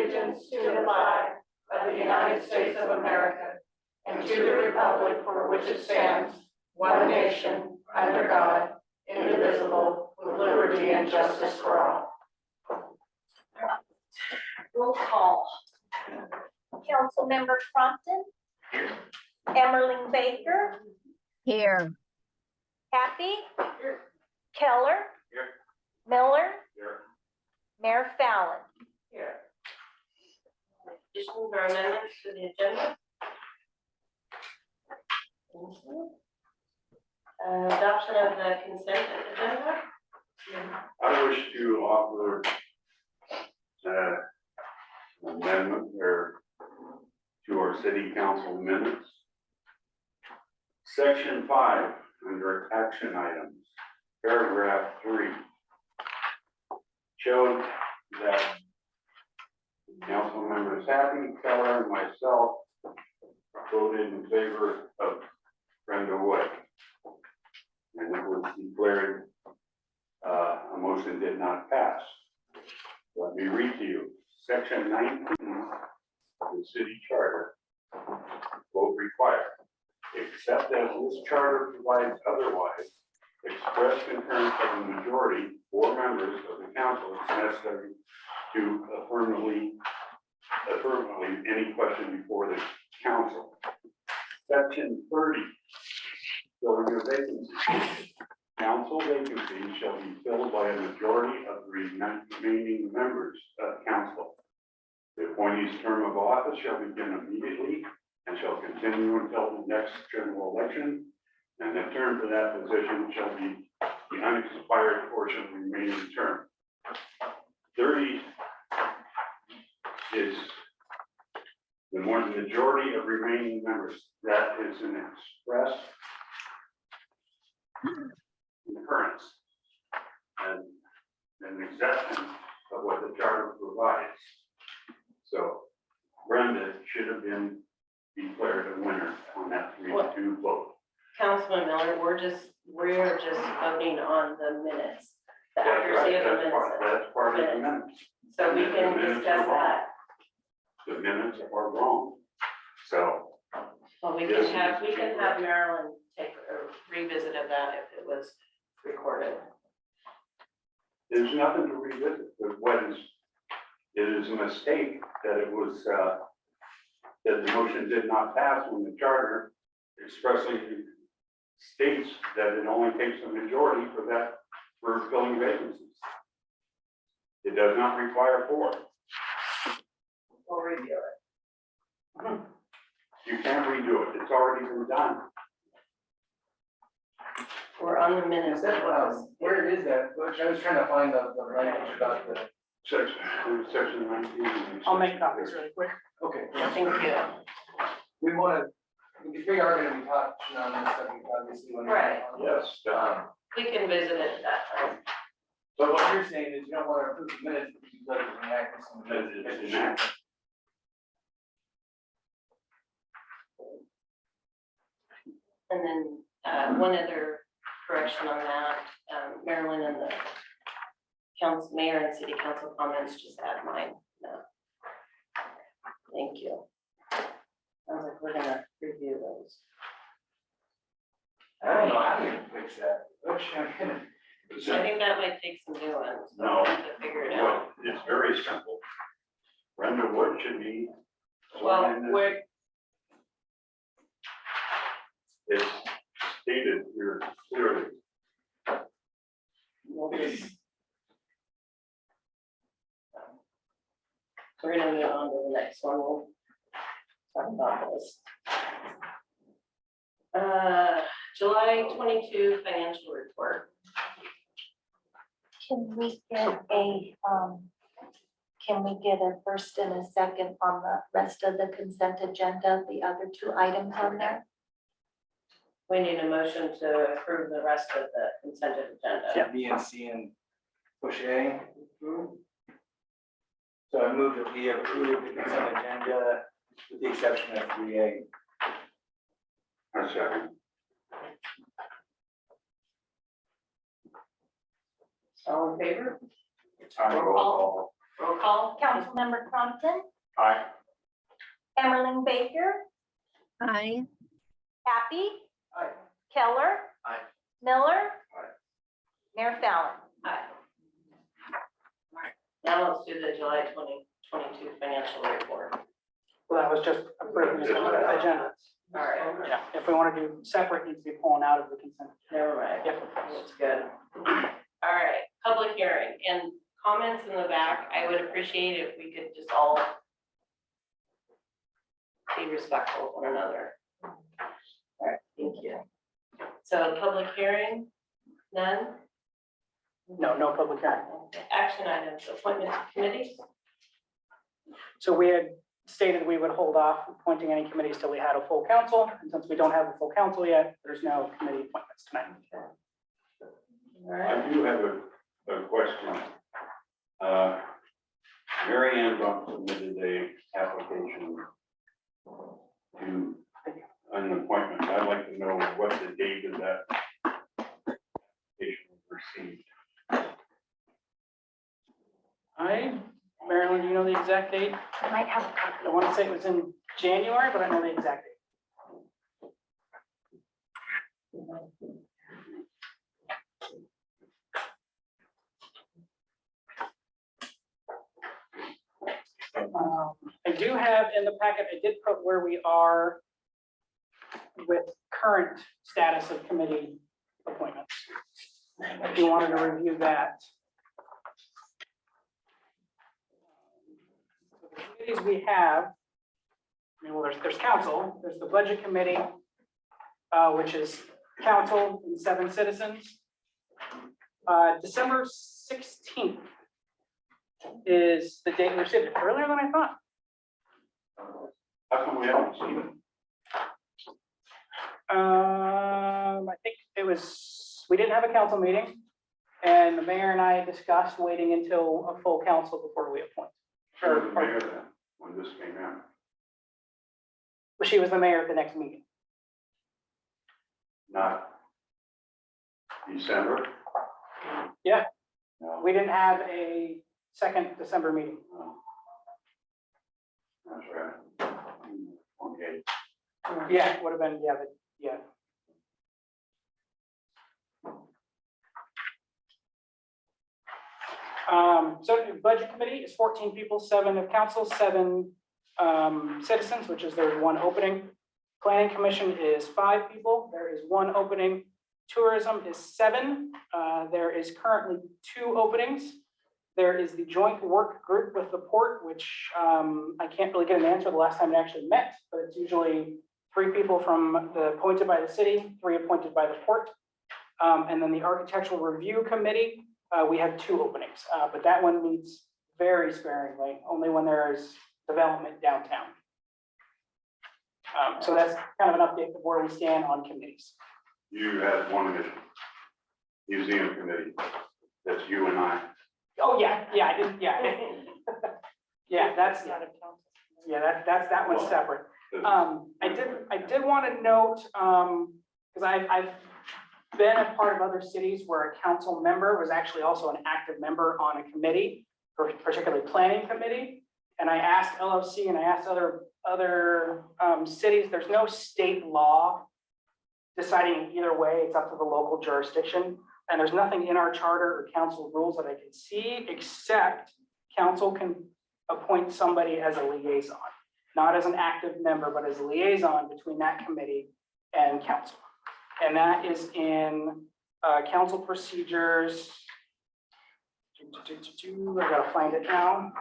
allegiance to the flag of the United States of America and to the republic for which it stands, one nation, under God, indivisible, with liberty and justice for all. Roll call. Council Member Crompton. Emmerling-Baker. Here. Happy. Keller. Here. Miller. Here. Mayor Fallon. Here. Additions or amendments to the agenda? Adoption of the consent agenda? I wish to offer an amendment there to our city council minutes. Section 5, under action items, paragraph 3, showed that council members Happy, Keller, and myself voted in favor of Brenda Wood. And it was declared a motion did not pass. Let me read to you. Section 19 of the city charter, vote required, except as this charter provides otherwise, express concurrence of the majority or members of the council is necessary to affirmatively any question before the council. Section 30, filling of vacancies. Council vacancies shall be filled by a majority of the remaining members of council. The appointee's term of office shall begin immediately and shall continue until the next general election, and the term for that position shall be the unexpired portion of the remaining term. 30 is the majority of remaining members. That is an express concurrence and an exception of what the charter provides. So Brenda should have been declared a winner on that 3-2 vote. Councilman Miller, we're just voting on the minutes. The That's accuracy right, of the that's part of the minutes. minutes. So we The can minutes discuss are wrong. that. The minutes are wrong. So Well, we Yes, can have Marilyn take a revisit of that if it was recorded. there's nothing to revisit, but it is a mistake that it was, that the motion did not pass when the charter expressly states that it only takes a majority for filling vacancies. It does not require 4. We'll review it. You can't redo it. It's already been done. We're on the minutes. Is that, where is that? Which I was trying to find the language about the, Section 19. I'll make copies really quick. okay. Thank you. We want to, because we are going to be touching on this subject, obviously. When Right. Yes. We can visit it at that time. But what you're saying is you don't want to approve the minutes because you let it enact this. It's enacted. And then one other correction on that, Marilyn and the council, mayor and city council comments, just add mine. No. Thank you. Sounds like we're gonna review those. I don't know how you fix that. Which, I think that might take some doing. So No. we'll have to figure it out. It's very simple. Brenda Wood should be. Well, sworn in. we're, It's stated here clearly. we'll just. We're gonna move on to the next one. We'll talk about this. July 22 financial report. Can we get a first and a second on the rest of the consent agenda, the other 2 items on there? We need a motion to approve the rest of the consent agenda. B and C and push A. Mhm. So I move that we approve the consent agenda with the exception of 3A. A second. All in favor? Roll call. Roll call. Councilmember Crompton, Aye. Emmerling-Baker, Aye. Happy, Aye. Keller. Aye. Miller. Aye. Mayor Fallon. Aye. Now let's do the July 2022 financial report. Well, that was just approving the agenda. All right, Yeah, if we want to do separate, it needs to be pulling out of the consent. never mind. Yep. That's good. All right, public hearing and comments in the back. I would appreciate if we could just all be respectful of one another. All right, thank you. So public hearing, none? No public hearing. Action items, appointments of committees. So we had stated we would hold off appointing any committees till we had a full council. And since we don't have a full council yet, there's no committee appointments tonight. All right, I do have a question. Mary Ann submitted a application to an appointment. I'd like to know what the date of that application was received. Marilyn, do you know the exact date? I might have a copy. I want to say it was in January, but I know the exact date. I do have in the packet, I did put where we are with current status of committee appointments. If you wanted to review that. So the committees we have, well, there's council, there's the budget committee, which is council and 7 citizens. December 16th is the date we received it, earlier than I thought. How come we haven't seen it? I think it was, we didn't have a council meeting, and the mayor and I discussed waiting until a full council before we appoint. She was the mayor then, when this came out. She was the mayor at the next meeting. Not December? Yeah. No. We didn't have a second December meeting. No. That's right. 28. Yeah, it would have been, yeah. So the budget committee is 14 people, 7 of council, 7 citizens, which is there's 1 opening. Planning commission is 5 people, there is 1 opening. Tourism is 7, there is currently 2 openings. There is the joint work group with the port, which I can't really get an answer the last time it actually met, but it's usually 3 people from the appointed by the city, 3 appointed by the port. And then the architectural review committee, we have 2 openings, but that one meets very sparingly, only when there is development downtown. So that's kind of an update of where we stand on committees. You had one mission, museum committee, that's you and I. Oh, yeah, I didn't, yeah. Yeah, that's that one's separate. I did want to note, because I've been a part of other cities where a council member was actually also an active member on a committee, particularly planning committee. And I asked LOC and I asked other cities, there's no state law deciding either way, it's up to the local jurisdiction. And there's nothing in our charter or council rules that I can see, except council can appoint somebody as a liaison, not as an active member, but as a liaison between that committee and council. And that is in council procedures. I gotta find it now.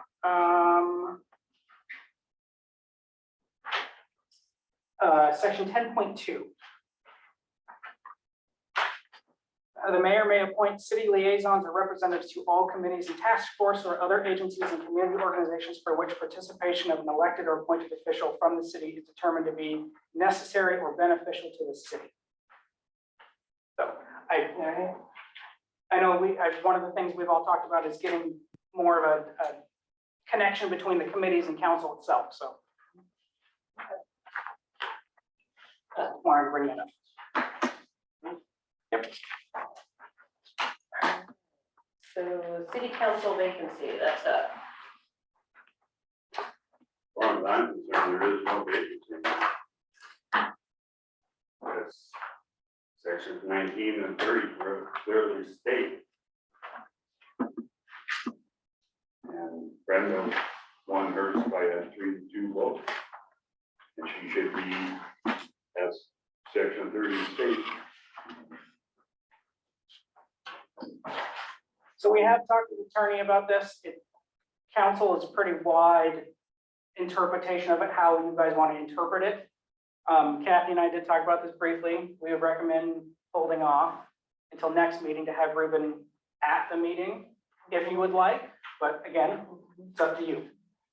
Section 10.2. The mayor may appoint city liaisons or representatives to all committees and task force or other agencies and community organizations for which participation of an elected or appointed official from the city is determined to be necessary or beneficial to the city. So I know one of the things we've all talked about is getting more of a connection between the committees and council itself, so. Wanted to bring that up. Yep. So city council vacancy, that's up. as I'm concerned, there is no vacancy. That's sections 19 and 30 clearly state. And Brenda won hers by a 3-2 vote. And she should be, as section 30 states. So we have talked to the attorney about this. Council is pretty wide interpretation of it, how you guys want to interpret it. Kathy and I did talk about this briefly. We would recommend holding off until next meeting to have Ruben at the meeting, if you would like. But again, it's up to you.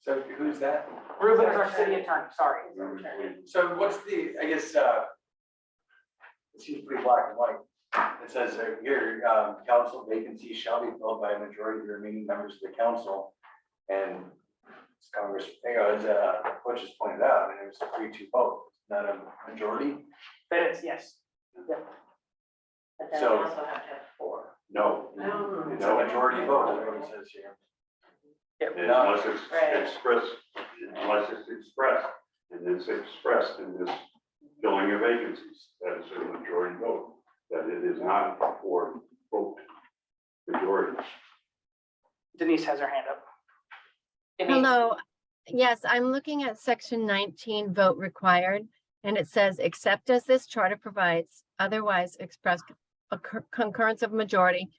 So who's that? Ruben is our city attorney, sorry. So what's the, I guess, it seems pretty black and white. It says here, council vacancies shall be filled by a majority of the remaining members of the council. And it's Congress, as Butch just pointed out, and it was a 3-2 vote, not a majority. That is, yes. But then we So- also have to have 4. No. It's a majority vote, is what it says here. Unless it's Right. expressed, and it's expressed in this filling of vacancies, that is a majority vote, that it is not for vote majority. Denise has her hand up. Hello, yes, I'm looking at section 19, vote required, and it says, except as this charter provides, otherwise express a concurrence of majority,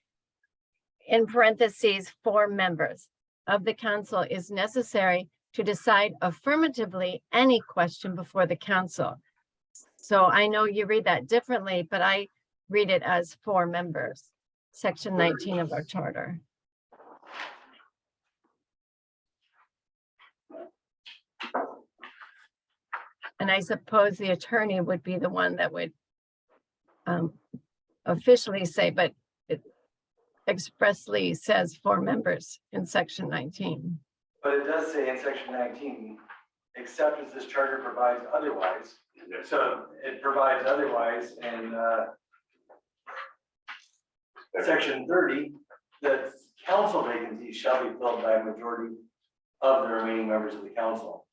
in parentheses, 4 members of the council is necessary to decide affirmatively any question before the council. So I know you read that differently, but I read it as 4 members, section 19 of our charter. And I suppose the attorney would be the one that would officially say, but it expressly says 4 members in section 19. But it does say in section 19, except as this charter provides otherwise. So it provides otherwise in section 30, that council vacancies shall be filled by a majority of the remaining members of the council.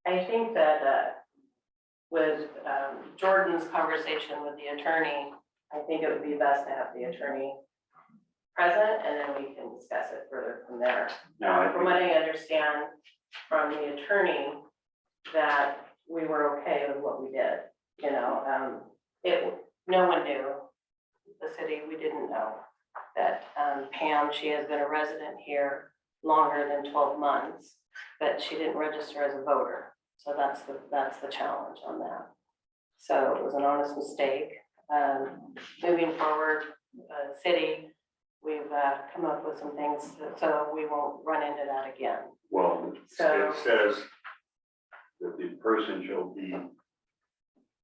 I think that with Jordan's conversation with the attorney, I think it would be best to have the attorney present, and then we can discuss it further from there. Now, From what I understand from the attorney, that we were okay with what we did, you know, no one knew, the city, we didn't know that Pam, she has been a resident here longer than 12 months, but she didn't register as a voter. So that's the challenge on that. So it was an honest mistake. Moving forward, city, we've come up with some things so we won't run into that again. well, So- it says that the person shall be.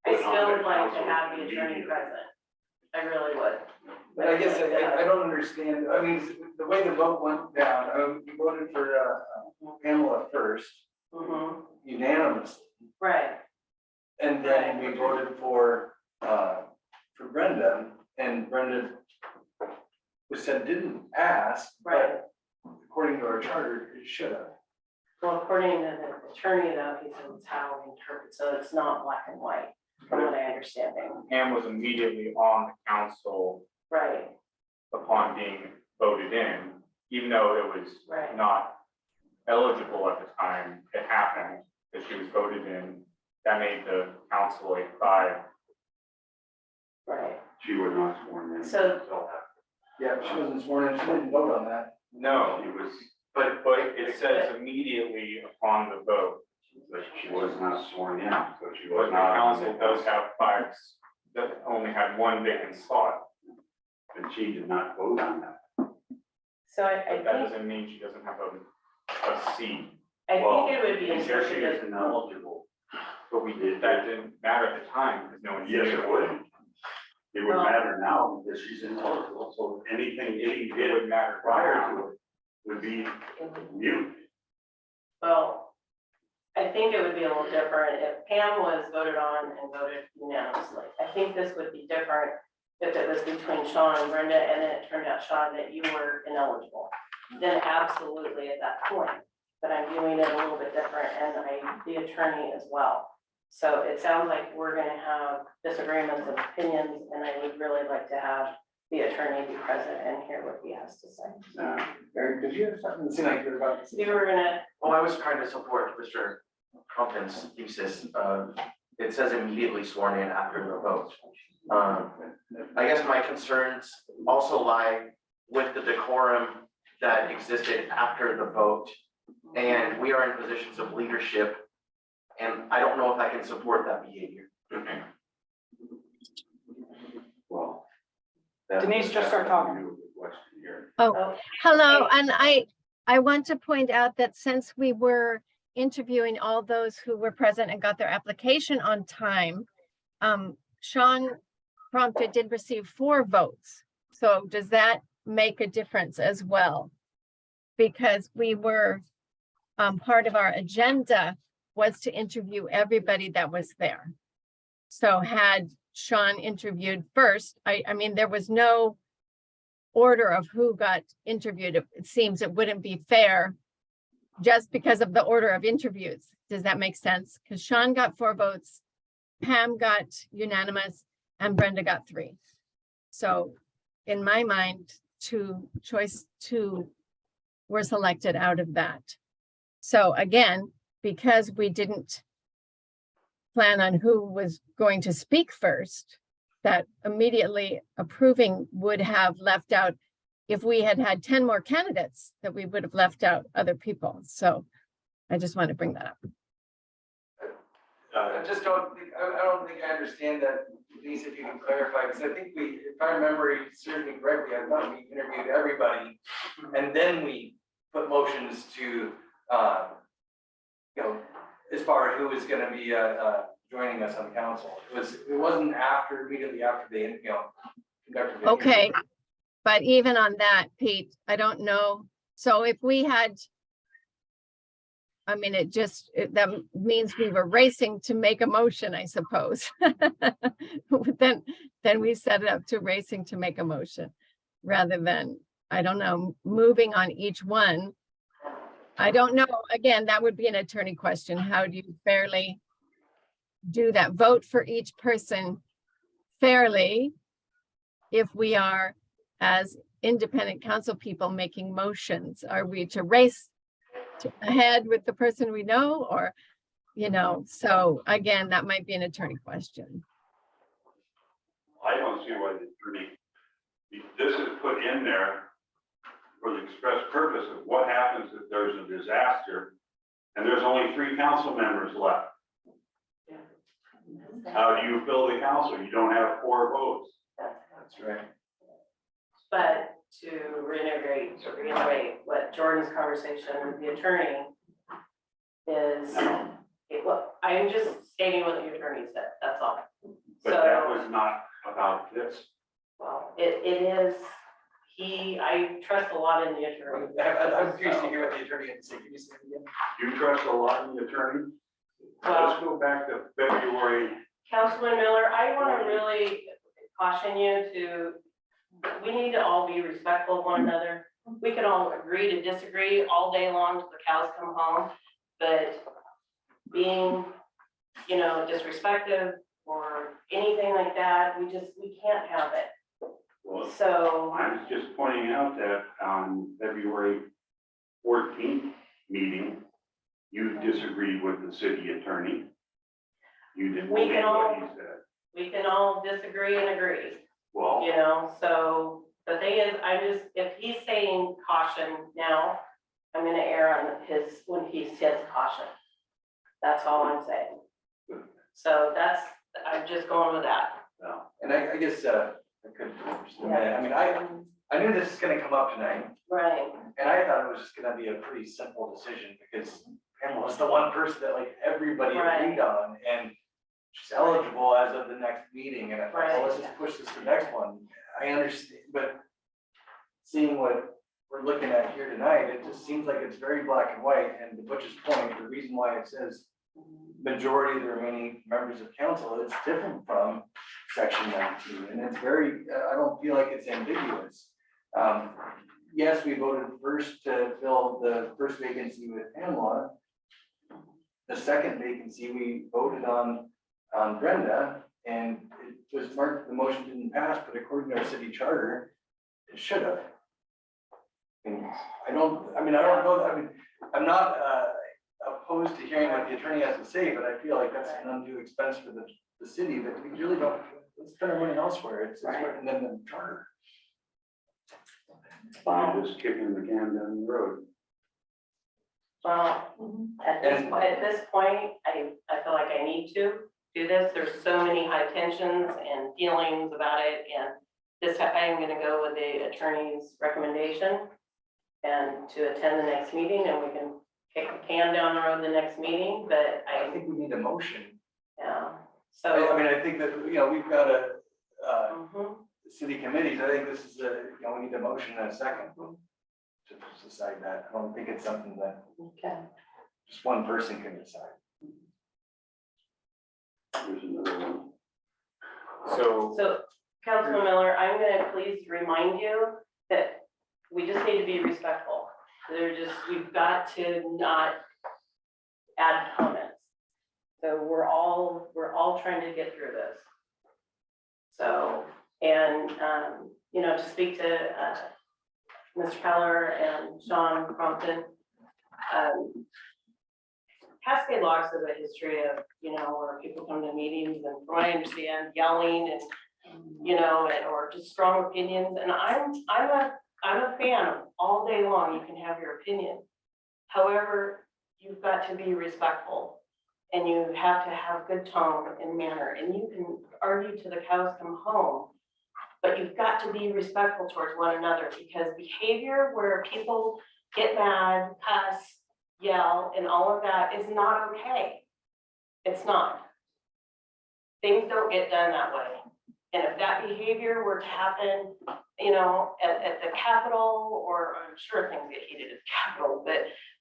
I put on still the would like to council have the attorney immediately. present. I really would. But I guess I don't understand, I mean, the way the vote went down, we voted for Pamela first, Mm-hmm. unanimously. Right, And then we voted for Brenda, and Brenda was said didn't pass, right. but according to our charter, it should have. Well, according to the attorney though, he said it's how we interpret, so it's not black and white, from what I understand. Pam was immediately on the council Right, upon being voted in, even though it was right. not eligible at the time it happened, that she was voted in. That made the council a 5. Right. She was not sworn in. So- Yeah, she wasn't sworn in, she didn't vote on that. No, She was, but it says immediately upon the vote. but she was not sworn in, so she But was the not. council does have 5 that only had 1 vacant spot. And she did not vote on that. So I But that think, doesn't mean she doesn't have a seat. I Well, think it would be Because she is interpreted, ineligible. But that didn't matter at the time because no one. Yes, it would. It would Well- matter now because she's ineligible, so anything she It did would matter prior to it would be mute. well, I think it would be a little different if Pam was voted on and voted unanimously. I think this would be different if it was between Sean and Brenda, and then it turned out, Sean, that you were ineligible. then absolutely at that point. But I'm viewing it a little bit different, and the attorney as well. So it sounds like we're gonna have disagreements and opinions, and I would really like to have the attorney be present and hear what he has to say. Eric, did you have something to say like you're about to say? You were gonna, Well, I was trying to support Mr. Compton's thesis of, it says immediately sworn in after the vote. I guess my concerns also lie with the decorum that existed after the vote. And we are in positions of leadership, and I don't know if I can support that behavior. Well. Denise, just start talking. Oh, hello, and I want to point out that since we were interviewing all those who were present and got their application on time, Sean Prompted did receive 4 votes. So does that make a difference as well? Because we were, part of our agenda was to interview everybody that was there. So had Sean interviewed first, I mean, there was no order of who got interviewed. It seems it wouldn't be fair just because of the order of interviews. Does that make sense? Because Sean got 4 votes, Pam got unanimous, and Brenda got 3. So in my mind, choice 2 were selected out of that. So again, because we didn't plan on who was going to speak first, that immediately approving would have left out, if we had had 10 more candidates, that we would have left out other people. So I just want to bring that up. I just don't think, I don't think I understand that, Denise, if you can clarify, because I think if I remember certainly correctly, I thought we interviewed everybody. And then we put motions to, as far as who is gonna be, joining us on the council. It wasn't immediately after they, conducted. the Okay, but even on that, Pete, I don't know. So if we had, I mean, that means we were racing to make a motion, I suppose. Then we set it up to racing to make a motion rather than, I don't know, moving on each one. I don't know. Again, that would be an attorney question. How do you fairly do that? Vote for each person fairly if we are, as independent council people, making motions. Are we to race ahead with the person we know, or, so again, that might be an attorney question. I don't see why the attorney, this is put in there for the express purpose of what happens if there's a disaster and there's only 3 council members left. How do you fill the council? You don't have 4 votes. That's right. but to reiterate what Jordan's conversation with the attorney is, I'm just stating what the attorney said, that's all. But that was not about this. Well, it is, I trust a lot in the attorney. I'm curious to hear what the attorney had to say. Can you say it again? You trust a lot in the attorney? Well, Let's go back to February. Councilman Miller, I want to really caution you we need to all be respectful of one another. We can all agree to disagree all day long till the cows come home, but being, disrespectful or anything like that, we can't have it. Well, So I was just pointing out that on February 14th meeting, you disagreed with the city attorney. You didn't We believe can all- what he said. we can all disagree and agree, Well, so the thing is, if he's saying caution now, I'm gonna err on when he says caution. That's all I'm saying. So I'm just going with that. no. And I guess, I could, I mean, I knew this was gonna come up tonight, Right. and I thought it was just gonna be a pretty simple decision, because Pam was the one person that like everybody agreed on, and she's eligible as of the next meeting, and I thought, well, let's just push this to the next one. I understand, but seeing what we're looking at here tonight, it just seems like it's very black and white, and to Butch's point, the reason why it says majority of the remaining members of council, it's different from section 19, and it's very, I don't feel like it's ambiguous. yes, we voted first to fill the first vacancy with Pamela. The second vacancy, we voted on Brenda, and it was marked, the motion didn't pass, but according to our city charter, it should have. And I don't know, I'm not opposed to hearing what the attorney has to say, but I feel like that's an undue expense for the city that we really don't, let's spend our money elsewhere. It's written in the charter. You're just kicking the can down the road. Well, at this point, I feel like I need to do this. There's so many high tensions and feelings about it, and this, I am gonna go with the attorney's recommendation and to attend the next meeting, and we can kick the can down the road the next meeting, but I think we need a motion. yeah, I so. mean, I think that, you know, we've got a, Mhm. city committees, I think this is we need a motion and a second to decide that. I don't think it's something that Okay. just one person can decide. There's another one. So, Councilman Miller, I'm gonna please remind you that we just need to be respectful. We've got to not add comments. So we're all trying to get through this. So, and, to speak to, Mr. Keller and Sean Crompton, Cascade Logs have a history of, where people come to meetings and from what I understand, yelling and, or just strong opinions. And I'm a fan of all day long, you can have your opinion. However, you've got to be respectful and you have to have good tone and manner, and you can argue till the cows come home, but you've got to be respectful towards one another, because behavior where people get mad, cuss, yell, and all of that is not okay. It's not. Things don't get done that way. And if that behavior were to happen, at the Capitol, or I'm sure things get heated at the Capitol,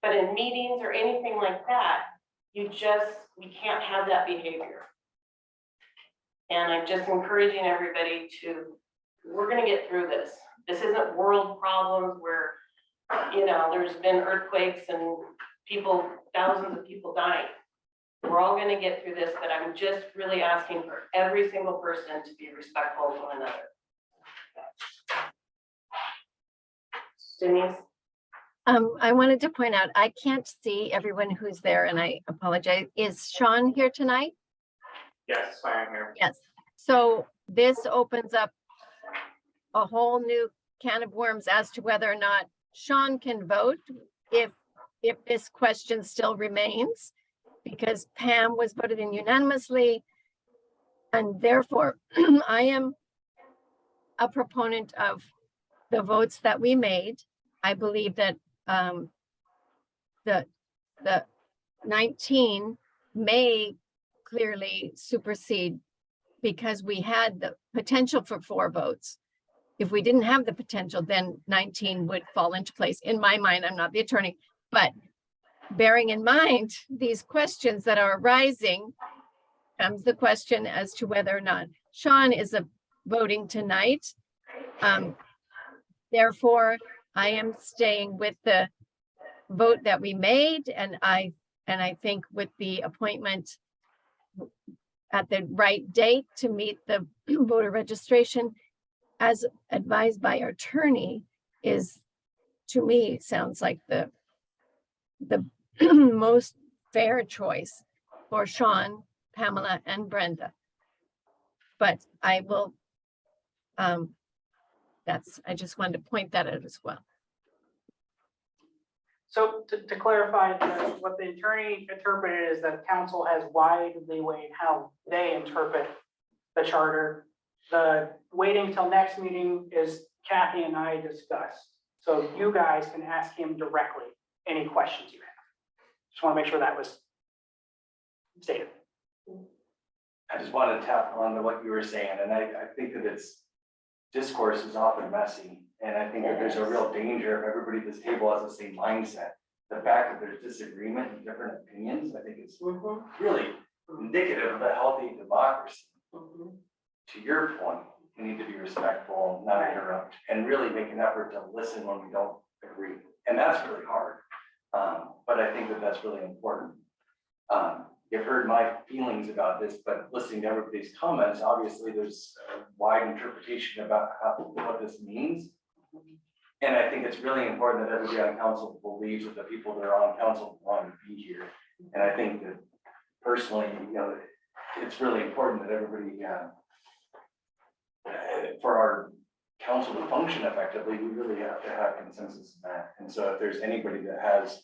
but in meetings or anything like that, we can't have that behavior. And I'm just encouraging everybody we're gonna get through this. This isn't world problems where, there's been earthquakes and thousands of people dying. We're all gonna get through this, but I'm just really asking for every single person to be respectful of one another. Denise? I wanted to point out, I can't see everyone who's there and I apologize. Is Sean here tonight? yes, I am here. Yes. So this opens up a whole new can of worms as to whether or not Sean can vote if this question still remains, because Pam was voted in unanimously. And therefore, I am a proponent of the votes that we made. I believe that the 19 may clearly supersede, because we had the potential for 4 votes. If we didn't have the potential, then 19 would fall into place. In my mind, I'm not the attorney, but bearing in mind these questions that are arising, comes the question as to whether or not Sean is voting tonight. Therefore, I am staying with the vote that we made, and I think with the appointment at the right date to meet the voter registration, as advised by our attorney, is, to me, sounds like the most fair choice for Sean, Pamela, and Brenda. But I will, I just wanted to point that out as well. So to clarify, what the attorney interpreted is that council has wide leeway in how they interpret the charter. The waiting till next meeting is Kathy and I discussed. So you guys can ask him directly any questions you have. Just want to make sure that was stated. I just want to tap on to what you were saying, and I think that discourse is often messy, and I think that there's a real danger if everybody at this table has the same mindset. The fact that there's disagreement and different opinions, I think it's really indicative of a healthy democracy. To your point, we need to be respectful, not interrupt. and really make an effort to listen when we don't agree. And that's really hard. But I think that that's really important. You've heard my feelings about this, but listening to everybody's comments, obviously there's a wide interpretation about what this means. And I think it's really important that everybody on council believes that the people that are on council want to be here. And I think that personally, it's really important that everybody, for our council to function effectively, we really have to have consensus in that. And so if there's anybody that has,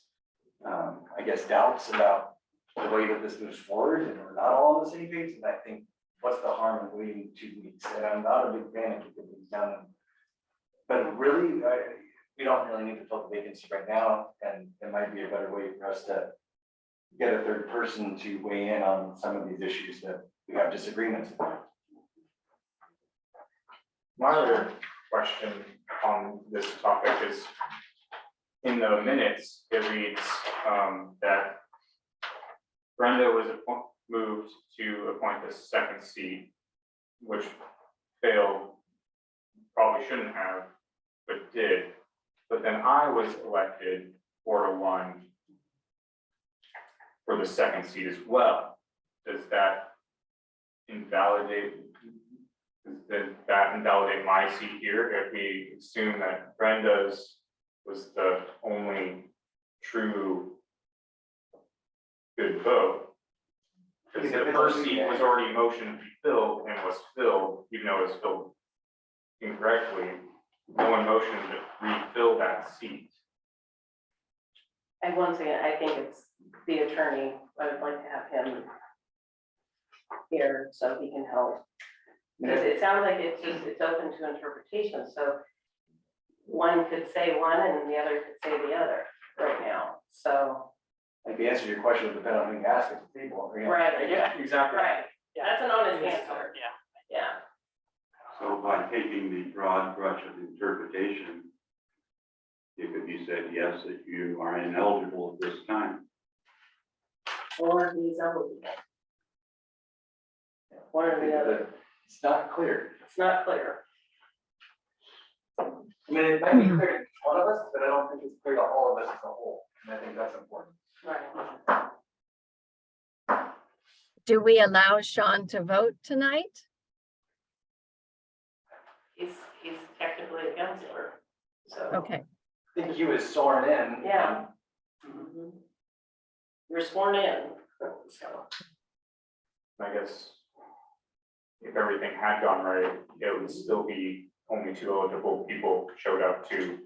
I guess, doubts about the way that this moves forward and we're not all on the same page, and I think what's the harm in waiting 2 weeks? And I'm not a big fan of keeping things down. But really, we don't really need to fill the vacancy right now, and it might be a better way for us to get a third person to weigh in on some of these issues that we have disagreements about. My other question on this topic is, in the minutes, it reads that Brenda was moved to appoint the second seat, which failed, probably shouldn't have, but did. But then I was elected 4-1 for the second seat as well. Does that invalidate my seat here if we assume that Brenda's was the only true good vote? Because the first seat was already motioned to be filled and was filled, even though it was filled incorrectly. No one motioned to refill that seat. And once again, I think it's the attorney. I would like to have him here so he can help. Because it sounds like it's open to interpretation, so one could say one and the other could say the other right now, so. Like the answer to your question would depend on who you ask at the table. Right, Yeah, Exactly. right, that's an honest answer, yeah. yeah. So by taking the broad brush of interpretation, it could be said, yes, that you are ineligible at this time. Or he's eligible. One or the other, It's not clear. it's not clear. I mean, it might be clear to one of us, but I don't think it's clear to all of us as a whole. And I think that's important. Right. Do we allow Sean to vote tonight? He's technically a counselor, so. Okay, I think he was sworn in. Yeah. Mhm. You're sworn in, so. I guess if everything had gone right, it would still be only 2 eligible people showed up to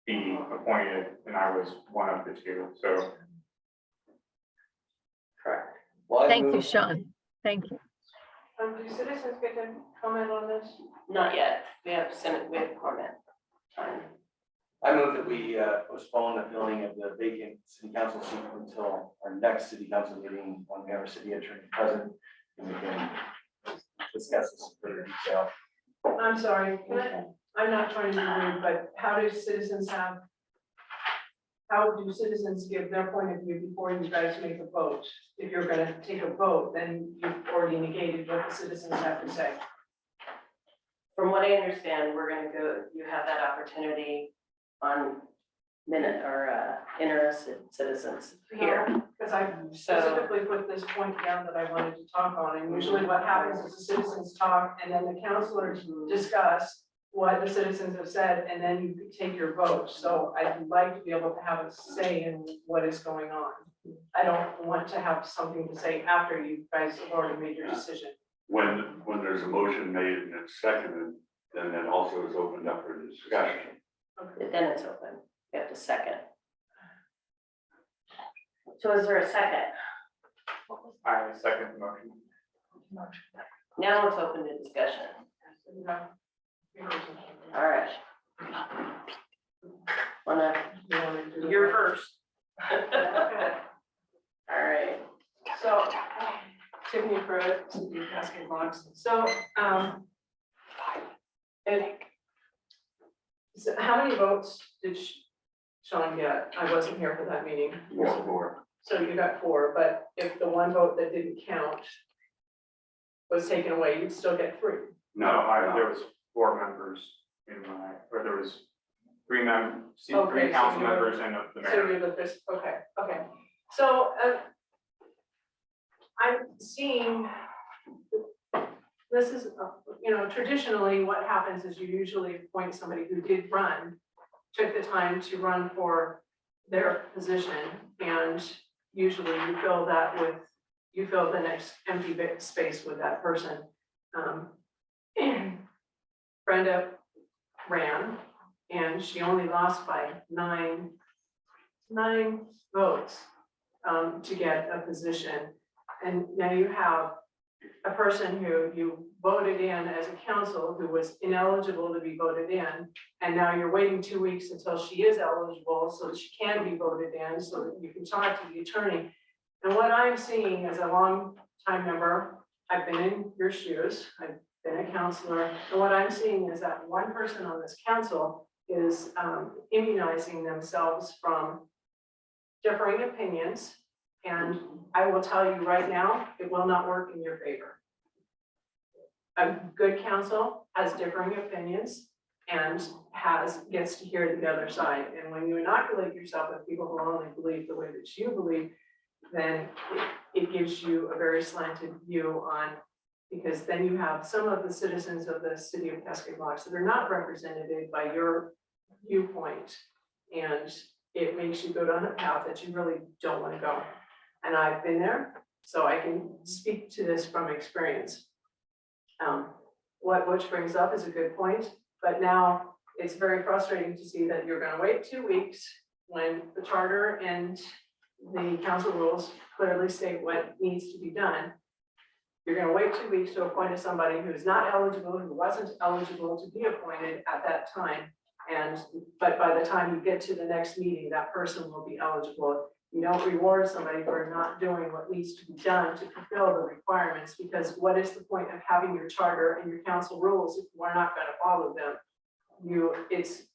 be appointed, and I was one of the 2, so. Correct. Well, I thank you, move- Sean. Thank you. Do citizens get to comment on this? Not yet, we have comment time. I move that we postpone the filling of the vacant city council seat until our next city council meeting when we have our city attorney present. And we can discuss this in further detail. I'm sorry, I'm not trying to be rude, but how do citizens give their point of view before you guys make a vote? If you're gonna take a vote, then you've already negated what the citizens have to say. From what I understand, we're gonna go, you have that opportunity on interested citizens here. Because I specifically put this point down that I wanted to talk on, and usually what happens is the citizens talk, and then the counselors discuss what the citizens have said, and then you could take your vote. So I'd like to be able to have a say in what is going on. I don't want to have something to say after you guys have already made your decision. When there's a motion made and it's seconded, then that also is opened up for discussion. Then it's open, you have to second. So is there a second? I second the motion. Now it's open to discussion. All right. You're first. All right. So, Tiffany Pruitt, Cascade Box. So, so how many votes did Sean get? I wasn't here for that meeting. So you got 4, but if the one vote that didn't count was taken away, you'd still get 3. No, there was 4 members in my, or there was 3 Okay, three so council you're- members and the So mayor. you're the first, okay. So, I'm seeing, this is, traditionally what happens is you usually appoint somebody who did run, took the time to run for their position, and usually you fill the next empty space with that person. Brenda ran, and she only lost by nine votes to get a position. And now you have a person who you voted in as a council who was ineligible to be voted in. And now you're waiting 2 weeks until she is eligible so that she can be voted in, so that you can talk to the attorney. And what I'm seeing as a long time member, I've been in your shoes, I've been a counselor, and what I'm seeing is that one person on this council is immunizing themselves from differing opinions. And I will tell you right now, it will not work in your favor. A good council has differing opinions and gets to hear the other side. And when you inoculate yourself with people who only believe the way that you believe, then it gives you a very slanted view on, because then you have some of the citizens of the city of Cascade Locks that are not represented by your viewpoint. And it makes you go down a path that you really don't want to go. And I've been there, so I can speak to this from experience. What Butch brings up is a good point, but now it's very frustrating to see that you're going to wait 2 weeks when the charter and the council rules clearly state what needs to be done. You're going to wait 2 weeks to appoint somebody who's not eligible, who wasn't eligible to be appointed at that time. But by the time you get to the next meeting, that person will be eligible. You don't reward somebody for not doing what needs to be done to fulfill the requirements, because what is the point of having your charter and your council rules if we're not going to follow them? It's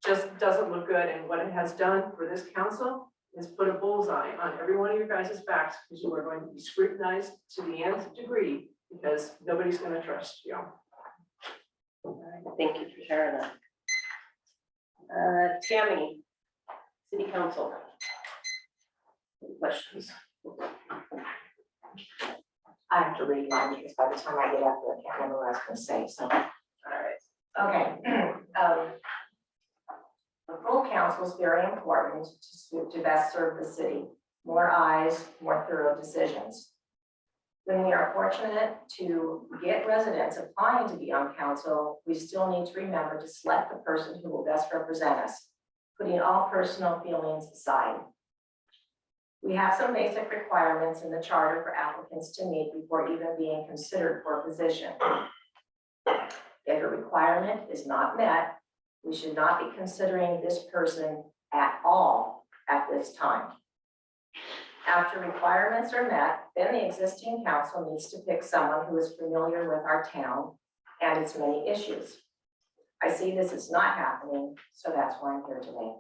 just doesn't look good. And what it has done for this council is put a bullseye on every one of your guys' backs, because you are going to be scrutinized to the nth degree, because nobody's going to trust you. Thank you for sharing that. Tammy, City Council. Any questions? I have to read mine because by the time I get up there, I can't remember what I was gonna say, so. All right. Okay. The full council is very important to best serve the city. More eyes, more thorough decisions. When we are fortunate to get residents applying to be on council, we still need to remember to select the person who will best represent us, putting all personal feelings aside. We have some basic requirements in the charter for applicants to meet before even being considered for a position. If a requirement is not met, we should not be considering this person at all at this time. After requirements are met, then the existing council needs to pick someone who is familiar with our town and its many issues. I see this is not happening, so that's why I'm here today.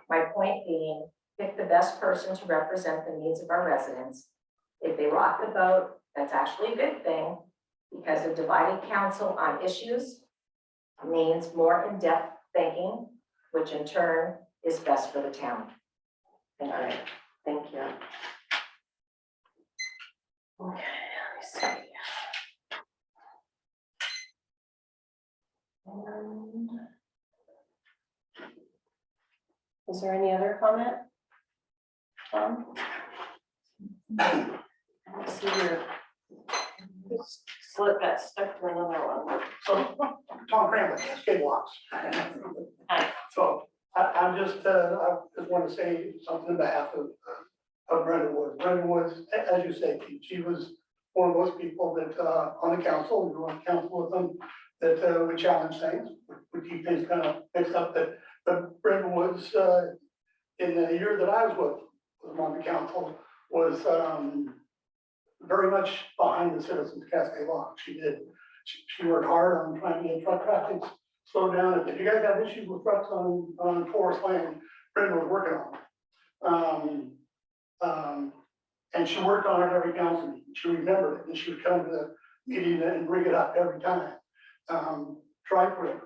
My point being, pick the best person to represent the needs of our residents. If they rock the boat, that's actually a good thing, because a divided council on issues means more in-depth thinking, which in turn is best for the town. Thank you. Thank you. Okay, let me see. Is there any other comment? Let's see here. Slip got stuck to another one. So, Tom Cranley, Cascade Locks. Hi. So, I just want to say something on behalf of Brenda Woods. Brenda Woods, as you say, she was one of those people that, on the council, we were on council with them, that would challenge things, would keep things kind of mixed up, but Brenda Woods, in the year that I was on the council, was very much behind the citizens of Cascade Locks. She worked hard on trying to get truck traffic slowed down. If you guys have issues with trucks on forest land, Brenda was working on it. And she worked on it every council meeting. She remembered it, and she would come to the meeting and bring it up every time. Tri-Creek.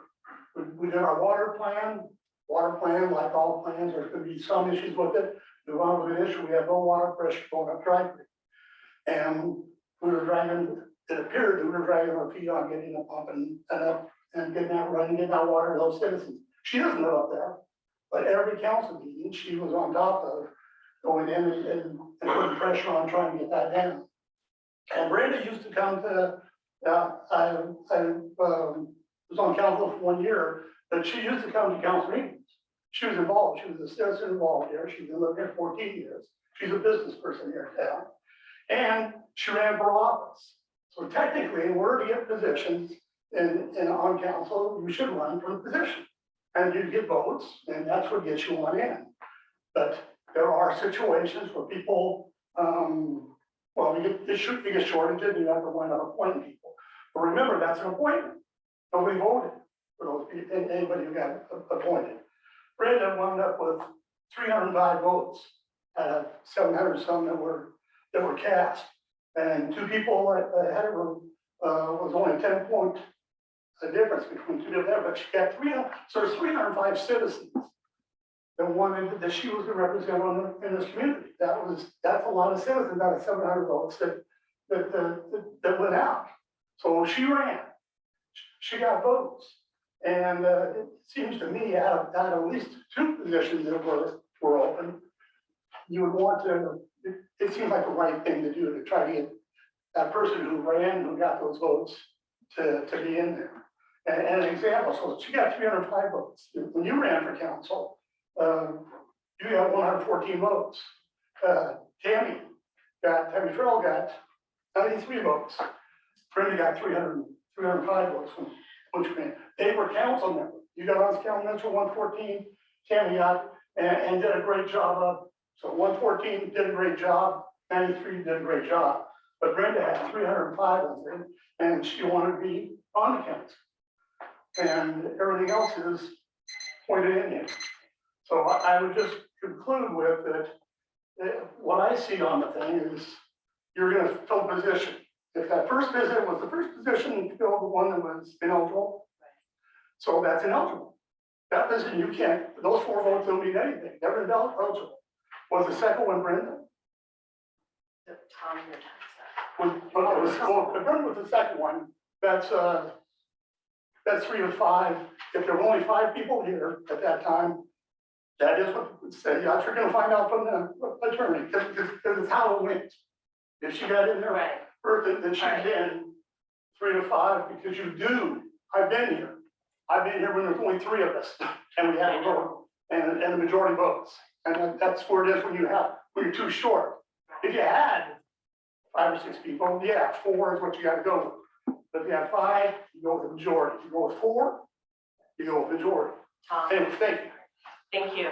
We did our water plan, like all plans, there could be some issues with it. We found an issue, we had low water pressure going up Tri-Creek. And we were dragging, it appeared that we were dragging our feet on getting the pump and up and getting that running, getting that water to those citizens. She doesn't live up there, but every council meeting, she was on top of going in and putting pressure on trying to get that down. And Brenda used to come to, I was on council for 1 year, but she used to come to council meetings. She was involved, she was a citizen involved here, she's been living here 14 years. She's a business person here in town. And she ran for office. So technically, in order to get positions on council, you should run for the position. And you get votes, and that's what gets you on in. But there are situations where people, well, you get shortages, you have to wind up appointing people. But remember, that's an appointment. Nobody voted for those people, anybody who got appointed. Brenda wound up with 305 votes, 700 some that were cast. And two people ahead of her was only 10-point difference between two of them, but she got 300, so there's 305 citizens that wanted, that she was to represent in this community. That's a lot of citizens out of 700 votes that went out. So she ran, she got votes. And it seems to me out of at least two positions that were open, you would want to, it seems like the right thing to do to try to get that person who ran, who got those votes to be in there. And an example, so she got 305 votes. When you ran for council, you got 114 votes. Tammy Farrell got 93 votes. Brenda got 305 votes when she ran. They were council members. You got on council members for 114, Tammy got, and did a great job of, so 114 did a great job, 93 did a great job. But Brenda had 305 on there, and she wanted to be on the council. And everything else is pointed in here. So I would just conclude with that, what I see on the thing is you're gonna fill a position. If that first visit was the first position, you fill the one that was ineligible. So that's ineligible. That position, you can't, those 4 votes don't mean anything. They're ineligible. Was the second one Brenda? Tom, your time's Okay, well, if Brenda was the second one, that's 3 of 5. If there were only 5 people here at that time, that is what it said. Yeah, you're gonna find out from the attorney, because it's how it went. If she got in there right. first, then she's in 3 to 5, because you do. I've been here when there's only 3 of us, and we had a vote, and the majority votes. And that's where it is when you're too short. If you had 5 or 6 people, yeah, 4 is what you gotta go with. But if you have 5, you go with the majority. If you go with 4, you go with majority. Tom, And thank you. thank you.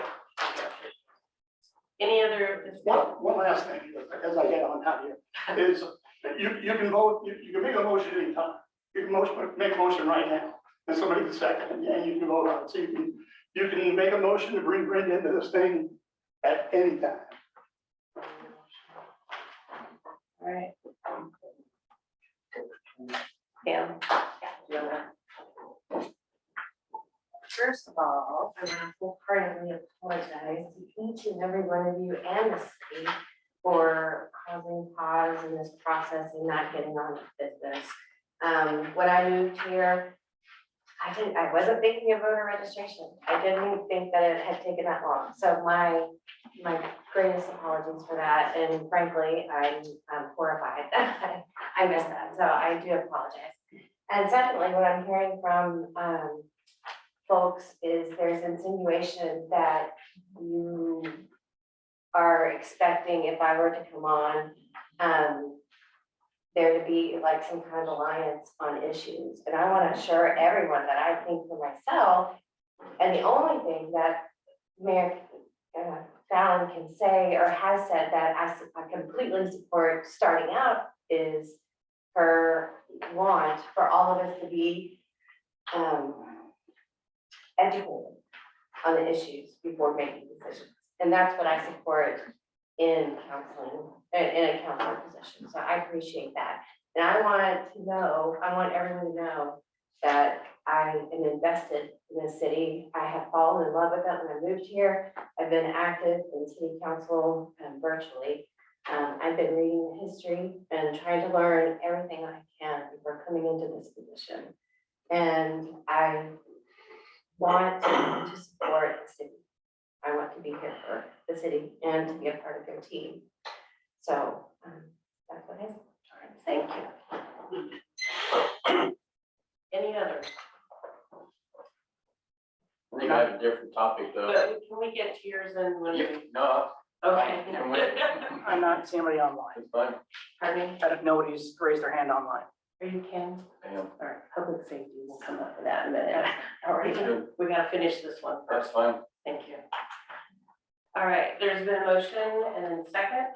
Any other? One last thing, as I get on out here, is you can vote, you can make a motion anytime. You can make a motion right now, and somebody can second, and you can vote on it. So you can make a motion to bring Brenda into this thing at any time. All right. Pam? First of all, I want to wholeheartedly apologize to each and every one of you and the city for causing pause in this process and not getting on with business. When I moved here, I wasn't thinking of voter registration. I didn't think that it had taken that long. So my greatest apologies for that. And frankly, I'm horrified. I missed that. So I do apologize. And secondly, what I'm hearing from folks is there's insinuation that you are expecting, if I were to come on, there to be like some kind of alliance on issues. And I want to assure everyone that I think for myself, and the only thing that Mayor Fallon can say or has said that I completely support starting out is her want for all of us to be educated on the issues before making decisions. And that's what I support in counseling, in a counselor position. So I appreciate that. And I want everyone to know that I am invested in the city. I have fallen in love with it when I moved here. I've been active in city council virtually. I've been reading the history and trying to learn everything I can before coming into this position. And I want to support the city. I want to be here for the city and to be a part of their team. So that's what I Thank you. Any others? I think I have a different topic though. But can we get to yours and when we, No, okay. I'm not seeing anybody online. it's fine. Pardon me, Nobody's raised their hand online. are you Ken? I am. All right, public safety, we'll come up with that in a minute. All right, we gotta finish this one That's first. fine. Thank you. All right, there's been a motion and then second.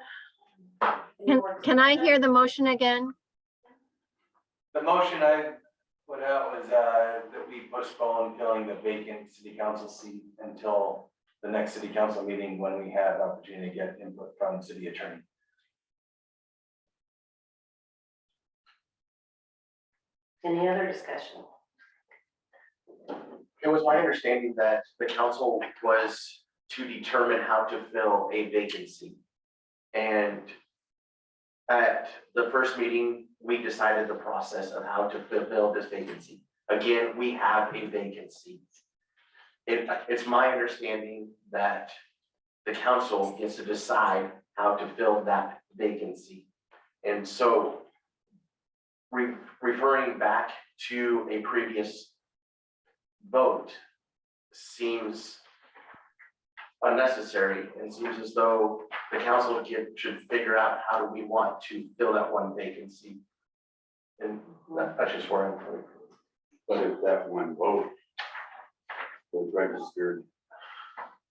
Any more Can I discussion? hear the motion again? The motion I put out was that we postpone filling the vacant city council seat until the next city council meeting when we have opportunity to get input from the city attorney. Any other discussion? It was my understanding that the council was to determine how to fill a vacancy. And at the first meeting, we decided the process of how to fulfill this vacancy. Again, we have a vacancy. It's my understanding that the council gets to decide how to fill that vacancy. And so referring back to a previous vote seems unnecessary and seems as though the council should figure out how do we want to fill that one vacancy. And that's just where I'm coming from. But if that one vote was registered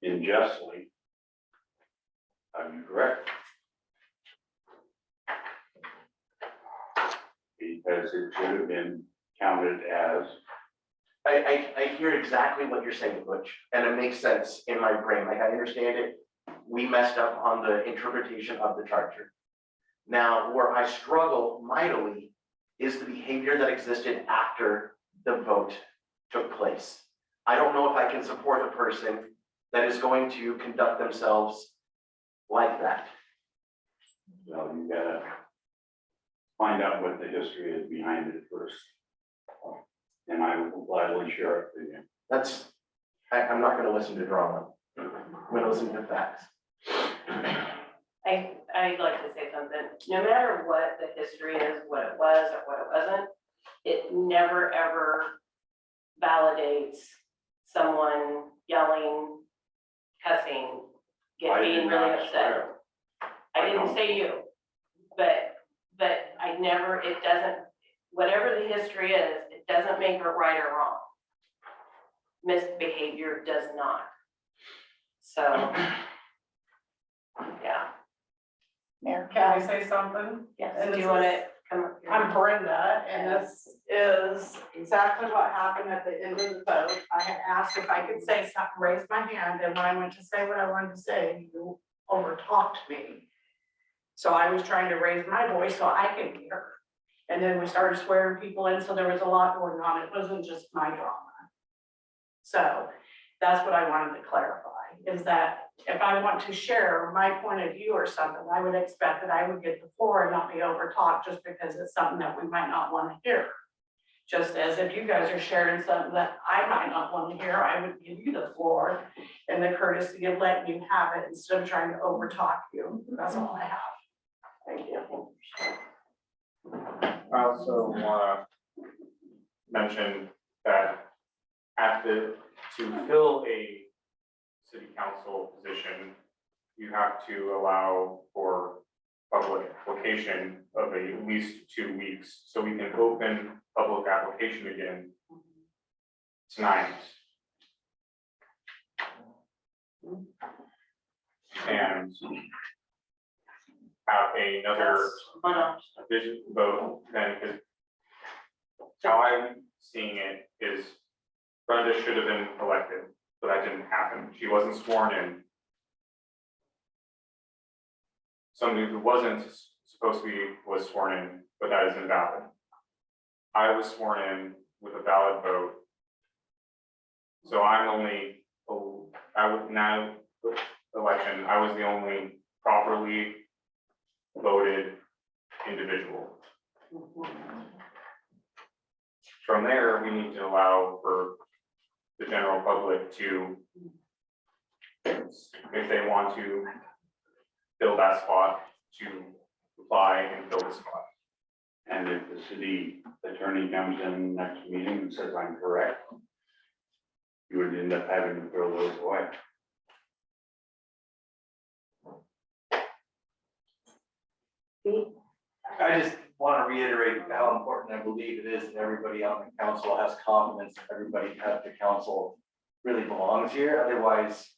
unjustly, are you correct? Because it should have been counted as, I hear exactly what you're saying, Butch, and it makes sense in my brain. Like I understand it. We messed up on the interpretation of the charter. Now, where I struggle mightily is the behavior that existed after the vote took place. I don't know if I can support a person that is going to conduct themselves like that. well, you gotta find out what the history is behind it first. And I will gladly share it with you. I'm not gonna listen to drama. I'm gonna listen to facts. I'd like to say something. No matter what the history is, what it was or what it wasn't, it never ever validates someone yelling, cussing, being really upset. I didn't say you, but I never, it doesn't, whatever the history is, it doesn't make it right or wrong. Misbehavior does not. So, yeah, Mayor, can I say something? yes, And do this you want to is- come up here? I'm Brenda, and this is exactly what happened at the end of the vote. I had asked if I could say something, raised my hand, and when I went to say what I wanted to say, you overtalked me. So I was trying to raise my voice so I could hear. And then we started swearing people in, so there was a lot going on. It wasn't just my drama. So that's what I wanted to clarify, is that if I want to share my point of view or something, I would expect that I would get the floor and not be overtalked just because it's something that we might not want to hear. Just as if you guys are sharing something that I might not want to hear, I would give you the floor and the courtesy of letting you have it instead of trying to overtalk you. That's all I have. Thank you. I also want to mention that to fill a city council position, you have to allow for public application of at least 2 weeks, so we can open public application again tonight. And have another vision vote then, because how I'm seeing it is Brenda should have been elected, but that didn't happen. She wasn't sworn in. Somebody who wasn't supposed to be was sworn in, but that is invalid. I was sworn in with a valid vote. So I'm only, I would now, election, I was the only properly voted individual. From there, we need to allow for the general public to, if they want to fill that spot, to apply and fill the spot. And if the city attorney comes in next meeting and says I'm correct, you would end up having to throw those away. I just want to reiterate how important I believe it is that everybody on the council has confidence that everybody at the council really belongs here. Otherwise,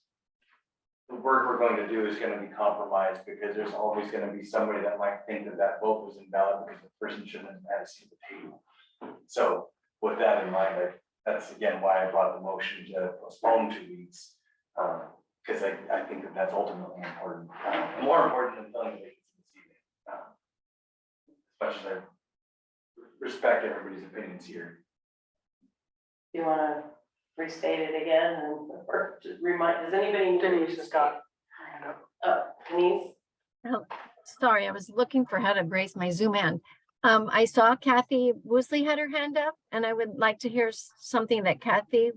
the work we're going to do is going to be compromised because there's always going to be somebody that might think that that vote was invalid because the person shouldn't have had a seat at the table. So with that in mind, that's again why I brought the motion to postpone 2 weeks. Because I think that that's ultimately important, more important than filling the vacancy this evening. As much as I respect everybody's opinions here. Do you wanna restate it again and, or just remind, does anybody? need to Denise has got. Denise? Sorry, I was looking for how to raise my Zoom hand. I saw Kathy Woosley had her hand up, and I would like to hear something that Kathy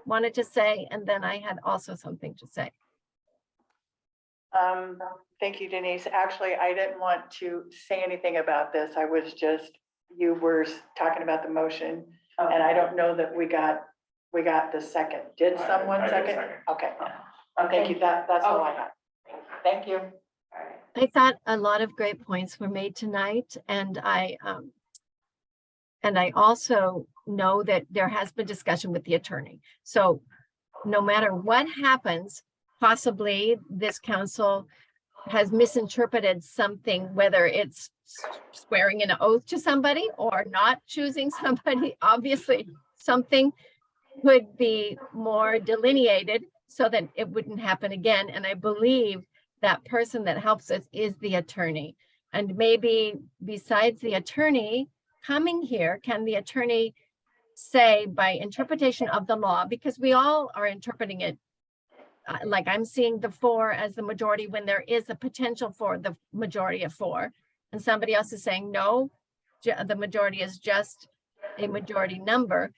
wanted to say, and then I had also something to say. Thank you, Denise. Actually, I didn't want to say anything about this. I was just, you were talking about the motion, and I don't know that we got the second. Did someone I did second? second. Okay. Thank you. That's all I got. Thank you. I thought a lot of great points were made tonight, and I also know that there has been discussion with the attorney. So no matter what happens, possibly this council has misinterpreted something, whether it's swearing an oath to somebody or not choosing somebody. Obviously, something could be more delineated so that it wouldn't happen again. And I believe that person that helps us is the attorney. And maybe besides the attorney coming here, can the attorney say by interpretation of the law, because we all are interpreting it, like I'm seeing the 4 as the majority when there is a potential for the majority of 4, and somebody else is saying, no, the majority is just a majority number.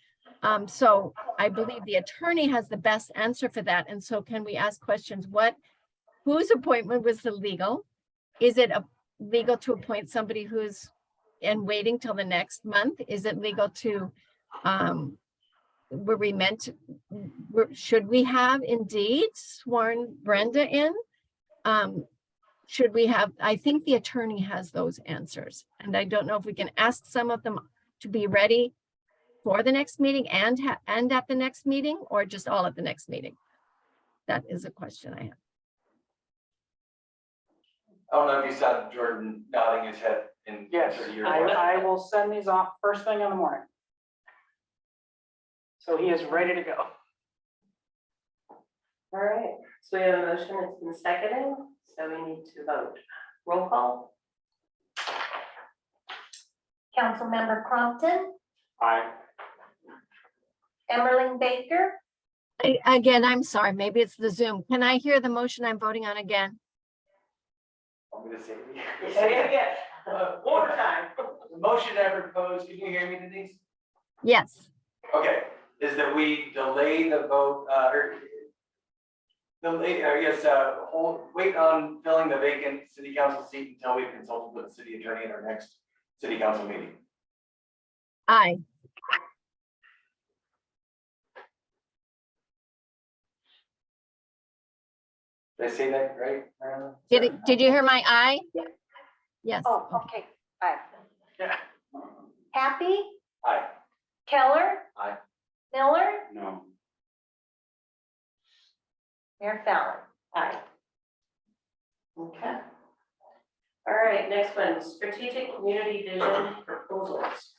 So I believe the attorney has the best answer for that. And so can we ask questions? Whose appointment was the legal? Is it legal to appoint somebody who's and waiting till the next month? Is it legal to, should we have indeed sworn Brenda in? Should we have, I think the attorney has those answers. And I don't know if we can ask some of them to be ready for the next meeting and at the next meeting, or just all at the next meeting. That is a question I have. I don't know if you saw Jordan nodding his head in Yes, answer to your I will send these off first thing in the morning. So he is ready to go. All right, so we have a motion, it's been seconded, so we need to vote. Roll call? Councilmember Crompton, Aye. Emmerling-Baker, Again, I'm sorry, maybe it's the Zoom. Can I hear the motion I'm voting on again? I'm gonna say. Yeah. One more time. The motion I proposed, can you hear me, Denise? Yes. Okay, is that we delay the vote, wait on filling the vacant city council seat until we've consulted with the city attorney at our next city council meeting. Aye. Did I say that right? Did you hear my aye? Yes. oh, okay, aye. Yeah. Happy, Aye. Keller. Aye. Miller, No. Mayor Fallon. Aye. Okay. All right, next one, strategic community vision proposals.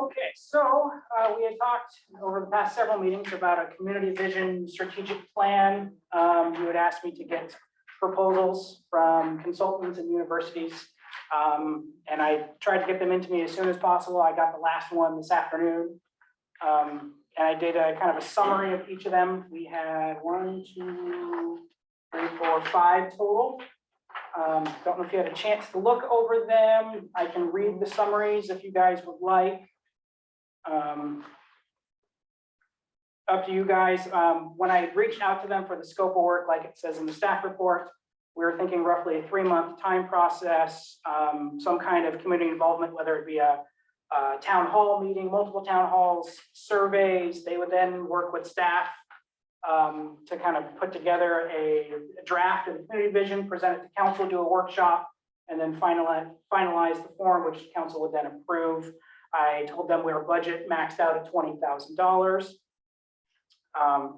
Okay, so we had talked over the past several meetings about a community vision strategic plan. You had asked me to get proposals from consultants and universities And I tried to get them into me as soon as possible. I got the last one this afternoon. And I did a kind of a summary of each of them. We had 1, 2, 3, 4, 5 total. Don't know if you had a chance to look over them. I can read the summaries if you guys would like. Up to you guys. When I reached out to them for the scope of work, like it says in the staff report, we were thinking roughly a 3-month time process, some kind of community involvement, whether it be a town hall meeting, multiple town halls, surveys. They would then work with staff to kind of put together a draft of the community vision, present it to council, do a workshop, and then finalize the form, which council would then approve. I told them we were budget maxed out at $20,000.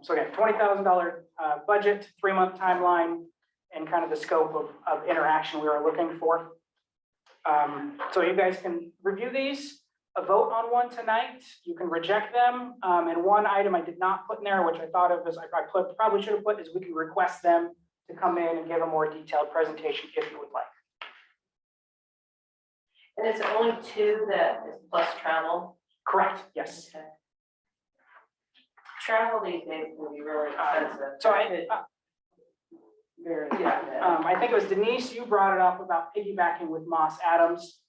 So again, $20,000 budget, 3-month timeline, and kind of the scope of interaction we were looking for. So you guys can review these, vote on one tonight. You can reject them. And one item I did not put in there, which I thought of as probably should have put, is we can request them to come in and give a more detailed presentation if you would like. And it's only 2 that is plus travel. Correct, yes. Okay. Travel these days can be really expensive. So Very. I think it was Denise, you brought it up about piggybacking with Moss Adams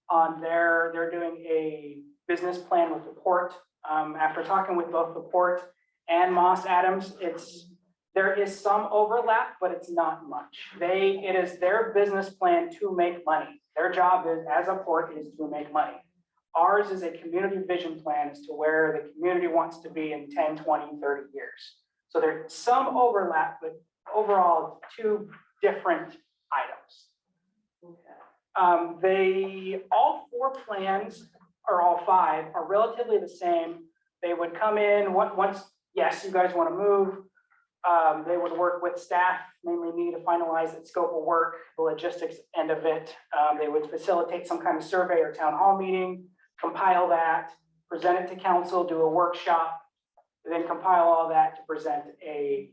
on they're doing a business plan with the port. After talking with both the port and Moss Adams, there is some overlap, but it's not much. It is their business plan to make money. Their job is, as a port, is to make money. Ours is a community vision plan as to where the community wants to be in 10, 20, 30 years. So there's some overlap, but overall, 2 different items. Okay. All 4 plans, or all 5, are relatively the same. They would come in once, yes, you guys want to move. They would work with staff, mainly me, to finalize that scope of work, the logistics end of it. They would facilitate some kind of survey or town hall meeting, compile that, present it to council, do a workshop, then compile all that to present a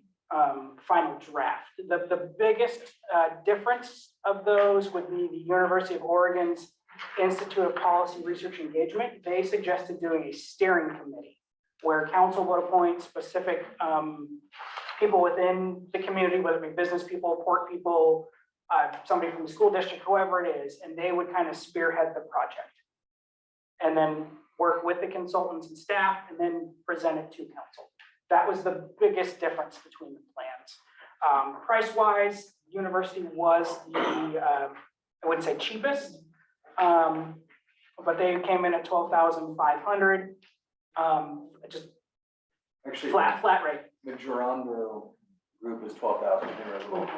final draft. The biggest difference of those would be the University of Oregon's Institute of Policy Research Engagement. They suggested doing a steering committee where council would appoint specific people within the community, whether it be business people, port people, somebody from the school district, whoever it is, and they would kind of spearhead the project. And then work with the consultants and staff and then present it to council. That was the biggest difference between the plans. Price-wise, university was the, I wouldn't say cheapest, but they came in at $12,500. Just Actually, flat rate. the Gerondo group is 12,000.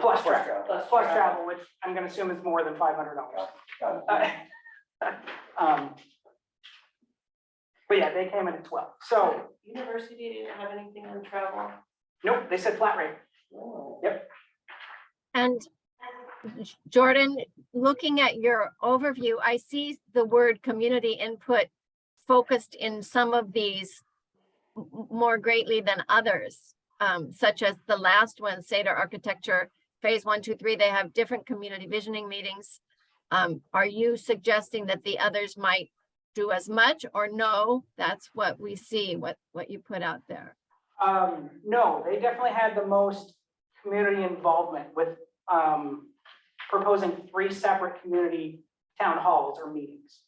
Plus travel, plus travel, which I'm gonna assume is more than $500. Got it. But yeah, they came in at 12. So, University didn't have anything on travel? nope, they said flat rate. No. Yep. And Jordan, looking at your overview, I see the word community input focused in some of these more greatly than others, such as the last one, Seder Architecture, phase 1, 2, 3, they have different community visioning meetings. Are you suggesting that the others might do as much, or no, that's what we see, what you put out there? No, they definitely had the most community involvement with proposing 3 separate community town halls or meetings.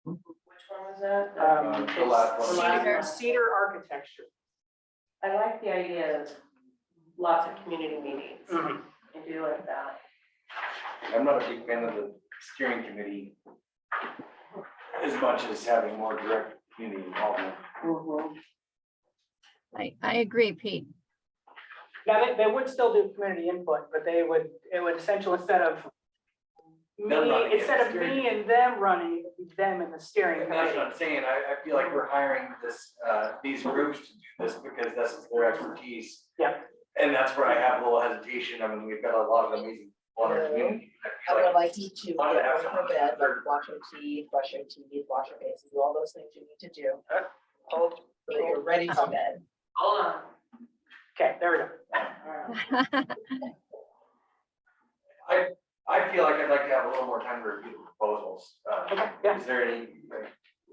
Which one was that? The last one. Cedar Architecture. I like the idea of lots of community meetings. Mhm. I do like that. I'm not a big fan of the steering committee as much as having more direct community involvement. I agree, Pete. Now, they would still do community input, but it would essentially, instead of me and them running, it would be them and the steering And that's committee. what I'm saying, I feel like we're hiring these groups to do this because this is their expertise. Yep. And that's where I have a little hesitation. I mean, we've got a lot of amazing people in our community. I would like you to Wanted to get have ready for someone bed, there. like wash your teeth, brush your teeth, wash your face, do all those things you need to do. So that you're ready for bed. Hold on. Okay, there we go. All right. I feel like I'd like to have a little more time to review the proposals. Okay, yeah. Is there any,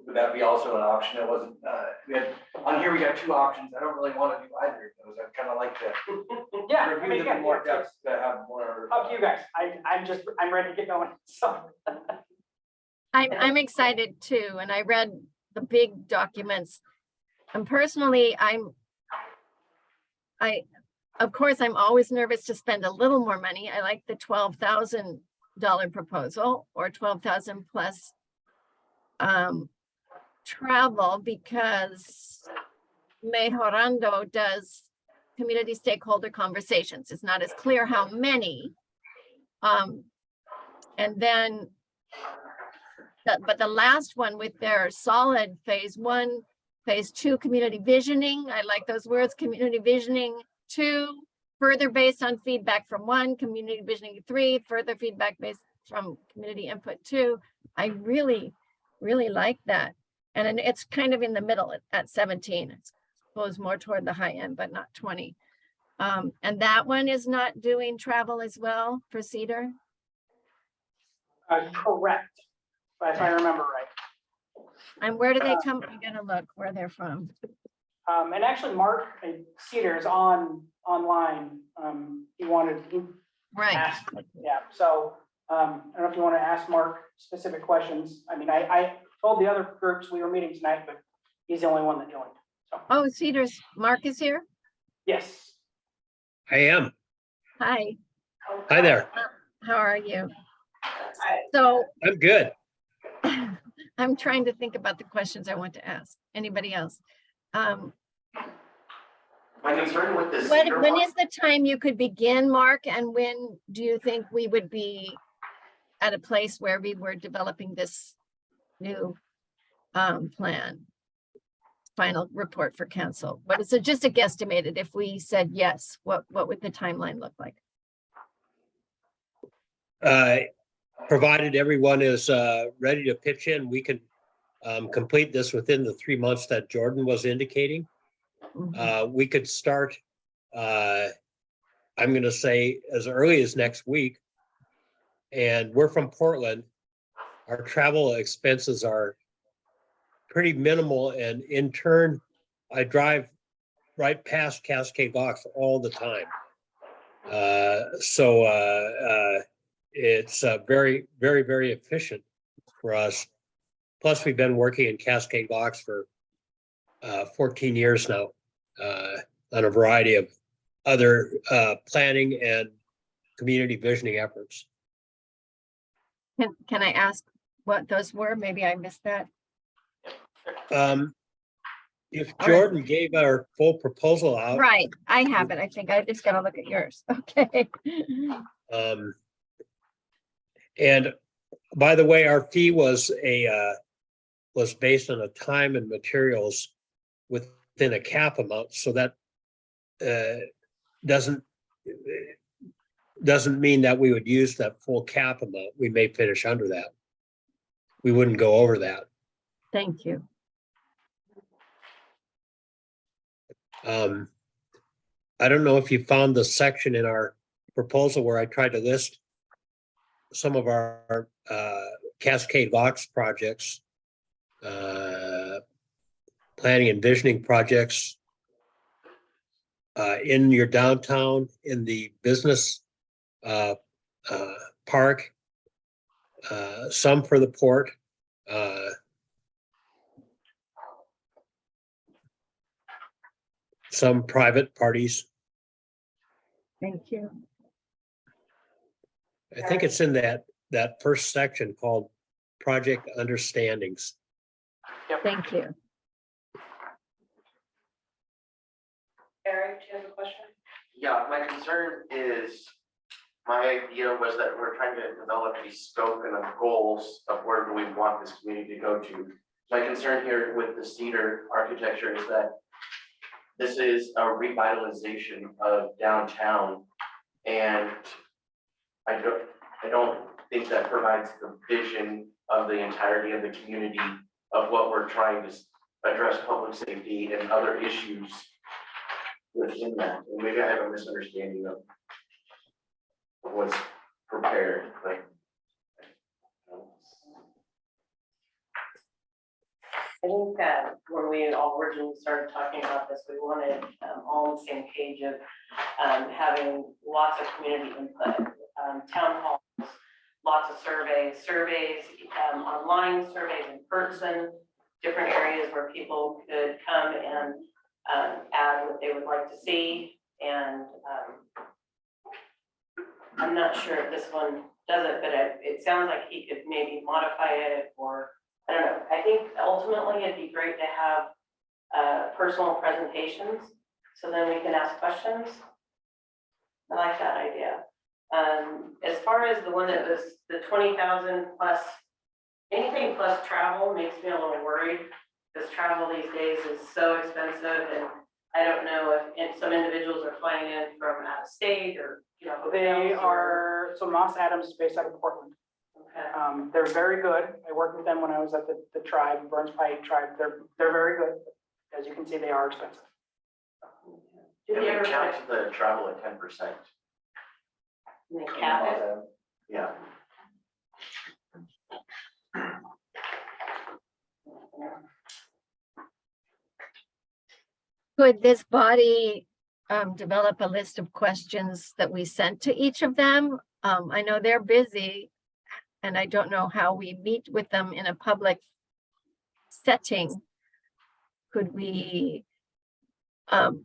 would that be also an option? It wasn't, we had, on here, we got two options. I don't really want to do either of those. I'd kind of like to Yeah, I mean, review them in again, more it's depth, to have more. up to you guys. I'm ready to get going, so. I'm excited too, and I read the big documents. And personally, of course, I'm always nervous to spend a little more money. I like the $12,000 proposal or 12,000 plus travel, because Mejorando does community stakeholder conversations. It's not as clear how many. And then, but the last one with their solid phase 1, phase 2 community visioning. I like those words, community visioning 2, further based on feedback from 1, community visioning 3, further feedback based from community input 2. I really, really like that. And then it's kind of in the middle at 17. It goes more toward the high end, but not 20. And that one is not doing travel as well for Cedar. Correct, if I remember right. And where do they come? I'm gonna look where they're from. And actually, Mark Cedar is online. He wanted, he Right. asked, yeah, so, I don't know if you want to ask Mark specific questions. I mean, I told the other groups we were meeting tonight, but he's the only one that joined, so, Oh, Cedar's, Mark is here? yes. I am. Hi, Hi there. how are you? So I'm good. I'm trying to think about the questions I want to ask. Anybody else? My concern with this. When is the time you could begin, Mark? And when do you think we would be at a place where we were developing this new plan? Final report for council. What is it? Just a guesstimated. If we said yes, what would the timeline look like? Provided everyone is ready to pitch in, we can complete this within the 3 months that Jordan was indicating. We could start, I'm going to say as early as next week. And we're from Portland. Our travel expenses are pretty minimal. And in turn, I drive right past Cascade Locks all the time. It's very, very, very efficient for us. Plus, we've been working in Cascade Locks for 14 years now on a variety of other planning and community visioning efforts. Can I ask what those were? Maybe I missed that. If Jordan gave our full proposal out. Right, I have it. I think I just gotta look at yours. Okay. And by the way, our fee was based on a time and materials within a cap amount. So that doesn't mean that we would use that full cap amount. We may finish under that. We wouldn't go over that. Thank you. I don't know if you found the section in our proposal where I tried to list some of our Cascade Locks projects, planning and visioning projects in your downtown, in the business park, some for the port. Some private parties. Thank you. I think it's in that first section called Project Understandings. Thank you. Eric, do you have a question? Yeah, my concern is, my idea was that we're trying to develop a scope and of goals of where do we want this community to go to. My concern here with the Cedar architecture is that this is a revitalization of downtown, and I don't think that provides the vision of the entirety of the community of what we're trying to address, public safety and other issues within that. And maybe I have a misunderstanding of what's prepared, like I think that when we all originally started talking about this, we wanted all on the same page of having lots of community input, town halls, lots of surveys, online surveys in person, different areas where people could come and add what they would like to see. And I'm not sure if this one does it, but it sounds like he could maybe modify it, or I don't know. I think ultimately it'd be great to have personal presentations, so then we can ask questions. I like that idea. As far as the one that was the 20,000 plus, anything plus travel makes me a little worried, because travel these days is so expensive, and I don't know if some individuals are flying in from out of state, or, you know, They hotels or- are, so Moss Adams is based out of Portland. Okay. They're very good. I worked with them when I was at the tribe, Burns Pike tribe. They're very good. As you can see, they are expensive. Did And they we ever count the travel at 10%. they cap it? Yeah. Could this body develop a list of questions that we sent to each of them? I know they're busy, and I don't know how we meet with them in a public setting. Could we, I'm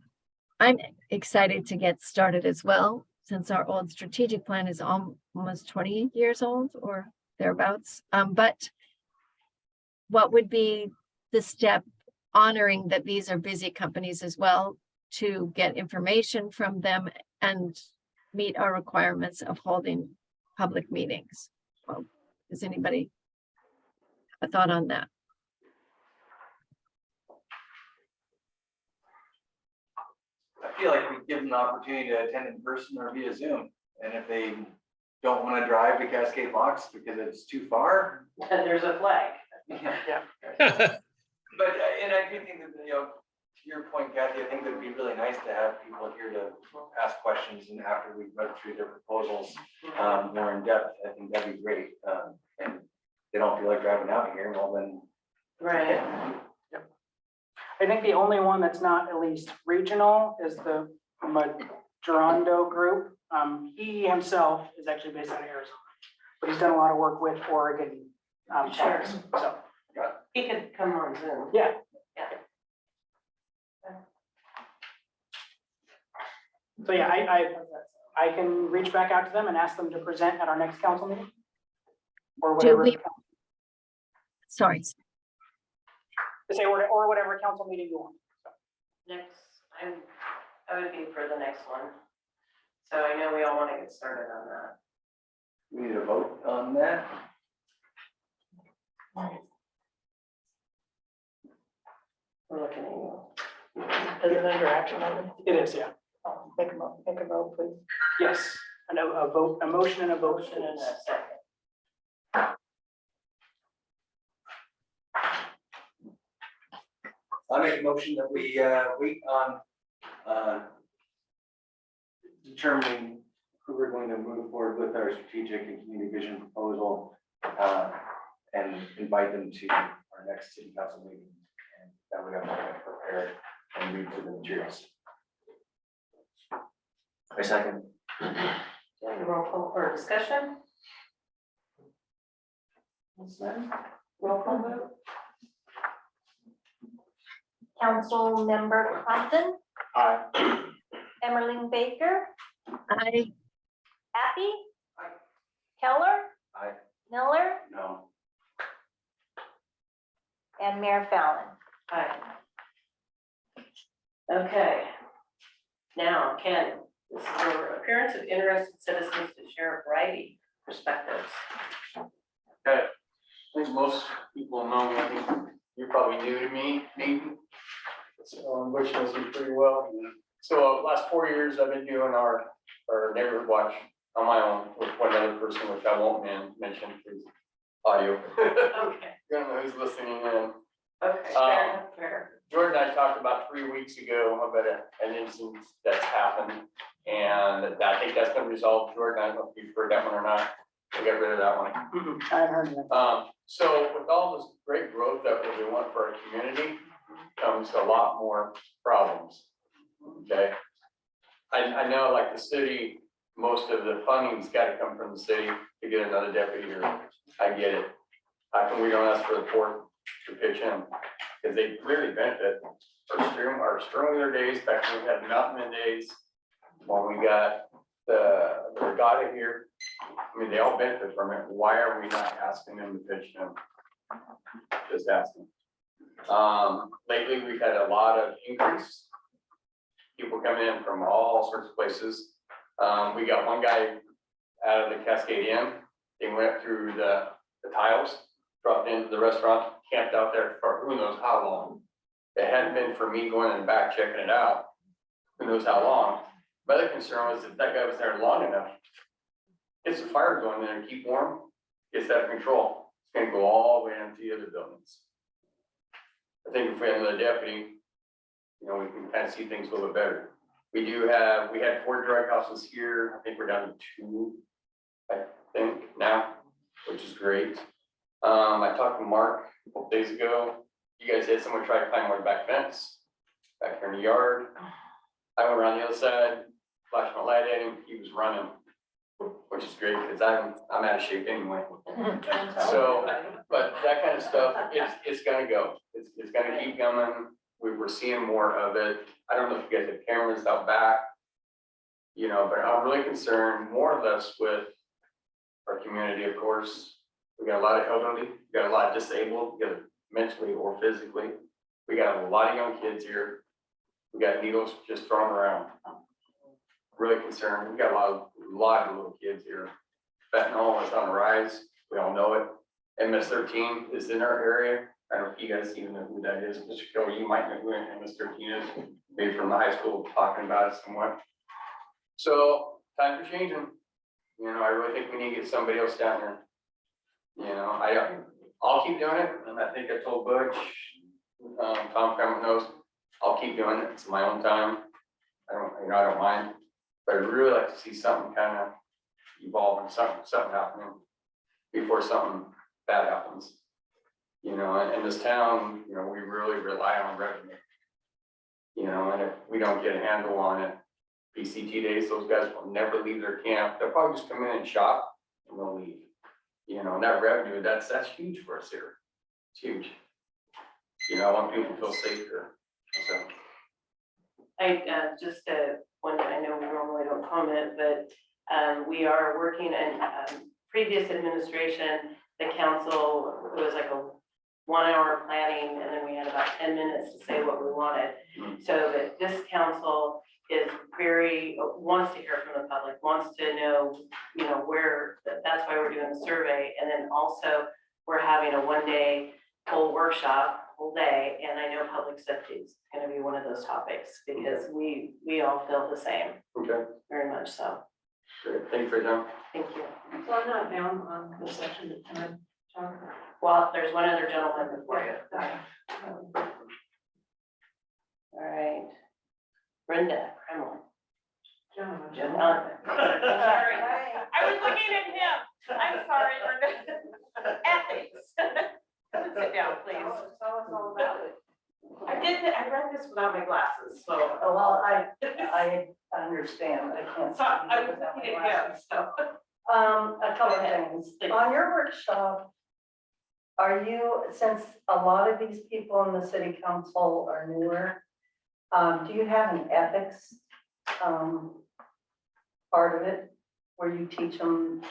excited to get started as well, since our old strategic plan is almost 20 years old or thereabouts. But what would be the step, honoring that these are busy companies as well, to get information from them and meet our requirements of holding public meetings? Well, does anybody have a thought on that? I feel like we give them the opportunity to attend in person or via Zoom. And if they don't want to drive to Cascade Locks because it's too far. And there's a flag. Yeah. But, and I do think that, you know, to your point, Kathy, I think that it'd be really nice to have people here to ask questions, and after we've read through their proposals more in depth, I think that'd be great. And they don't feel like driving out here, well then. Right. I think the only one that's not at least regional is the Madrondo group. He himself is actually based out of Arizona, but he's done a lot of work with Oregon towns. So, He could come on Zoom. yeah. So yeah, I can reach back out to them and ask them to present at our next council meeting. Or Do whatever. we, sorry, Say, or whatever council meeting you want. Next, I would be for the next one. So I know we all want to get started on that. We need a vote on that. We're looking at you. Is it under action item? It is, yeah. Make a vote, please. Yes, and a vote, a motion and a vote. Motion in a second. I make a motion that we wait on determining who we're going to move forward with our strategic and community vision proposal, and invite them to our next city council meeting. And that we have to prepare and read through the materials. I second. Okay, roll call for discussion. Roll call vote. Council Member Compton, Aye. Emmerling-Baker, I, Happy, Keller, Aye. Miller, No. and Mayor Fallon. Aye. Okay. Now, Ken, this is your appearance of interested citizens to share a variety of perspectives. Okay, I think most people know me, I think you're probably new to me, Nathan. So, which knows me pretty well. So last 4 years, I've been doing our neighborhood watch on my own with one other person, which I won't mention through audio. Okay, You don't know who's listening in. okay, fair enough, fair. Jordan and I talked about 3 weeks ago about an incident that's happened. And I think that's been resolved. Jordan, I don't know if you've heard that one or not. We got rid of that one. I haven't heard of that. So with all this great growth that we want for our community, comes a lot more problems. Okay? I know like the city, most of the funding's gotta come from the city to get another deputy here. I get it. How come we don't ask for the port to pitch in? Because they really benefit. Our Sterling days, back when we had Mountain Men days, when we got the regatta here. I mean, they all benefit from it. Why are we not asking them to pitch in? Just asking. Lately, we've had a lot of increase. People coming in from all sorts of places. We got one guy out of the Cascade Inn. They went through the tiles, dropped into the restaurant, camped out there for who knows how long. It hadn't been for me going in the back, checking it out, who knows how long. My other concern was if that guy was there long enough, gets the fire going there and keep warm, gets out of control. It's gonna go all the way into the other buildings. I think if we had another deputy, you know, we can kind of see things a little bit better. We had 4 drug houses here. I think we're down to 2, I think now, which is great. I talked to Mark a couple days ago. You guys had someone try to climb our back fence back here in the yard. I went around the other side, flashed my light at him. He was running, which is great because I'm out of shape anyway. So, but that kind of stuff, it's gonna go. It's gonna keep coming. We're seeing more of it. I don't know if you guys have cameras out back, you know, but I'm really concerned more or less with our community, of course. We got a lot of elderly, we got a lot of disabled, we got mentally or physically. We got a lot of young kids here. We got needles just thrown around. Really concerned. We got a lot of little kids here. Fentanyl is on the rise. We all know it. MS-13 is in our area. I don't know if you guys even know who that is. Mr. Kelly, you might know who MS-13 is, maybe from the high school talking about it somewhat. So times are changing. You know, I really think we need to get somebody else down here. You know, I'll keep doing it. And I think I told Butch, Tom Cremant knows, I'll keep doing it. It's my own time. I don't mind. But I'd really like to see something kind of evolve and something happening before something bad happens. You know, and in this town, you know, we really rely on revenue. You know, and if we don't get a handle on it, PCT days, those guys will never leave their camp. They'll probably just come in and shop and they'll leave. You know, and that revenue, that's huge for us here. It's huge. You know, I want people to feel safe here. So. I know we normally don't comment, but we are working in previous administration, the council, it was like a 1-hour planning, and then we had about 10 minutes to say what we wanted. So that this council is wants to hear from the public, wants to know, you know, where, that's why we're doing the survey. And then also we're having a 1-day whole workshop, whole day, and I know public safety is gonna be one of those topics because we all feel the same. Okay, Very much so. great. Thank you for your time. Thank you. So I'm not down on the section that can I talk about? Well, there's one other gentleman before you. All right. Brenda Kremlin. Jonathan. Sorry. I was looking at him. I'm sorry, Brenda. Ethics. Sit down, please. Tell us all about it. I read this without my glasses, so. Well, I understand, I can't. So I was looking at him, so. A couple of Go ahead, things. please. On your workshop, are you, since a lot of these people in the city council are newer, do you have an ethics part of it where you teach them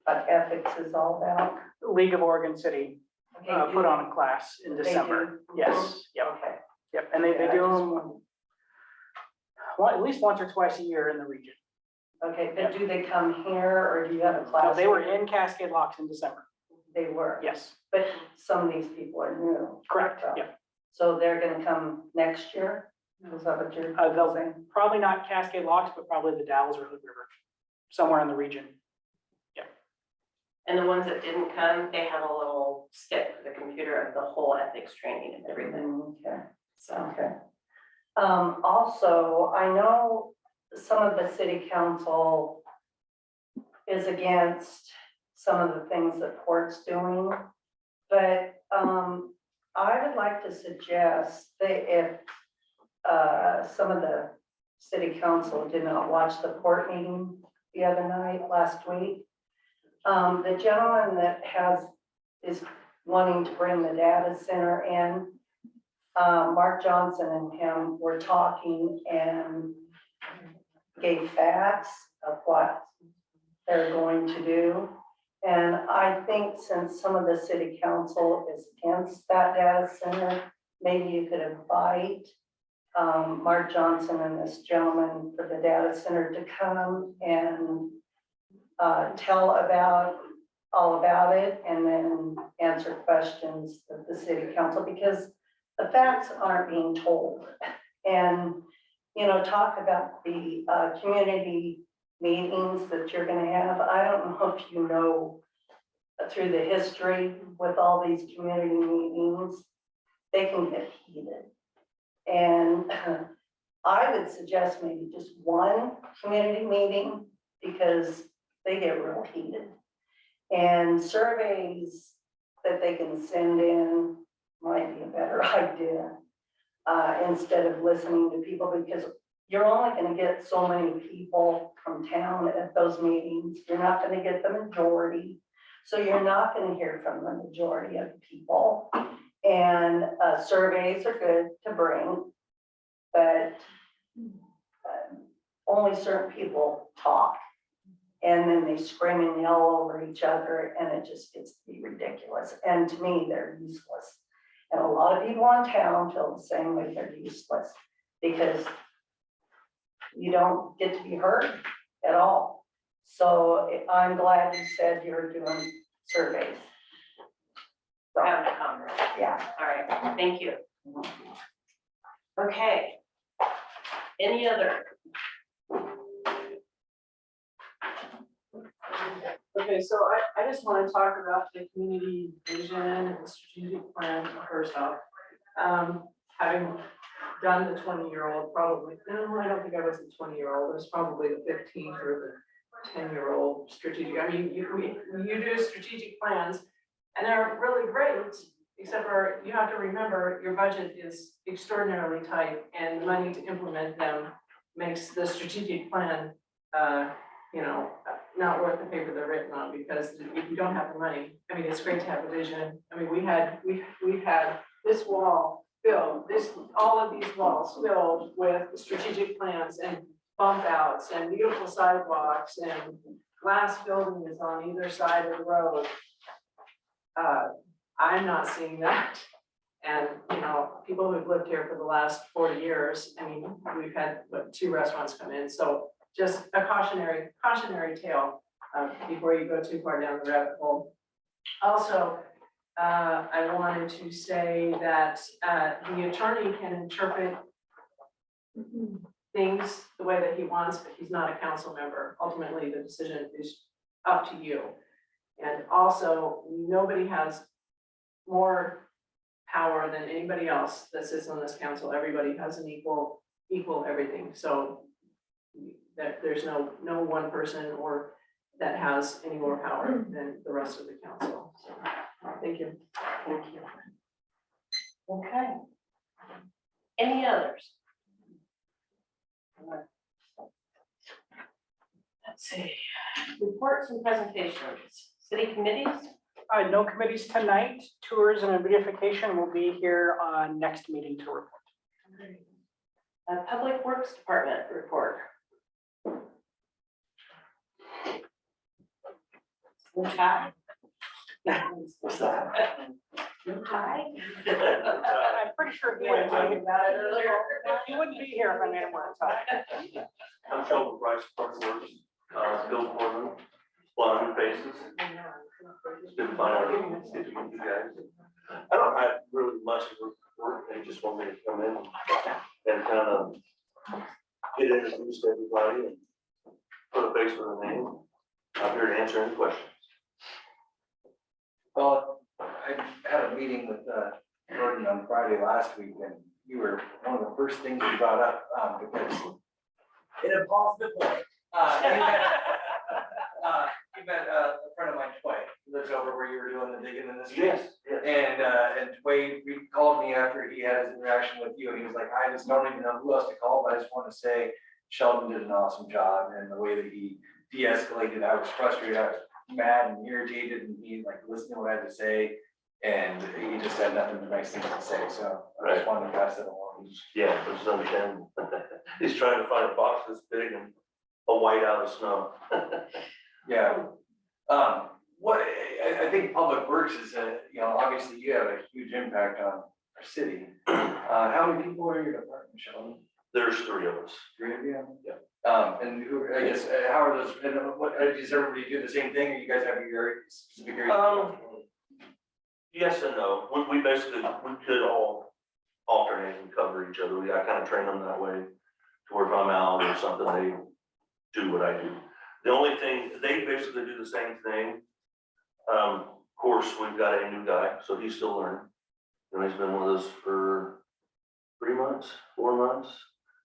what ethics is all about? League of Oregon City Okay, put on a class in They December. do? Yes, yep, Okay. yep, and they Yeah, I do just them at least once or twice a year in the region. Okay, but do they come here or do you have a No, class? they were here? in Cascade Locks in December. They were. Yes, But some of these people are new. correct, yep. So they're gonna come next year? Is that what you're They'll saying? probably not Cascade Locks, but probably the Dalles or Hood River, somewhere in the region. And the ones that didn't come, they have a little stick for the computer of the whole ethics training and everything, Okay, so. okay. Also, I know some of the city council is against some of the things that Port's doing. But, I would like to suggest that if, some of the city council did not watch the court meeting the other night, last week. The gentleman that is wanting to bring the data center in, Mark Johnson and him were talking and gave facts of what they're going to do. And I think since some of the city council is against that data center, maybe you could invite Mark Johnson and this gentleman for the data center to come and tell all about it, and then answer questions of the city council, because the facts aren't being told. And, talk about the community meetings that you're gonna have. I don't know if you know, through the history with all these community meetings, they can get heated. And I would suggest maybe just one community meeting, because they get real heated. And surveys that they can send in might be a better idea, instead of listening to people, because you're only gonna get so many people from town at those meetings. You're not gonna get the majority. So you're not gonna hear from the majority of the people. And surveys are good to bring, but only certain people talk. And then they scream and yell over each other, and it just gets to be ridiculous. And to me, they're useless. And a lot of people in town feel the same way. They're useless because you don't get to be heard at all. So I'm glad you said you're doing surveys. So, Have the conference. yeah. All right, thank you. Okay. Any other? Okay, so I just want to talk about the community vision and strategic plan first off. Having done the 20-year-old, probably, no, I don't think I was the 20-year-old, it was probably the 15 or the 10-year-old strategic. I mean, you do strategic plans and they're really great, except for you have to remember your budget is extraordinarily tight, and the money to implement them makes the strategic plan, not worth the paper they're written on, because if you don't have the money, I mean, it's great to have a vision. I mean, we've had this wall filled, all of these walls filled with strategic plans and bump outs and beautiful sidewalks and glass buildings on either side of the road. I'm not seeing that. And, people who've lived here for the last 40 years, I mean, we've had 2 restaurants come in. So just a cautionary tale before you go too far down the rabbit hole. Also, I wanted to say that the attorney can interpret things the way that he wants, but he's not a council member. Ultimately, the decision is up to you. And also, nobody has more power than anybody else that sits on this council. Everybody has an equal everything. So that there's no one person or that has any more power than the rest of the council. So, thank you. Thank you. Okay. Any others? Let's see. Reports and presentations. City committees? No committees tonight. Tourism and beautification will be here on next meeting to report. Public Works Department report. Hi. Hi. I'm pretty sure he wouldn't be, About it earlier. he wouldn't be here if I made him wear a tie. I'm Sheldon Price, Park Works, Bill Foreman, 100 faces. It's been fun, it's good to meet you guys. I don't have really much of a report, they just want me to come in and kind of get introduced to everybody and put a face with a name. I'm here to answer any questions. Well, I had a meeting with Jordan on Friday last week, and you were one of the first things you brought up, because in a positive way, you met a friend of mine, Tway, lives over where you were doing the digging in the street. Yes, yes. And Wade called me after he had his interaction with you, and he was like, I just don't even know who else to call, but I just want to say Sheldon did an awesome job, and the way that he de-escalated, I was frustrated, I was mad and irritated, and he like listened to what I had to say, and he just had nothing but nice things to say, so I just wanted to pass that along. Yeah, it's understandable. He's trying to find a box that's big and a white out of snow. Yeah. What, I think Public Works is, you know, obviously you have a huge impact on our city. How many people are in your department, Sheldon? There's 3 of us. 3 of you? Yeah. And who, I guess, how are those, and what, does everybody do the same thing, or you guys have your specific areas? Yes and no. We basically, we could all alternate and cover each other. I kind of train them that way to where if I'm out or something, they do what I do. The only thing, they basically do the same thing. Of course, we've got a new guy, so he's still learning. And he's been with us for 3 months, 4 months.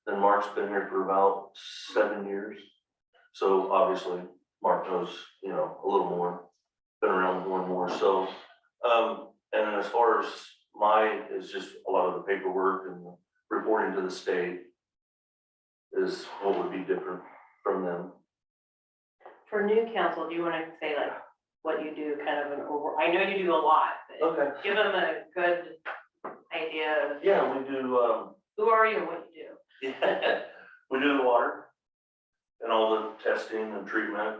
Then Mark's been here for about 7 years. So obviously, Mark knows, you know, a little more, been around more and more. So, and then as far as mine is just a lot of the paperwork and the reporting to the state is what would be different from them. For new council, do you want to say like what you do, kind of an over, I know you do a lot, but Okay. give them a good idea of Yeah, we do, who are you and what you do. yeah, we do the water and all the testing and treatment,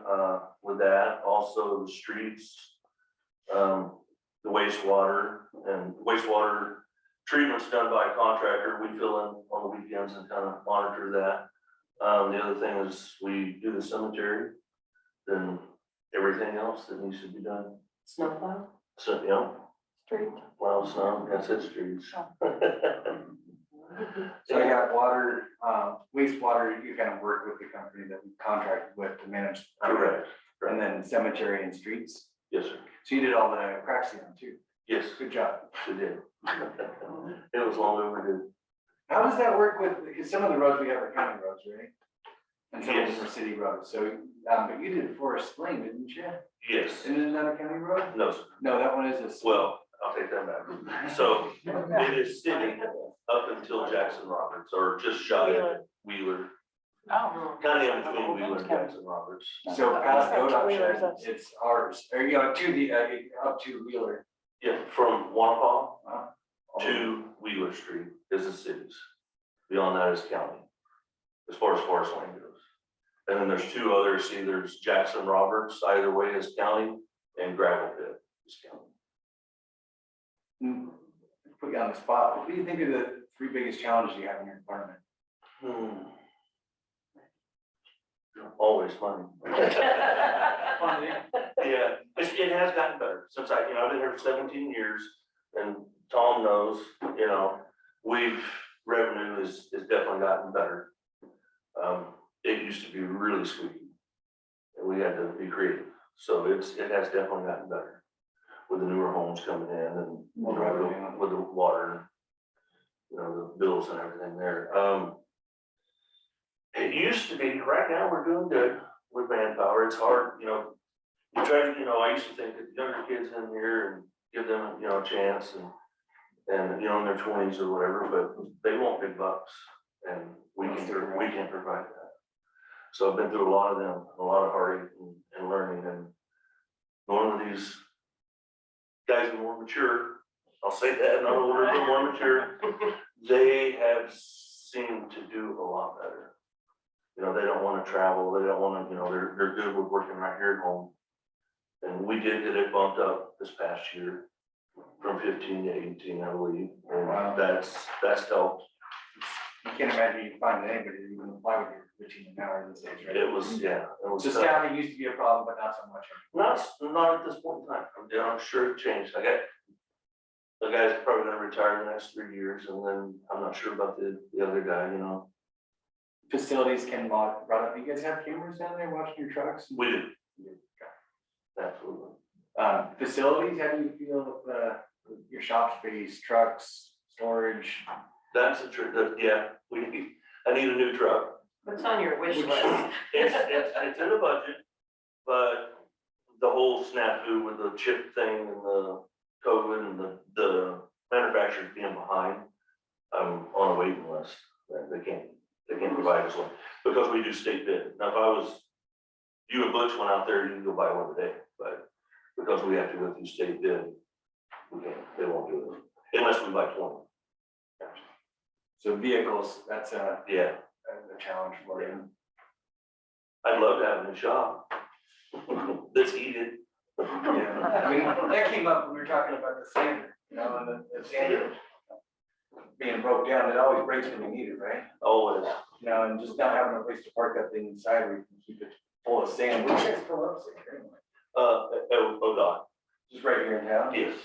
with that. Also the streets, the wastewater, and wastewater treatment's done by a contractor. We fill in on the weekends and kind of monitor that. The other thing is we do the cemetery, then everything else that needs to be done. Snowplow? So, you know, Street. plow snow, that's it, streets. So I got water, wastewater, you kind of work with the company that we contracted with to manage. Correct. And then cemetery and streets. Yes, sir. So you did all the crack sealing too. Yes, Good job. we did. It was long overdue. How does that work with, because some of the roads we have are county roads, right? And some of them Yes. are city roads. So, but you did Forest Lane, didn't you? Yes. Isn't it not a county road? No, sir. No, that one is a. Well, I'll take that back. So it is city up until Jackson Roberts, or just shy of Wheeler, Oh. kind of in between Wheeler and Jackson Roberts. So past the ODOT shed, it's ours, or you know, to the, up to Wheeler. Yeah, from Wampum to Wheeler Street is the cities. Beyond that is county, as far as Forest Lane goes. And then there's 2 others, see, there's Jackson Roberts, either way is county, and Gravel Pit is county. Put you on the spot. What do you think are the 3 biggest challenges you have in your department? Always money. Funding. Yeah, it has gotten better since I've been here for 17 years, and Tom knows, you know, revenue is definitely gotten better. It used to be really squeaky, and we had to be creative, so it has definitely gotten better with the newer homes coming in and, you know, with the water, you know, the bills and everything there. It used to be, right now, we're doing good with manpower. It's hard, you know, you try to, you know, I used to think that younger kids in here and give them, you know, a chance and, you know, in their 20s or whatever, but they want big bucks, and we can't provide that. So I've been through a lot of them, a lot of heartache and learning, and one of these guys are more mature, I'll say that, not older, but more mature, they have seemed to do a lot better. You know, they don't want to travel, they don't want to, you know, they're good with working right here at home. And we did get it bumped up this past year from 15 to 18, I believe, and Wow. that's helped. You can't imagine you find anybody that even apply with your 15 an hour these days, right? It was, yeah. It was So tough. staffing used to be a problem, but not so much. Not at this point in time. I'm sure it changed. I got, the guy's probably gonna retire in the next 3 years, and then I'm not sure about the other guy, you know. Facilities can brought up, you guys have cameras down there watching your trucks? We do. Absolutely. Facilities, how do you feel with your shop space, trucks, storage? That's a trick, yeah, I need a new truck. What's on your wish list? It's in the budget, but the whole snafu with the chip thing and the COVID and the manufacturers being behind, I'm on a waiting list. They can't provide us one because we do state bid. Now, if I was, you and Butch went out there, you can go buy one today, but because we have to go through state bid, we can't, they won't do it unless we buy 20. So vehicles, that's Yeah, a challenge for you. I'd love to have a new shop that's heated. Yeah, I mean, that came up when we were talking about the sander, you know, and the sander being broke down, it always breaks when you need it, right? Always. You know, and just not having a place to park that thing inside where you can keep it full of sand. Where do you guys fill up sand anyway? ODOT, Just right here in town? yes,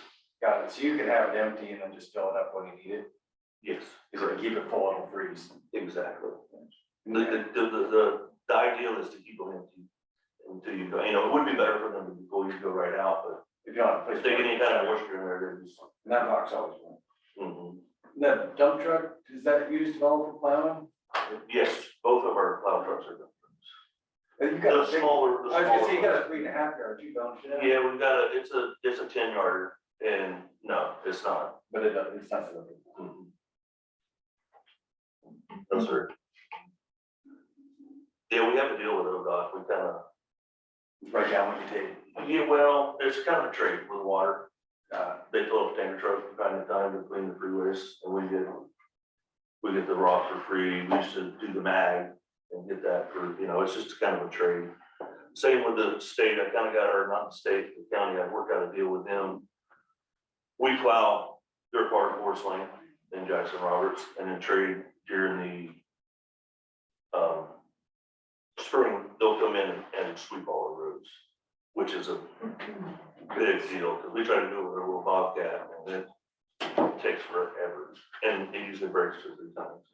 Got it. So you can have it empty and then just fill it up when you need it? yes, Because if you keep it full, it'll freeze. exactly. The ideal is to keep them empty until you go, it would be better for them to before you go right out, but If you don't have a place. if they get any kind of moisture in there, they're just. And that box always won't. Mhm. That dump truck, is that used at all for plowing? Yes, both of our plow trucks are dump trucks. You got The a big, smaller, I the was gonna say, you smaller. got a 3.5 yard, you don't you? Yeah, we've got it's a 10-yarder, and no, it's not. But it's not so big. Mhm. No, sir. Yeah, we have to deal with ODOT, we kind of, It's right down what you take. yeah, well, it's kind of a trade with water. They fill up tanker trucks from time to time between the freeways, and we get the rock for free. We used to do the mag and get that for, it's just kind of a trade. Same with the state, I kind of got, or not the state, the county, I work out a deal with them. We plow their part of Forest Lane in Jackson Roberts, and then trade during the spring, they'll come in and sweep all the roads, which is a big deal, because we try to do it with a little bobcat, and it takes forever, and it usually breaks 2 or 3 times.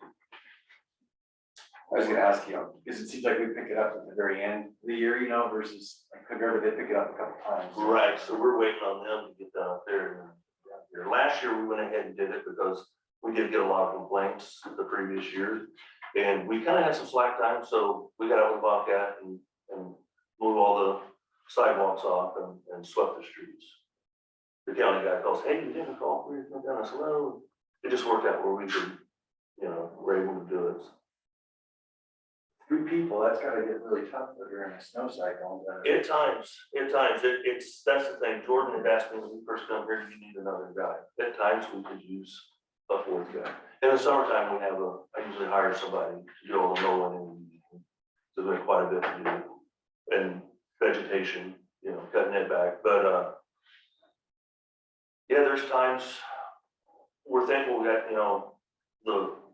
I was gonna ask you, because it seems like we pick it up at the very end of the year, versus like Converter, they pick it up a couple times. Right, so we're waiting on them to get down up there. And down here. Last year, we went ahead and did it because we did get a lot of complaints the previous year. And we kind of had some slack time, so we got out with Bobcat and moved all the sidewalks off and swept the streets. The county guy calls, hey, you didn't call, we went down, I said, well, it just worked out where we could, we're able to do it. 3 people, that's gotta get really tough during a snow cycle. At times, that's the thing, Jordan had asked me when we first come here, do you need another guy? At times, we could use a 4th guy. In the summertime, I usually hire somebody to do all the mowing and so there's quite a bit to do. And vegetation, cutting it back, but, yeah, there's times we're thankful we got,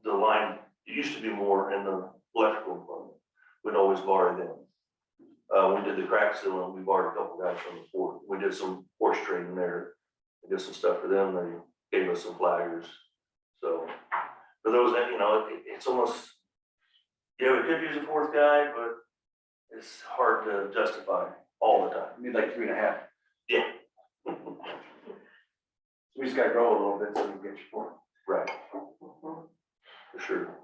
the line, it used to be more in the electrical department. We'd always borrow them. We did the crack sealing, we borrowed a couple guys from the fort. We did some horse trading there. We did some stuff for them. They gave us some flaggers. So for those that, it's almost, we could use a 4th guy, but it's hard to justify all the time. You need like 3.5. Yeah. We just gotta grow a little bit so we can get your 4th. Right. For sure.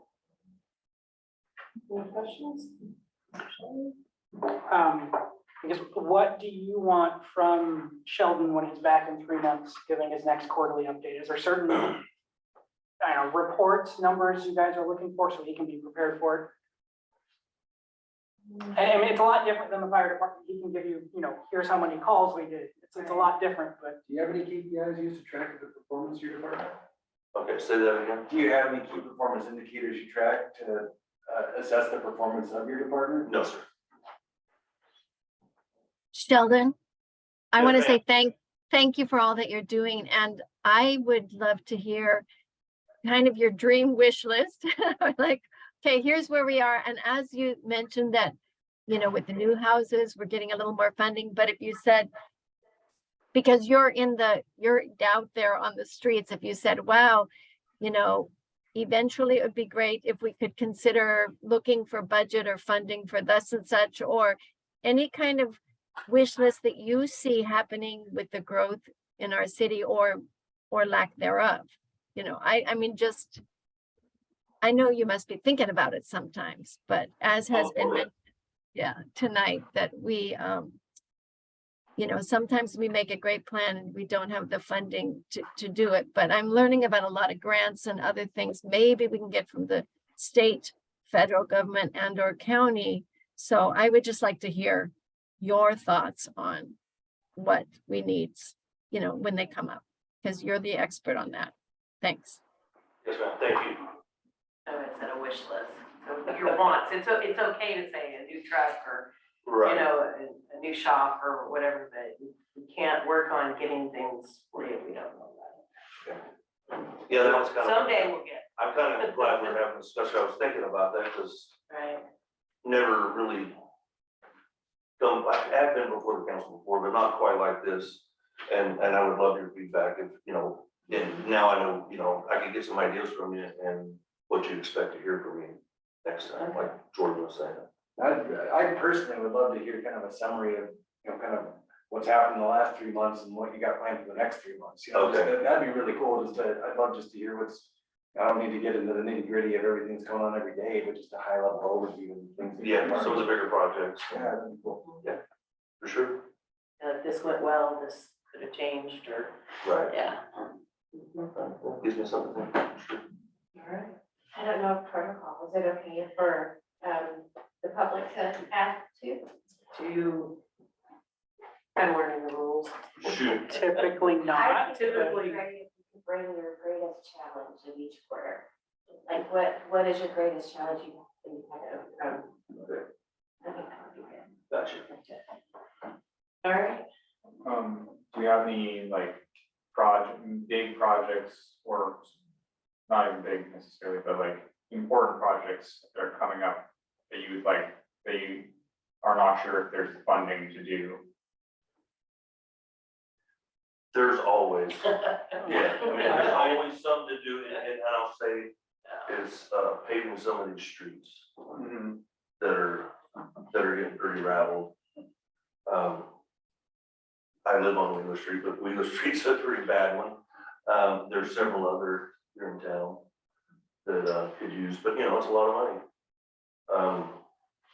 Any questions? I guess, what do you want from Sheldon when he's back in 3 months, giving his next quarterly update? Is there certain, reports, numbers you guys are looking for so he can be prepared for it? I mean, it's a lot different than the fire department. He can give you, here's how many calls we did. It's a lot different, but. Do you have any KPIs used to track the performance of your department? Okay, say that again. Do you have any key performance indicators you track to assess the performance of your department? No, sir. Sheldon, I Yes, want to ma'am. say thank you for all that you're doing. And I would love to hear kind of your dream wish list. Like, okay, here's where we are. And as you mentioned that, with the new houses, we're getting a little more funding. But if you said, because you're out there on the streets, if you said, wow, eventually it would be great if we could consider looking for budget or funding for thus and such, or any kind of wish list that you see happening with the growth in our city or lack thereof. I mean, just, I know you must be thinking about it sometimes, but as has been mentioned, tonight, that we You know, sometimes we make a great plan and we don't have the funding to do it, but I'm learning about a lot of grants and other things maybe we can get from the state, federal government and or county. So I would just like to hear your thoughts on what we need, you know, when they come up, because you're the expert on that. Thanks. Yes, ma'am, thank you. Oh, it's a wish list. So your wants, it's okay to say a new truck or, you Right, know, a new shop or whatever, but we can't work on getting things for you if we don't know that. yeah, that was kind of. Someday we'll get, I'm kind of glad we're having a discussion. I was thinking about that because right? never really I have been before the council before, but not quite like this. And I would love your feedback if, you know, and now I know, you know, I can get some ideas from you and what you expect to hear from me next time, like Jordan was saying. I personally would love to hear kind of a summary of, you know, kind of what's happened in the last 3 months and what you got planned for the next 3 months. You know, Okay. that'd be really cool. I'd love just to hear I don't need to get into the nitty gritty of everything that's going on every day, but just a high level overview of things. Yeah, some of the bigger projects. Yeah, that'd be cool. Yeah, for sure. If this went well, this could have changed or, Right. yeah. Gives me something to think. Sure. All right. I don't know if protocol, is it okay for the public to ask too? I'm learning the rules. Shoot. Typically not. Typically. If you could bring your greatest challenge of each quarter. Like what is your greatest challenge you've had? Okay. I think that would be good. Gotcha. All right. Do you have any like big projects or not even big necessarily, but like important projects that are coming up that you would like, that you are not sure if there's funding to do? There's always, yeah, I mean, there's always something to do, and I'll say is paving some of these streets that are getting pretty raveled. I live on Wheeler Street, but Wheeler Street's a pretty bad one. There's several other here in town that could use, but you know, it's a lot of money.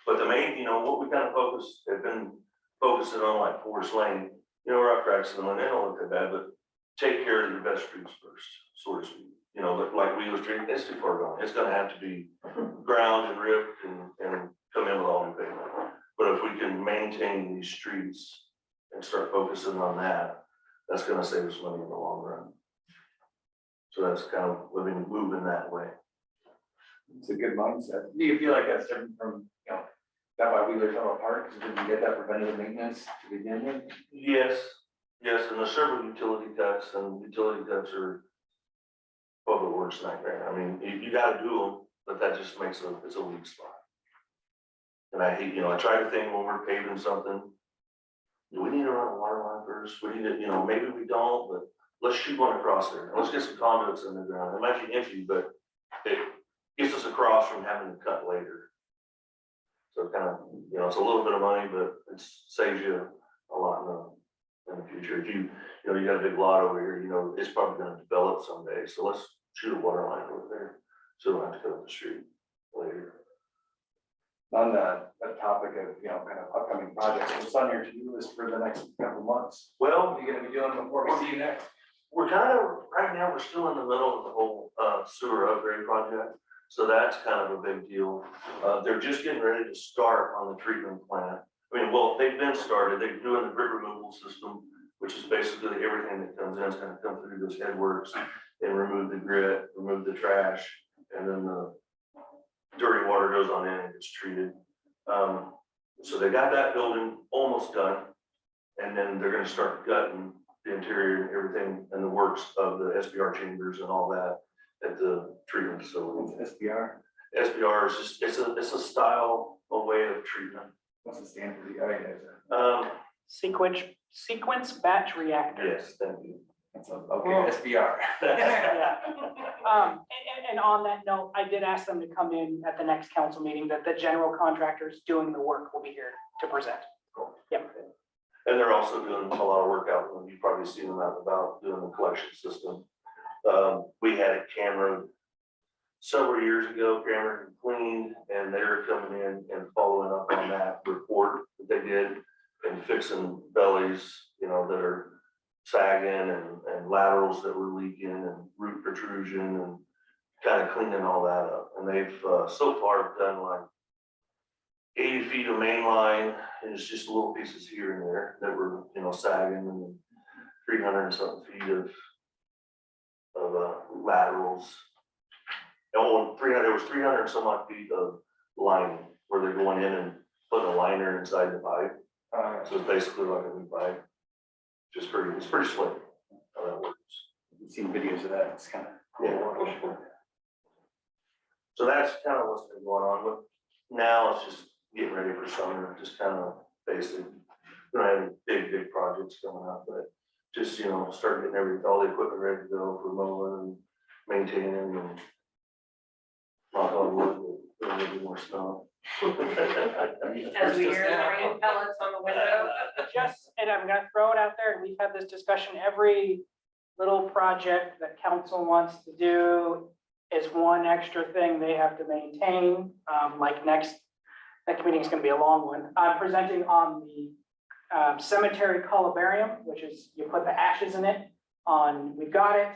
But the main, you know, what we kind of have been focusing on, like Forest Lane, you know, rough cracks in the lane, they don't look that bad, but take care of your best streets first, so to speak. You know, like Wheeler Street, it's too far gone. It's gonna have to be ground and ripped and come in with all new pavement. But if we can maintain these streets and start focusing on that, that's gonna save us money in the long run. So that's kind of moving that way. It's a good mindset. Do you feel like that's different from, you know, that why Wheeler fell apart, because we didn't get that preventative maintenance to begin with? Yes, and there's several utility cuts, and utility cuts are public works nightmare. I mean, you gotta do them, but that just makes it's a weak spot. And I hate, you know, I try to think when we're paving something, do we need to run a water line first? We need to, you know, maybe we don't, but let's shoot one across there. Let's get some conduits in the ground. It might be empty, but it gets us across from having to cut later. So kind of, you know, it's a little bit of money, but it saves you a lot in the future. If you know, you got a big lot over here, you know, it's probably gonna develop someday. So let's shoot a water line over there. So we don't have to cut up the street later. On the topic of, you know, kind of upcoming projects, what's on your to-do list for the next couple of months? Well, What are you gonna be doing before we see you next? we're kind of, right now, we're still in the middle of the whole sewer upgrade project. So that's kind of a big deal. They're just getting ready to start on the treatment plant. I mean, well, they've been started. They're doing the grit removal system, which is basically everything that comes in is gonna come through those headworks and remove the grit, remove the trash, and then the dirty water goes on in and gets treated. So they got that building almost done. And then they're gonna start gutting the interior and everything and the works of the SBR chambers and all that at the treatment facility. SBR, SBR is just, it's a style, a way of treatment. what's the stand for the, I mean, Sequence batch reactor. Yes, thank you. okay, SBR. Yeah. And on that note, I did ask them to come in at the next council meeting, that the general contractors doing the work will be here to present. Cool. Yep. And they're also doing a lot of work out, and you've probably seen them out and about doing the collection system. We had it cameraed several years ago, cameraed and cleaned, and they're coming in and following up on that report that they did. and fixing bellies, you know, that are sagging and laterals that were leaking and root protrusion and kind of cleaning all that up. And they've so far done like 80 feet of main line, and it's just little pieces here and there that were, you know, sagging, and 300 and something feet of laterals. Oh, 300, there was 300 and some odd feet of lining where they're going in and putting a liner inside the pipe. So it's basically like a new pipe. It's pretty slick how that works. I've seen videos of that, it's kind of cool. Yeah. So that's kind of what's been going on, but now it's just getting ready for summer, just kind of basic. We don't have any big projects coming up, but just, you know, start getting all the equipment ready to go for mowing and maintaining and knock on wood, there'll be more snow. As we hear the rain pellets on the window. And I'm gonna throw it out there, and we've had this discussion, every little project that council wants to do is one extra thing they have to maintain. Like next meeting is gonna be a long one. I'm presenting on the cemetery columbarium, which is, you put the ashes in it we've got it.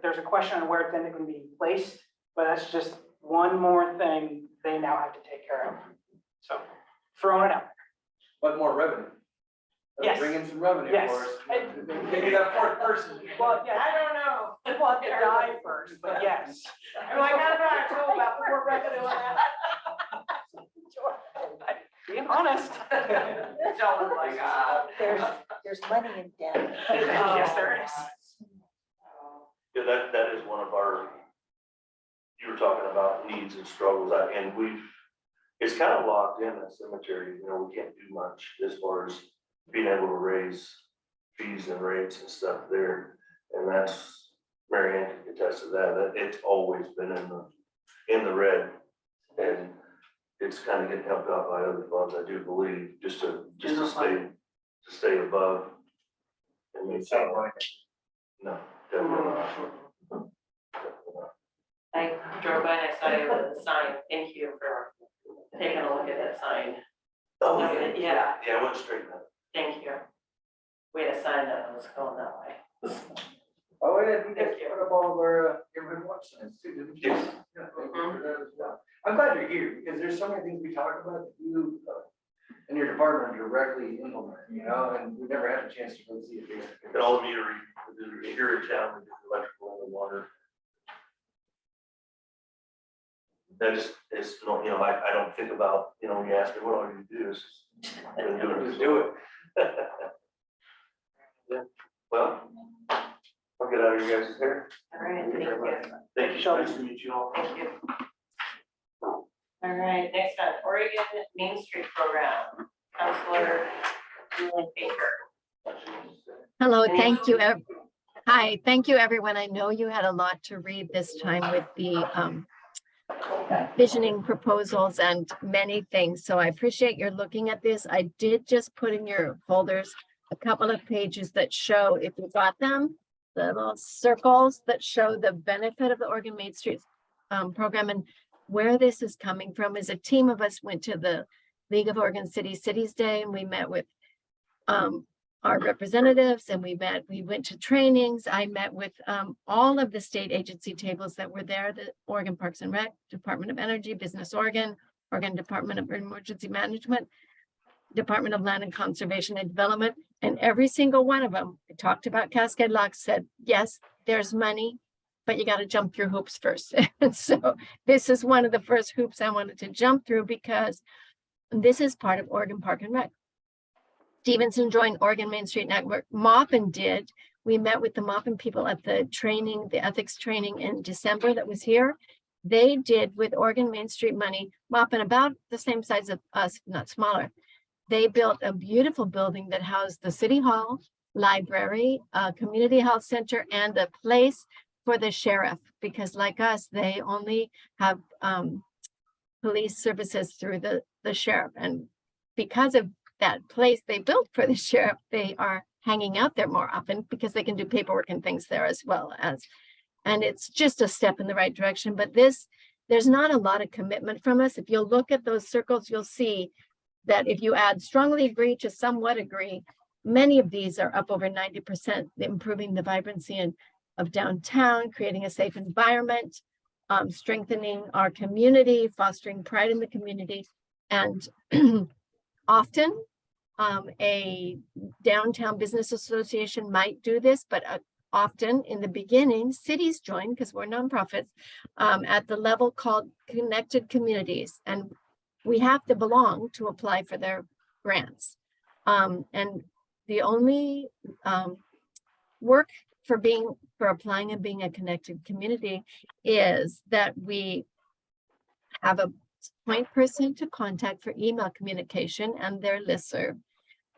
There's a question on where it's then going to be placed, but that's just one more thing they now have to take care of. So throwing it out. But more revenue. That'll Yes. Bring in some revenue Yes. for us. Maybe that fourth person. Well, yeah, I don't know. people have to die first, but yes. I'm like, I don't know, I told about the more revenue on that. Being honest. Sheldon's like, There's money in debt. Yes, there is. Yeah, that is one of our, you were talking about needs and struggles, and it's kind of locked in that cemetery, you know, we can't do much as far as being able to raise fees and rates and stuff there. And that's, Mary Ann can attest to that it's always been in the red. And it's kind of getting helped out by other funds, I do believe, just to stay above. And maintain. No, definitely not. I drove by and I saw you with the sign. Thank you for taking a look at that sign. Oh, Yeah. Yeah, I went straight now. Thank you. We had a sign that was going that way. Oh, yeah, we guys put up all of our neighborhood watch signs too, didn't you? Yes. Yeah, thank you for that as well. I'm glad you're here, because there's so many things we talk about that you and your department directly implement, you know, and we never had a chance to really see it. And all of you are here in town, we do electrical and the water. That just, it's, you know, I don't think about, you know, when you ask me, what do you do? It's just, Just do it. Yeah, well, I'll get out of your guys' hair. All right, thank you. Thank you, Sheldon. Nice to meet you all. Thank you. All right, next on Oregon Main Street Program, Councilor Emmerling-Baker. Hello, thank you. Hi, thank you, everyone. I know you had a lot to read this time with the visioning proposals and many things. So I appreciate your looking at this. I did just put in your folders a couple of pages that show, if you got them, the little circles that show the benefit of the Oregon Main Street program. And where this is coming from is a team of us went to the League of Oregon Cities Day, and we met with our representatives, and we went to trainings. I met with all of the state agency tables that were there, the Oregon Parks and Rec, Department of Energy, Business Oregon, Oregon Department of Emergency Management, Department of Land and Conservation and Development, and every single one of them talked about Cascade Locks, said, yes, there's money, but you got to jump through hoops first. And so this is one of the first hoops I wanted to jump through, because this is part of Oregon Park and Rec. Stevenson joined Oregon Main Street Network. Maupin did. We met with the Maupin people at the training, the ethics training in December that was here. They did with Oregon Main Street money, Maupin about the same size of us, not smaller. They built a beautiful building that housed the city hall, library, community health center, and a place for the sheriff, because like us, they only have police services through the sheriff. And because of that place they built for the sheriff, they are hanging out there more often because they can do paperwork and things there as well as, and it's just a step in the right direction. But there's not a lot of commitment from us. If you'll look at those circles, you'll see that if you add strongly agree to somewhat agree, many of these are up over 90%, improving the vibrancy of downtown, creating a safe environment, strengthening our community, fostering pride in the community. And often a downtown business association might do this, but often in the beginning, cities join because we're nonprofits at the level called connected communities. And we have to belong to apply for their grants. And the only work for applying and being a connected community is that we have a point person to contact for email communication and their listserv,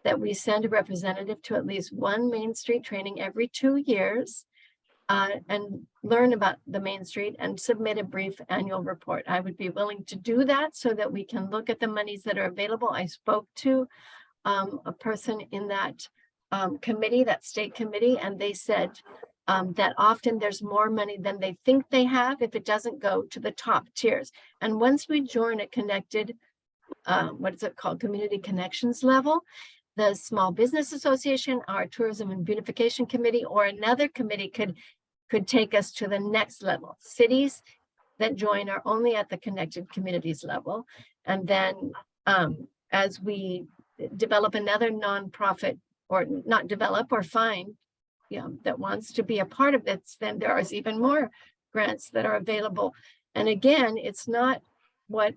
that we send a representative to at least one Main Street training every 2 years and learn about the Main Street and submit a brief annual report. I would be willing to do that so that we can look at the monies that are available. I spoke to a person in that committee, that state committee, and they said that often there's more money than they think they have if it doesn't go to the top tiers. And once we join a connected, what is it called, community connections level, the Small Business Association, our Tourism and Beautification Committee, or another committee could take us to the next level. Cities that join are only at the connected communities level. And then as we develop another nonprofit, or not develop or find, that wants to be a part of this, then there is even more grants that are available. And again, it's not what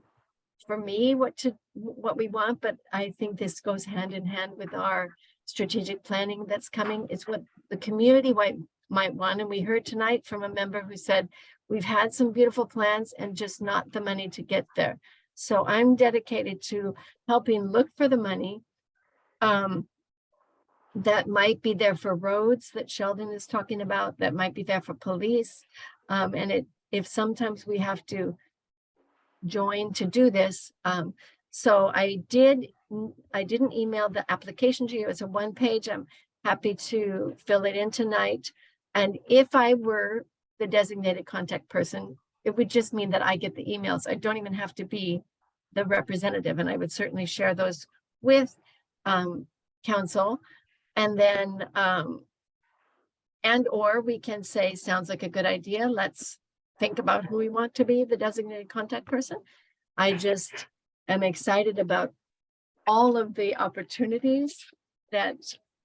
we want, but I think this goes hand in hand with our strategic planning that's coming. It's what the community might want. And we heard tonight from a member who said, we've had some beautiful plans and just not the money to get there. So I'm dedicated to helping look for the money that might be there for roads that Sheldon is talking about, that might be there for police. If sometimes we have to join to do this. So I didn't email the application to you. It's a 1-page. I'm happy to fill it in tonight. And if I were the designated contact person, it would just mean that I get the emails. I don't even have to be the representative, and I would certainly share those with council. And then, or we can say, sounds like a good idea. Let's think about who we want to be the designated contact person. I just am excited about all of the opportunities that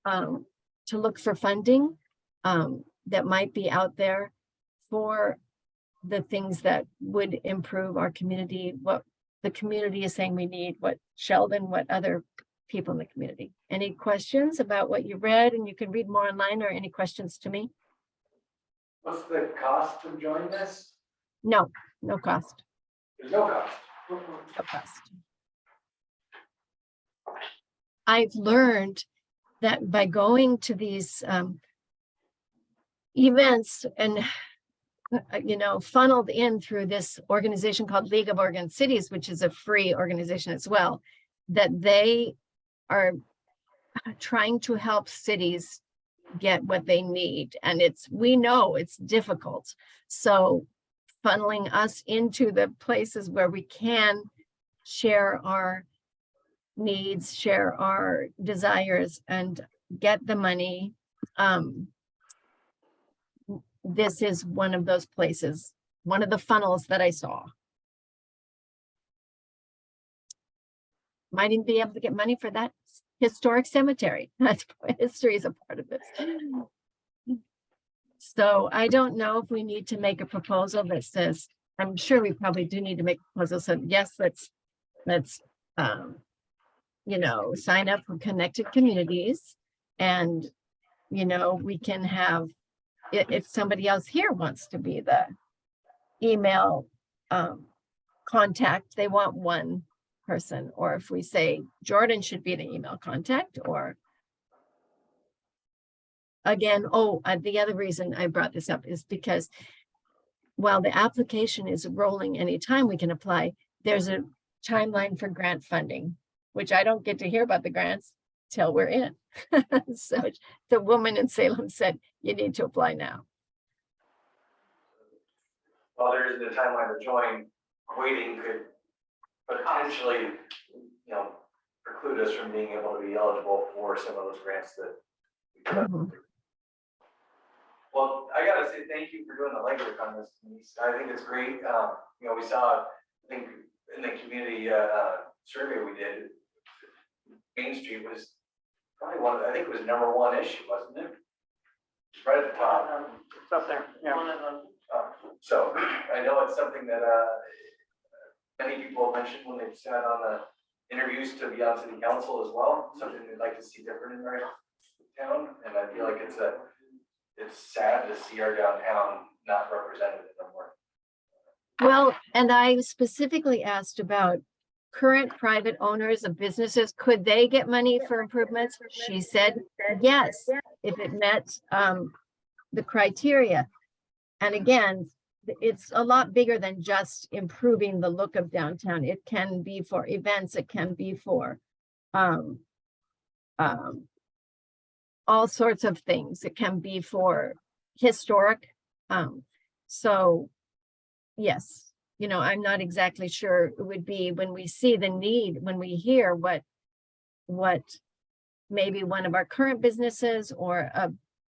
to look for funding that might be out there for the things that would improve our community, what the community is saying we need, what Sheldon, what other people in the community. Any questions about what you read? And you can read more online, or any questions to me? What's the cost to join this? No cost. There's no cost. No cost. I've learned that by going to these events and funneled in through this organization called League of Oregon Cities, which is a free organization as well, that they are trying to help cities get what they need. And we know it's difficult. So funneling us into the places where we can share our needs, share our desires, and get the money. This is one of those places, one of the funnels that I saw. Might even be able to get money for that historic cemetery. That's history is a part of this. So I don't know if we need to make a proposal that says, I'm sure we probably do need to make a proposal. So yes, let's sign up for connected communities, and we can have, if somebody else here wants to be the email contact, they want one person, or if we say Jordan should be the email contact, or again, the other reason I brought this up is because while the application is rolling anytime we can apply, there's a timeline for grant funding, which I don't get to hear about the grants till we're in. So the woman in Salem said, you need to apply now. While there isn't a timeline to join, waiting could potentially, preclude us from being able to be eligible for some of those grants that. we put up. Mhm. Well, I gotta say thank you for doing the legwork on this, Denise. I think it's great. We saw, I think, in the community, survey we did, Main Street was probably I think it was #1 issue, wasn't it? Right at the top. It's up there, yeah. One of them. So I know it's something that, many people mentioned when they've sat on the interviews to be on city council as well, something they'd like to see different in their town. And I feel like it's sad to see our downtown not represented anymore. Well, and I specifically asked about current private owners of businesses, could they get money for improvements? She said, yes, if it met the criteria. And again, it's a lot bigger than just improving the look of downtown. It can be for events, it can be for all sorts of things. It can be for historic. So yes, I'm not exactly sure it would be when we see the need, when we hear what maybe one of our current businesses or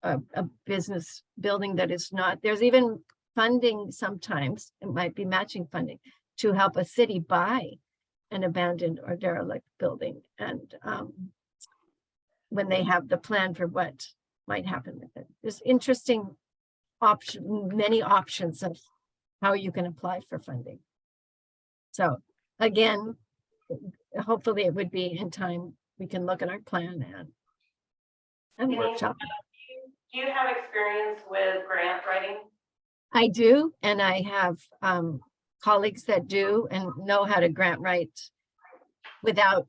a business building that is not, there's even funding sometimes, it might be matching funding to help a city buy an abandoned or derelict building. And when they have the plan for what might happen with it. There's interesting many options of how you can apply for funding. So again, hopefully it would be in time, we can look at our plan and workshop. Do you have experience with grant writing? I do, and I have colleagues that do and know how to grant write without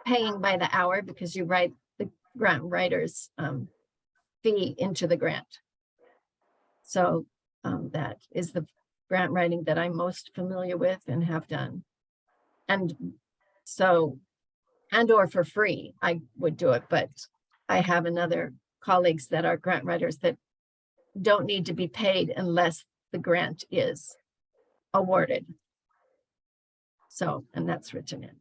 paying by the hour, because you write the grant writer's fee into the grant. So that is the grant writing that I'm most familiar with and have done. And so, or for free, I would do it, but I have another colleagues that are grant writers that don't need to be paid unless the grant is awarded. So, and that's written in.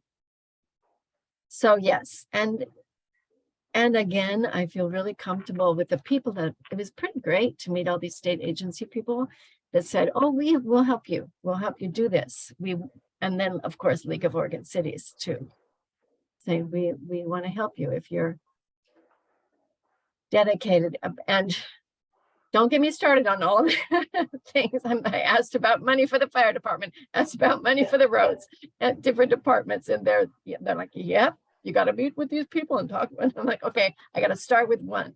So yes, and again, I feel really comfortable with the people that, it was pretty great to meet all these state agency people that said, oh, we'll help you. We'll help you do this. And then of course, League of Oregon Cities too. Saying we want to help you if you're dedicated. And don't get me started on all of the things. I asked about money for the fire department, asked about money for the roads at different departments. And they're like, yep, you got to meet with these people and talk. And I'm like, okay, I got to start with one.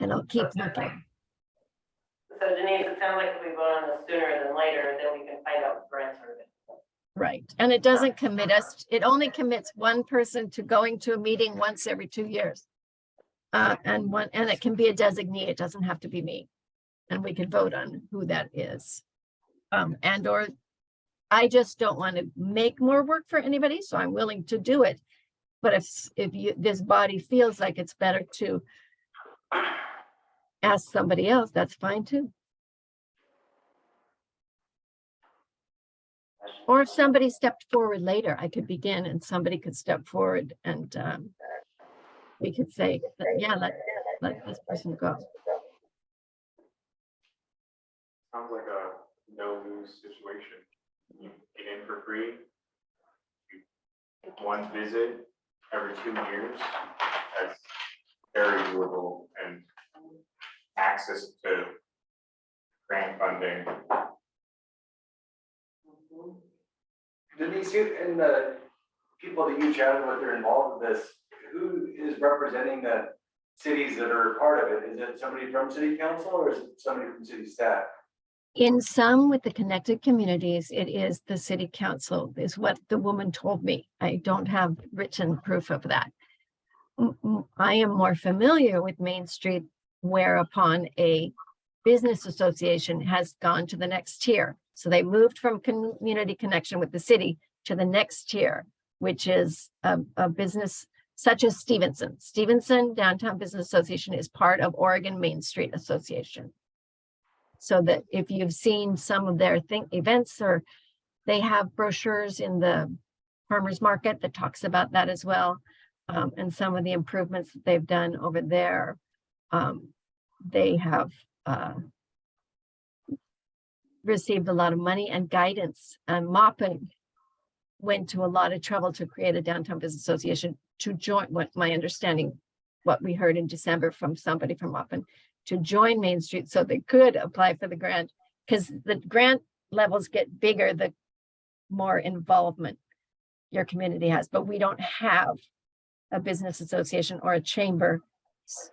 And I'll keep looking. So Denise, it sounds like if we vote on this sooner than later, then we can find out what grants are. Right. And it doesn't commit us. It only commits one person to going to a meeting once every 2 years. And it can be a designee. It doesn't have to be me. And we can vote on who that is. Or I just don't want to make more work for anybody, so I'm willing to do it. But if this body feels like it's better to ask somebody else, that's fine too. Or if somebody stepped forward later, I could begin and somebody could step forward and we could say, yeah, let this person go. Sounds like a no-lose situation. You get in for free. One visit every 2 years. That's very doable, and access to grant funding. Denise, and the people that you chatted with that are involved with this, who is representing the cities that are part of it? Is it somebody from city council or is it somebody from city staff? In some with the connected communities, it is the city council, is what the woman told me. I don't have written proof of that. I am more familiar with Main Street, whereupon a business association has gone to the next tier. So they moved from community connection with the city to the next tier, which is a business such as Stevenson. Stevenson Downtown Business Association is part of Oregon Main Street Association. So that if you've seen some of their events, or they have brochures in the farmer's market that talks about that as well. And some of the improvements that they've done over there. They have received a lot of money and guidance, and Maupin went to a lot of trouble to create a downtown business association to join, what my understanding, what we heard in December from somebody from Maupin, to join Main Street so they could apply for the grant, because the grant levels get bigger the more involvement your community has, but we don't have a business association or a chamber.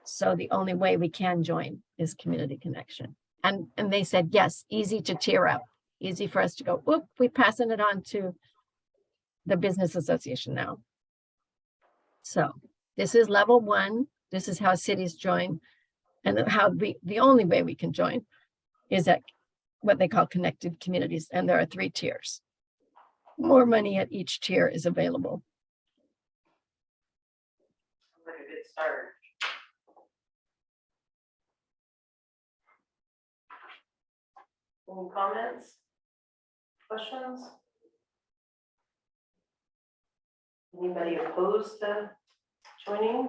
So the only way we can join is community connection. And they said, yes, easy to tear up, easy for us to go, whoop, we're passing it on to the business association now. So this is level 1. This is how cities join. And the only way we can join is at what they call connected communities. And there are 3 tiers. More money at each tier is available. Like a good start. Any comments? Questions? Anybody opposed to joining?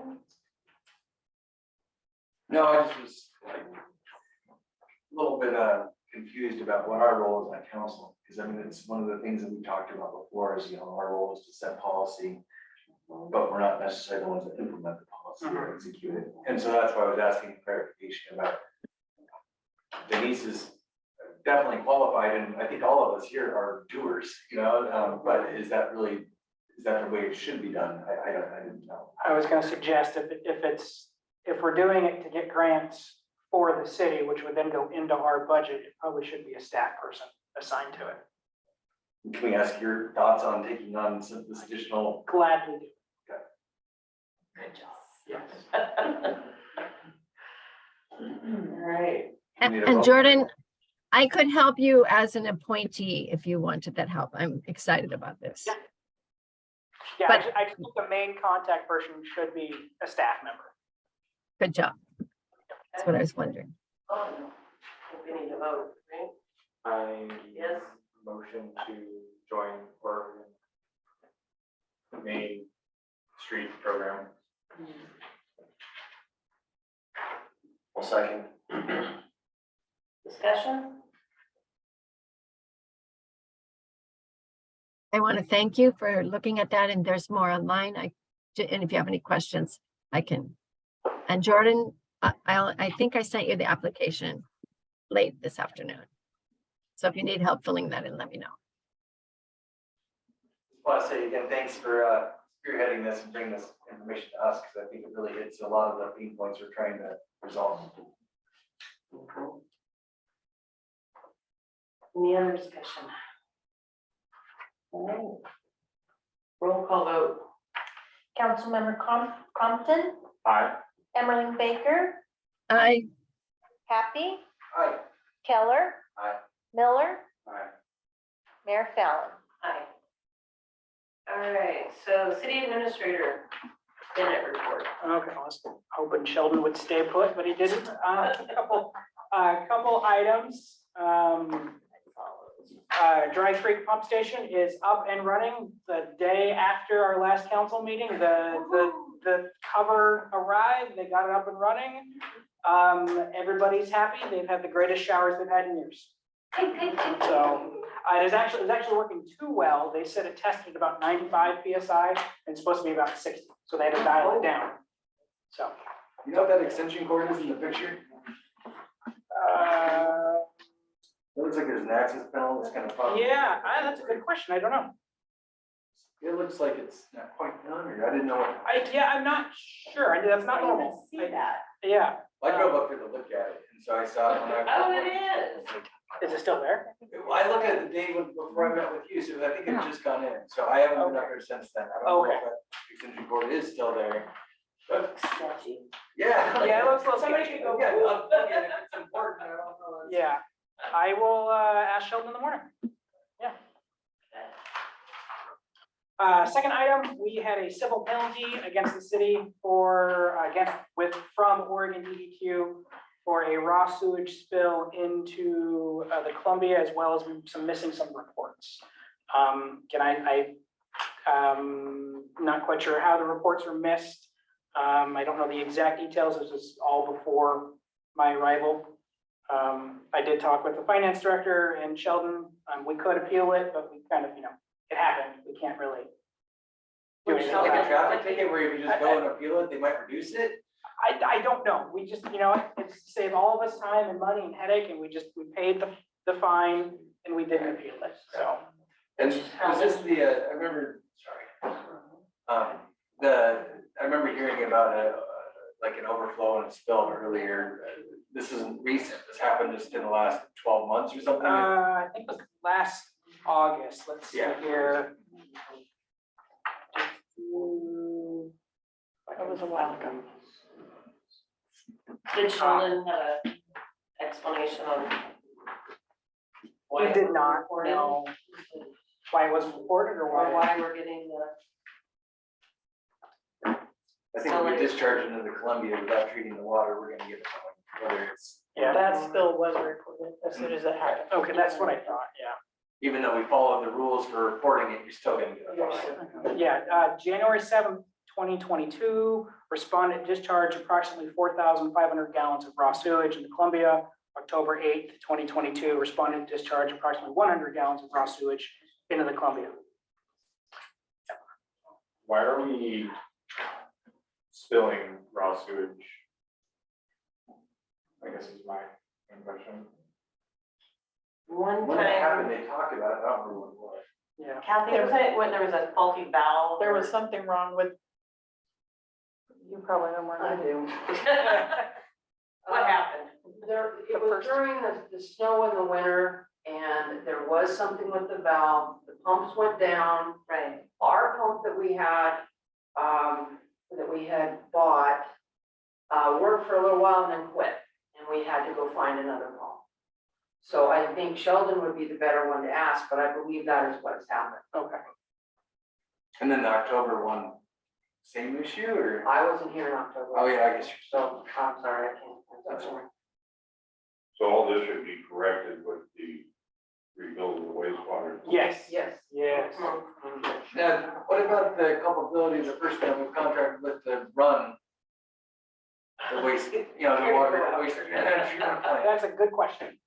No, I just was like a little bit confused about what our role is on council, because I mean, it's one of the things that we talked about before is, our role is to set policy, but we're not necessarily the ones that implement the policy or execute it. And so that's why I was asking clarification about Denise is definitely qualified, and I think all of us here are doers, but is that the way it should be done? I didn't know. I was gonna suggest if we're doing it to get grants for the city, which would then go into our budget, it probably should be a staff person assigned to it. Can we ask your thoughts on taking on this additional? Gladly do. Good job. Yes. All right. And Jordan, I could help you as an appointee if you wanted that help. I'm excited about this. Yeah, But- I think the main contact person should be a staff member. Good job. That's what I was wondering. We need to vote, right? I Yes. motion to join Oregon Main Street program. Well, second. Discussion? I want to thank you for looking at that, and there's more online. And if you have any questions, I can. And Jordan, I think I sent you the application late this afternoon. So if you need help filling that in, let me know. I want to say again, thanks for spearheading this and bringing this information to us, because I think it really hits a lot of the pain points we're trying to resolve. Any other discussion? All right. Roll call vote. Councilmember Compton, Aye. Emmerling-Baker, I Happy, Aye. Keller. Aye. Miller, Aye. Mayor Fallon. Aye. All right, so city administrator, minute report. Okay, I was hoping Sheldon would stay put, but he didn't. A couple items. Dry Creek Pump Station is up and running the day after our last council meeting. The cover arrived, they got it up and running. Everybody's happy. They've had the greatest showers they've had in years. So it's actually working too well. They said it tested about 95 PSI and it's supposed to be about 60. So they had to dial it down. So. You know what that extension cord is in the picture? It looks like there's an access panel that's kind of popped. Yeah, that's a good question. I don't know. It looks like it's not quite done, or I didn't know what. I'm not sure. That's not normal. that. Yeah. I drove up here to look at it, and so I saw it when I. Oh, it is. Is it still there? I looked at it the day before I met with you, so I think it's just gone in, so I haven't been up here since then. I don't know if Okay. that extension cord is still there. But, Sketchy. yeah. Yeah, it looks a little Somebody sketchy. should go get it. I'll look at it. If it's important, I don't know. Yeah. I will ask Sheldon in the morning. Yeah. Second item, we had a civil penalty against the city from Oregon DEQ for a raw sewage spill into the Columbia, as well as some reports. Not quite sure how the reports were missed. I don't know the exact details. This is all before my arrival. I did talk with the finance director and Sheldon. We could appeal it, but we kind of, it happened. We can't really do Which anything sounds like about a it. traffic ticket where if you just go and appeal it, they might reduce it. I don't know. We just, it's to save all of us time and money and headache, and we paid the fine and we didn't appeal it, so. And was this I remember, sorry. I remember hearing about like an overflow and a spill earlier. This isn't recent. This happened just in the last 12 months or something. I think it was last August. Let's see Yeah. here. That was a while ago. Did Sheldon have an explanation on? why He did it was not, reported? no. Why it was reported or Or why? why we're getting the, I think if we discharge into the Columbia without treating the water, we're gonna get it going, whether it's, Yeah, That spill was reported as soon as it happened. okay, that's what I thought, yeah. even though we follow the rules for reporting it, you're still gonna get a fine. Yeah, January 7th, 2022, respondent discharged approximately 4,500 gallons of raw sewage in the Columbia. October 8th, 2022, respondent discharged approximately 100 gallons of raw sewage into the Columbia. Why are we spilling raw sewage? I guess is my question. one When it happened, time, they talked about it, I don't remember what it was. Yeah. Kathy, was it when there was a faulty valve? There was something wrong with, you probably know more than I do. What happened? It was during the snow in the winter, and there was something with the valve, the pumps went down. Right. Our pump that we had bought, worked for a little while and then quit, and we had to go find another pump. So I think Sheldon would be the better one to ask, but I believe that is what's happened. Okay. And then the October one, same issue or? I wasn't here in October. Oh, yeah, I guess you're. So I'm sorry, I can't. That's all right. So all this should be corrected with the rebuild of the wastewater. Yes. Yes. Yes. Now, what about the culpability of the person that we contracted with to run the waste, the water, waste treatment plant? That's a good question.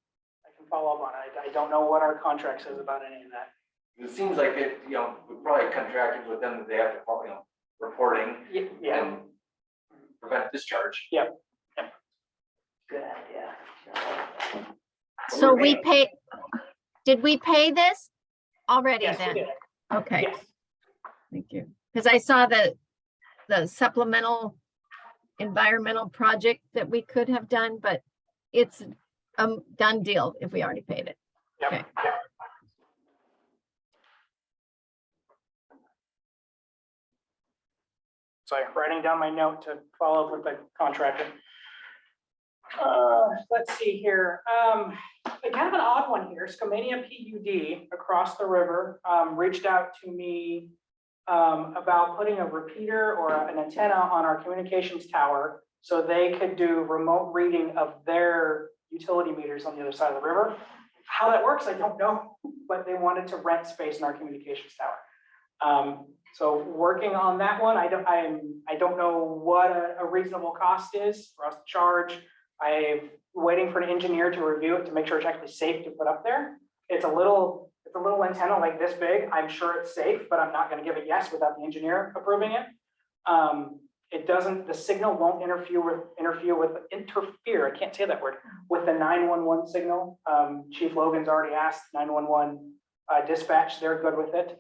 I can follow up on it. I don't know what our contract says about any of that. It seems like it, we probably contracted with them that they have to follow, reporting Yeah. and prevent discharge. Good idea. So we pay, did we pay this already Yes, we then? did. Okay, Yes. thank you. Because I saw the supplemental environmental project that we could have done, but it's a done deal if we already paid it. Yep. Okay. Yep. So I'm writing down my note to follow up with the contractor. Let's see here. Kind of an odd one here. Skamania PUD across the river reached out to me about putting a repeater or an antenna on our communications tower so they could do remote reading of their utility meters on the other side of the river. How that works, I don't know, but they wanted to rent space in our communications tower. So working on that one, I don't know what a reasonable cost is for us to charge. I'm waiting for an engineer to review it to make sure it's actually safe to put up there. It's a little antenna like this big. I'm sure it's safe, but I'm not going to give it yes without the engineer approving it. It doesn't, the signal won't interfere, I can't say that word, with the 911 signal. Chief Logan's already asked 911 dispatch, they're good with it.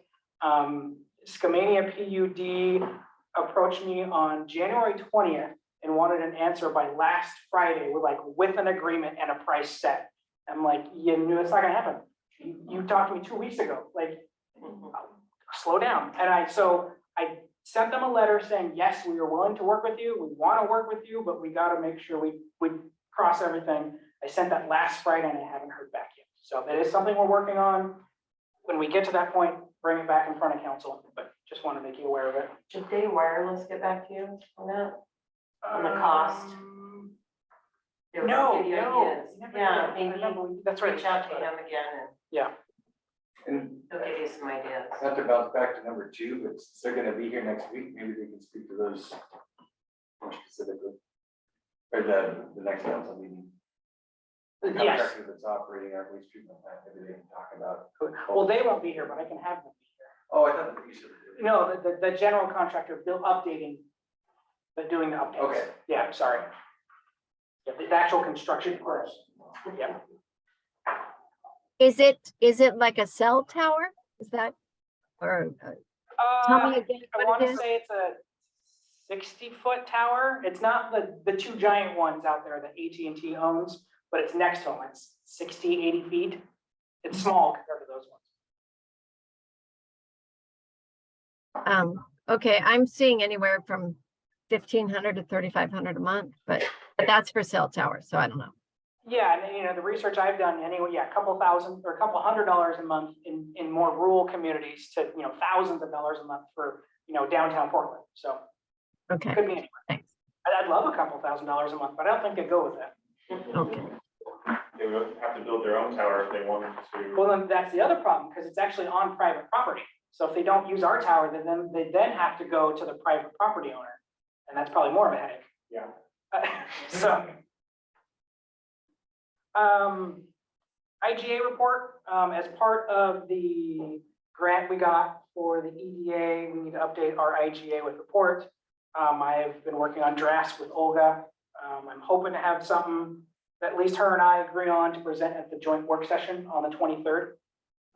Skamania PUD approached me on January 20th and wanted an answer by last Friday with an agreement and a price set. I'm like, you knew it's not gonna happen. You talked to me 2 weeks ago, slow down. And I sent them a letter saying, yes, we are willing to work with you. We want to work with you, but we got to make sure we cross everything. I sent that last Friday and I haven't heard back yet. So that is something we're working on. When we get to that point, bring it back in front of council, but just want to make you aware of it. Did Day Wireless get back to you on that? On the cost? They were No, gonna give you no. ideas. Yeah, maybe That's right. reach out to him again Yeah. And and he'll give you me some ideas. Not to bounce back to number two, but since they're gonna be here next week, maybe they can speak to those more specifically. Or the next council meeting. The Yes. contractor that's operating our waste treatment plant, maybe they can talk about. Well, they won't be here, but I can have them be here. Oh, I thought that you said. No, the general contractor bill updating, but doing the updates. Okay. Yeah, sorry. Yeah, the actual construction, of course. Yeah. Is it like a cell tower? Is that, or, tell me again I what want it to is? say it's a 60-foot tower. It's not the two giant ones out there that AT&T owns, but it's next to them. It's 60, 80 feet. It's small compared to those ones. Okay, I'm seeing anywhere from 1,500 to 3,500 a month, but that's for cell towers, so I don't know. Yeah, and the research I've done anyway, yeah, a couple thousand or a couple $100 a month in more rural communities to, thousands of dollars a month for, downtown Portland. So Okay, could be anywhere. thanks. I'd love a couple $1,000s a month, but I don't think they'd go with that. Okay. They would have to build their own tower if they wanted to. Well, then that's the other problem, because it's actually on private property. So if they don't use our tower, then they have to go to the private property owner, and that's probably more of a headache. Yeah. So. IGA report, as part of the grant we got for the EDA, we need to update our IGA with report. I've been working on drafts with Olga. I'm hoping to have something that at least her and I agree on to present at the joint work session on the 23rd.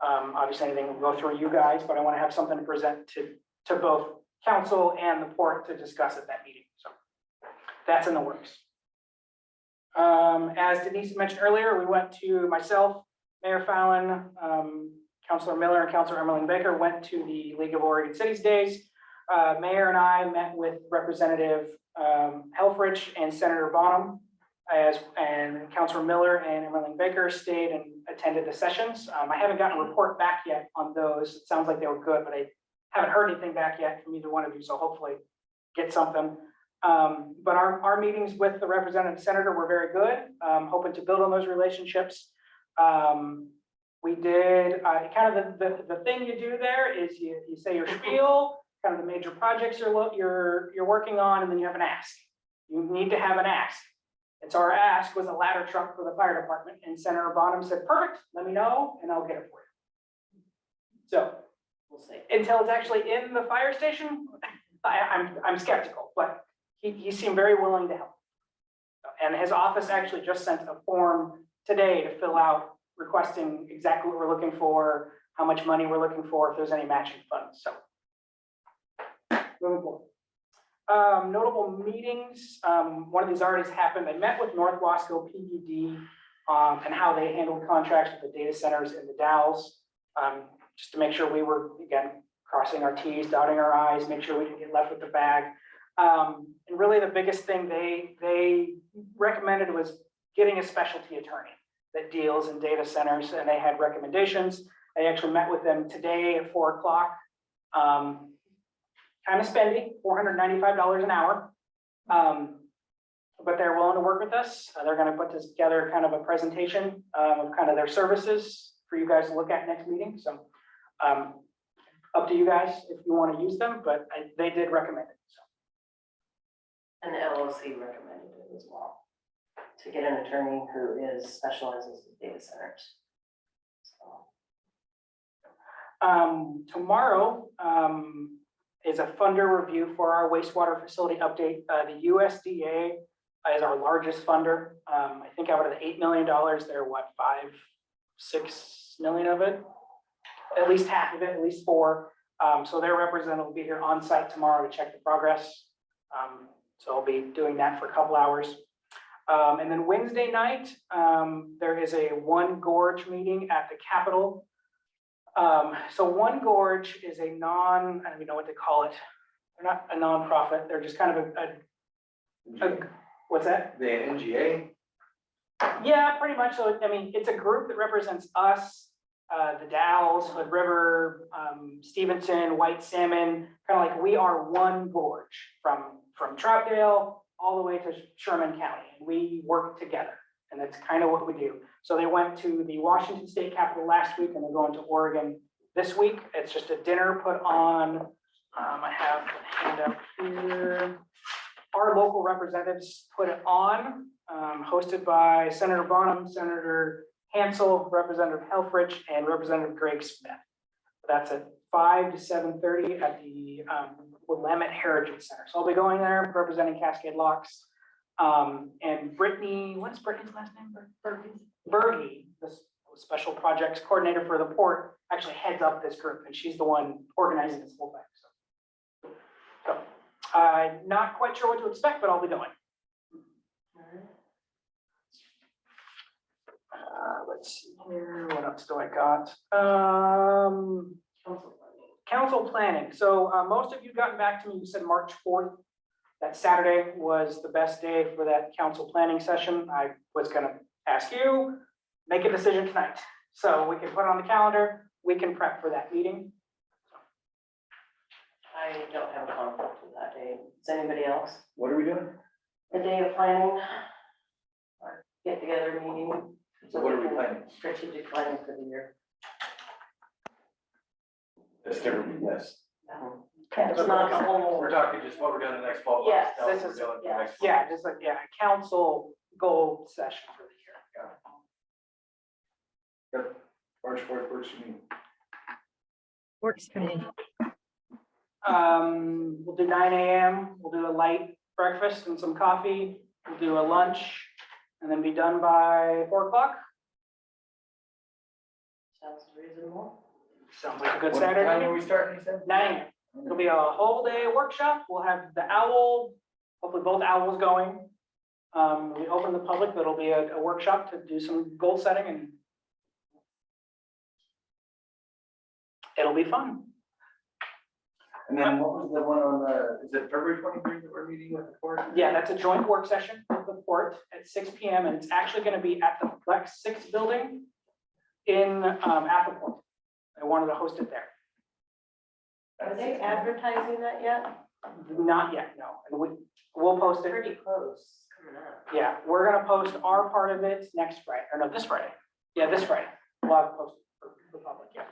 Obviously anything will go through you guys, but I want to have something to present to both council and the port to discuss at that meeting. So that's in the works. As Denise mentioned earlier, we went to myself, Mayor Fallon, Councilor Miller, and Councilor Emmerling-Baker went to the League of Oregon Cities Days. Mayor and I met with Representative Helfrich and Senator Bonham, and Councilor Miller and Emmerling-Baker stayed and attended the sessions. I haven't gotten a report back yet on those. It sounds like they were good, but I haven't heard anything back yet from either one of you, so hopefully get something. But our meetings with the representative senator were very good, hoping to build on those relationships. We did, kind of the thing you do there is you say your spiel, kind of the major projects you're working on, and then you have an ask. You need to have an ask. And so our ask was a ladder truck for the fire department, and Senator Bonham said, perfect, let me know, and I'll get it for you. So We'll see. until it's actually in the fire station, I'm skeptical, but he seemed very willing to help. And his office actually just sent a form today to fill out requesting exactly what we're looking for, how much money we're looking for, if there's any matching funds, so. Moving forward. Notable meetings, one of these already has happened. I met with North Wasco PUD and how they handled contracts with the data centers in the Dalles, just to make sure we were, again, crossing our T's, dotting our I's, make sure we didn't get left with the bag. And really the biggest thing they recommended was getting a specialty attorney that deals in data centers, and they had recommendations. I actually met with them today at 4 o'clock. Kind of spendy, $495 an hour. But they're willing to work with us. They're going to put together kind of a presentation of kind of their services for you guys to look at next meeting. So up to you guys if you want to use them, but they did recommend it. So. And the LOC recommended it as well, to get an attorney who specializes in data centers. So. Tomorrow is a funder review for our wastewater facility update. The USDA is our largest funder. I think out of the $8 million, they're what, 5-6 million of it? At least half of it, at least 4. So their representative will be here on site tomorrow to check the progress. So I'll be doing that for a couple hours. And then Wednesday night, there is a One Gorge meeting at the Capitol. So One Gorge is a I don't even know what they call it. They're not a nonprofit. They're just kind of a what's that? The NGA? Yeah, pretty much. So, I mean, it's a group that represents us, the Dalles, Hood River, Stevenson, White Salmon, kind of like we are one gorge from Troutdale all the way to Sherman County. And we work together, and that's kind of what we do. So they went to the Washington State Capitol last week, and they're going to Oregon this week. It's just a dinner put on, I have a handout here. Our local representatives put it on, hosted by Senator Bonham, Senator Hansel, Representative Helfrich, and Representative Greg Smith. That's at 5 to 7:30 at the Willamette Heritage Center. So I'll be going there representing Cascade Locks. And Brittany, what's Brittany's last name? Berge, the special projects coordinator for the port, actually heads up this group, and she's the one organizing this whole thing. So I'm not quite sure what to expect, but I'll be going. Let's see here, what else do I got? Council planning. So most of you gotten back to me, you said March 4th. That Saturday was the best day for that council planning session. I was gonna ask you, make a decision tonight. So we can put it on the calendar, we can prep for that meeting. I don't have a conflict with that day. Does anybody else? What are we doing? The day of planning, or get together meeting. So what are we planning? Strategic planning for the year. That's different, yes. It's not a whole. We're talking just what we're doing the next 12 months. Yes, Tell us this what is- we're doing for the yes. next 12 Yeah, months. just like, yeah, council goal session for the year. Good. March 4th works for me. Works for me. We'll do 9 a.m. We'll do a light breakfast and some coffee. We'll do a lunch and then be done by 4 o'clock. Sounds reasonable. Sounds like a good What Saturday. time are we starting, you said? 9 a.m. It'll be a whole day workshop. We'll have the owl, hopefully both owls going. We open the public, that'll be a workshop to do some goal setting and it'll be fun. And then what was the one on the, is it February 23rd that we're meeting with the court? Yeah, that's a joint work session with the port at 6 p.m. and it's actually gonna be at the Flex 6 building in, at the port. I wanted to host it there. Are they advertising that yet? Not yet, no. And we'll post it. Pretty close, coming up. Yeah, we're gonna post our part of it next Friday, or no, this Friday. Yeah, this Friday. We'll have it posted for the public, yeah.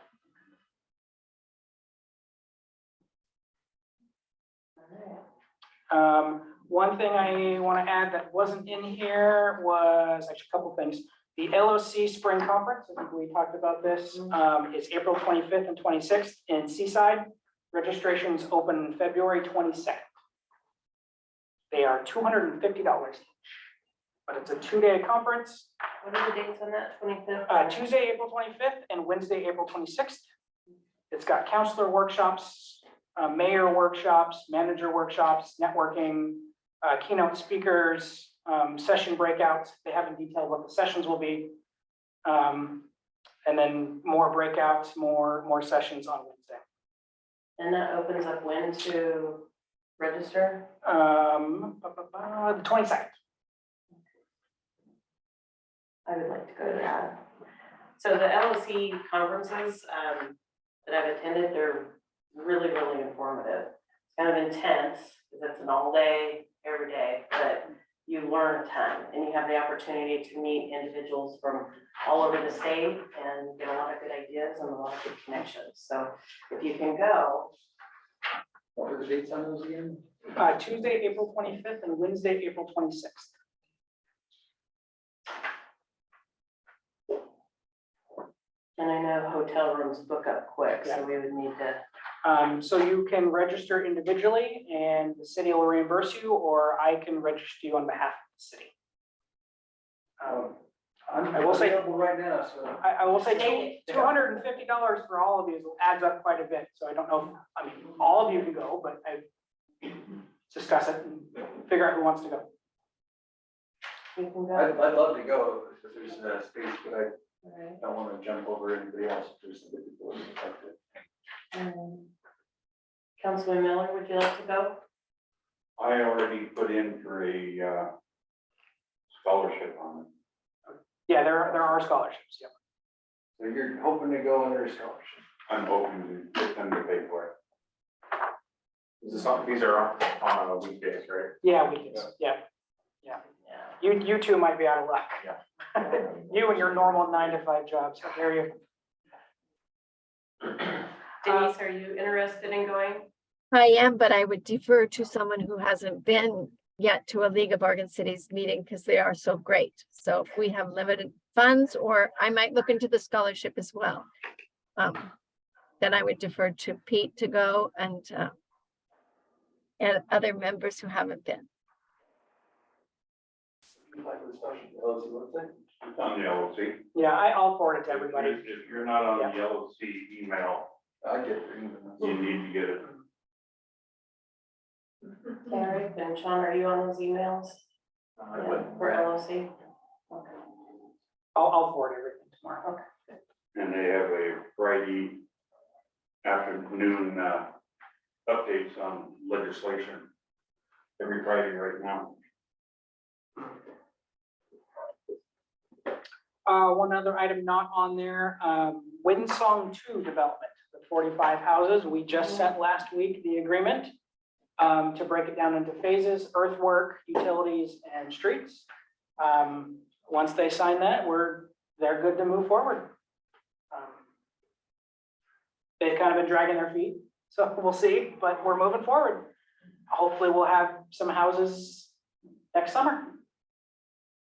One thing I want to add that wasn't in here was actually a couple things. The LOC Spring Conference, I think we talked about this, is April 25th and 26th in Seaside. Registrations open February 22nd. They are $250 each, but it's a 2-day conference. What are the dates on that, 25th? Tuesday, April 25th and Wednesday, April 26th. It's got counselor workshops, mayor workshops, manager workshops, networking, keynote speakers, session breakouts. They haven't detailed what the sessions will be. And then more breakouts, more sessions on Wednesday. And that opens up when to register? The 22nd. I would like to go to that. So the LOC conferences that I've attended, they're really, really informative. It's kind of intense, because it's an all day, every day, but you learn a ton and you have the opportunity to meet individuals from all over the state and get a lot of good ideas and a lot of good connections. So if you can go. What were the dates on those again? Tuesday, April 25th and Wednesday, April 26th. And I know hotel rooms book up quick, so we would need to. So you can register individually and the city will reimburse you, or I can register you on behalf of the city. I'm I will say- available right now, so. I will say Take it. $250 for all of these adds up quite a bit. So I don't know, all of you can go, but discuss it and figure out who wants to go. You can go. I'd love to go if there's a space, but I All right. don't want to jump over anybody else if there's some people who would like to. Councilman Miller, would you like to go? I already put in for a scholarship on it. Yeah, there are scholarships, yeah. So you're hoping to go under a scholarship? I'm hoping to get them to pay for it. These are on weekdays, right? Yeah, we can, yeah. You two might be out of luck. Yeah. You and your normal 9 to 5 jobs, how dare you? Denise, are you interested in going? I am, but I would defer to someone who hasn't been yet to a League of Oregon Cities meeting because they are so great. So if we have limited funds, or I might look into the scholarship as well. Then I would defer to Pete to go and other members who haven't been. It's on the LOC. Yeah, I'll forward it to everybody. If you're not on the LOC email, I get it. you need to get it. Eric and Sean, are you on those emails? For LOC? Okay. I'll forward everything tomorrow. And they have a Friday afternoon, updates on legislation every Friday right now. One other item not on there, Windsong 2 development, the 45 houses. We just sent last week the agreement to break it down into phases, earthwork, utilities, and streets. Once they sign that, they're good to move forward. They've kind of been dragging their feet, so we'll see, but we're moving forward. Hopefully we'll have some houses next summer.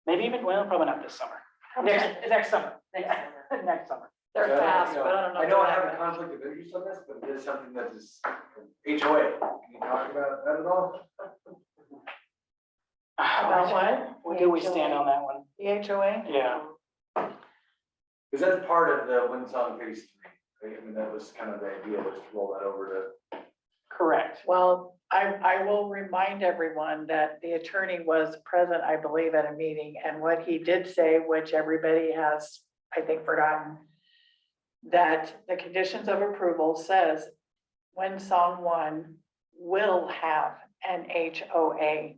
Maybe even, well, probably not this summer. Next summer. Next summer. They're fast, but I don't know. I know I have a conflict of interest on this, but it is something that is HOA. Can you talk about that at all? About what? Where do we stand on that one? The HOA? Yeah. Because that's part of the Windsong Phase 3, right? I mean, that was kind of the idea, was to roll that over to. Correct. Well, I will remind everyone that the attorney was present, I believe, at a meeting, and what he did say, which everybody has, I think, forgotten, that the conditions of approval says Windsong 1 will have an HOA.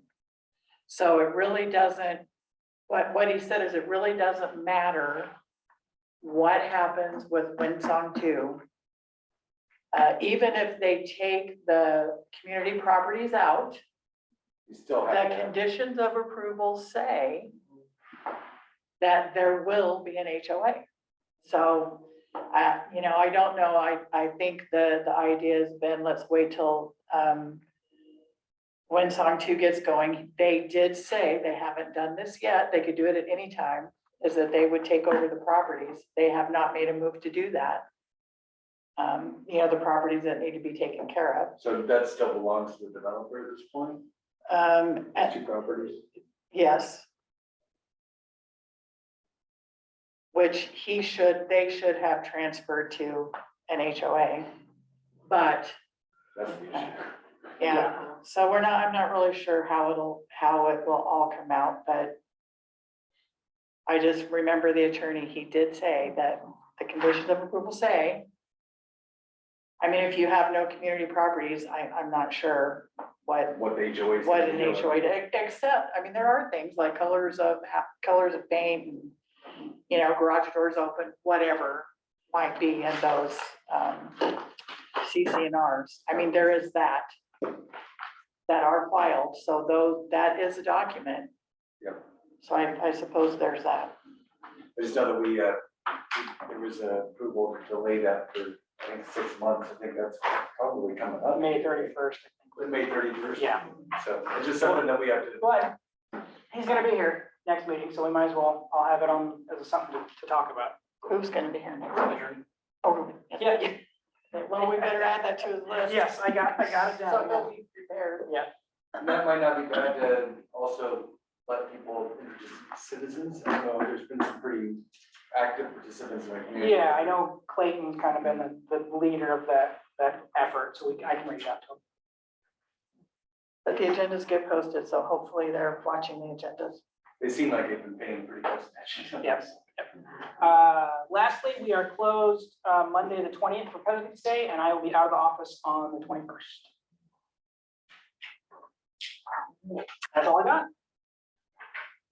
So it really doesn't, what he said is it really doesn't matter what happens with Windsong 2. Even if they take the community properties out, You still have. the conditions of approval say that there will be an HOA. So, I don't know, I think the idea has been, let's wait till, Windsong 2 gets going. They did say, they haven't done this yet, they could do it at any time, is that they would take over the properties. They have not made a move to do that. The properties that need to be taken care of. So that still belongs to the developer at this point? Two properties? Yes. Which they should have transferred to an HOA, but, That's the issue. yeah, so I'm not really sure how it will all come out, but I just remember the attorney, he did say that the conditions of approval say, I mean, if you have no community properties, I'm not sure what the HOA is. what an HOA, except, I mean, there are things like colors of paint, and, garage doors open, whatever might be in those, CC&Rs. I mean, there is that are filed, so that is a document. Yep. So I suppose there's that. I just know that there was a approval to delay that for, I think, 6 months. I think that's probably coming up. May 31st. May 31st. Yeah. So it's just something that we have to. But he's gonna be here next meeting, so we might as well, I'll have it on as something to talk about. Who's gonna be here next week? Oh, Yeah, well, we better add that to his list. yes, I got it So down. he'll be prepared. Yeah. And that might not be bad to also let people, citizens, I don't know, there's been some pretty active participants in the community. Yeah, I know Clayton's kind of been the leader of that effort, so I can reach out to him. But the agendas get posted, so hopefully they're watching the agendas. They seem like they've been paying pretty close attention. Yes. Lastly, we are closed Monday, the 20th for President's Day, and I will be out of the office on the 21st. That's all I got.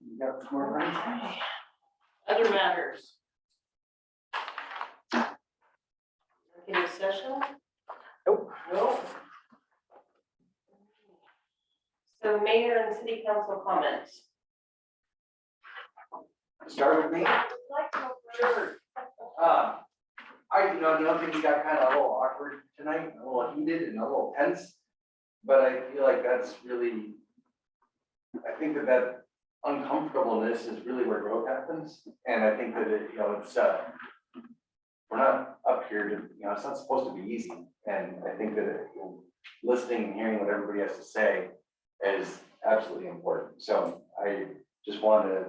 You got some more friends? Other matters? Executive session? Nope. Nope. So mayor and city council comments. Start with me. Sure. I, don't think we got kind of a little awkward tonight, a little heated and a little tense. But I feel like that's really, I think that uncomfortableness is really where growth happens. And I think that it's, we're not up here to, it's not supposed to be easy. And I think that listening and hearing what everybody has to say is absolutely important. So I just wanted to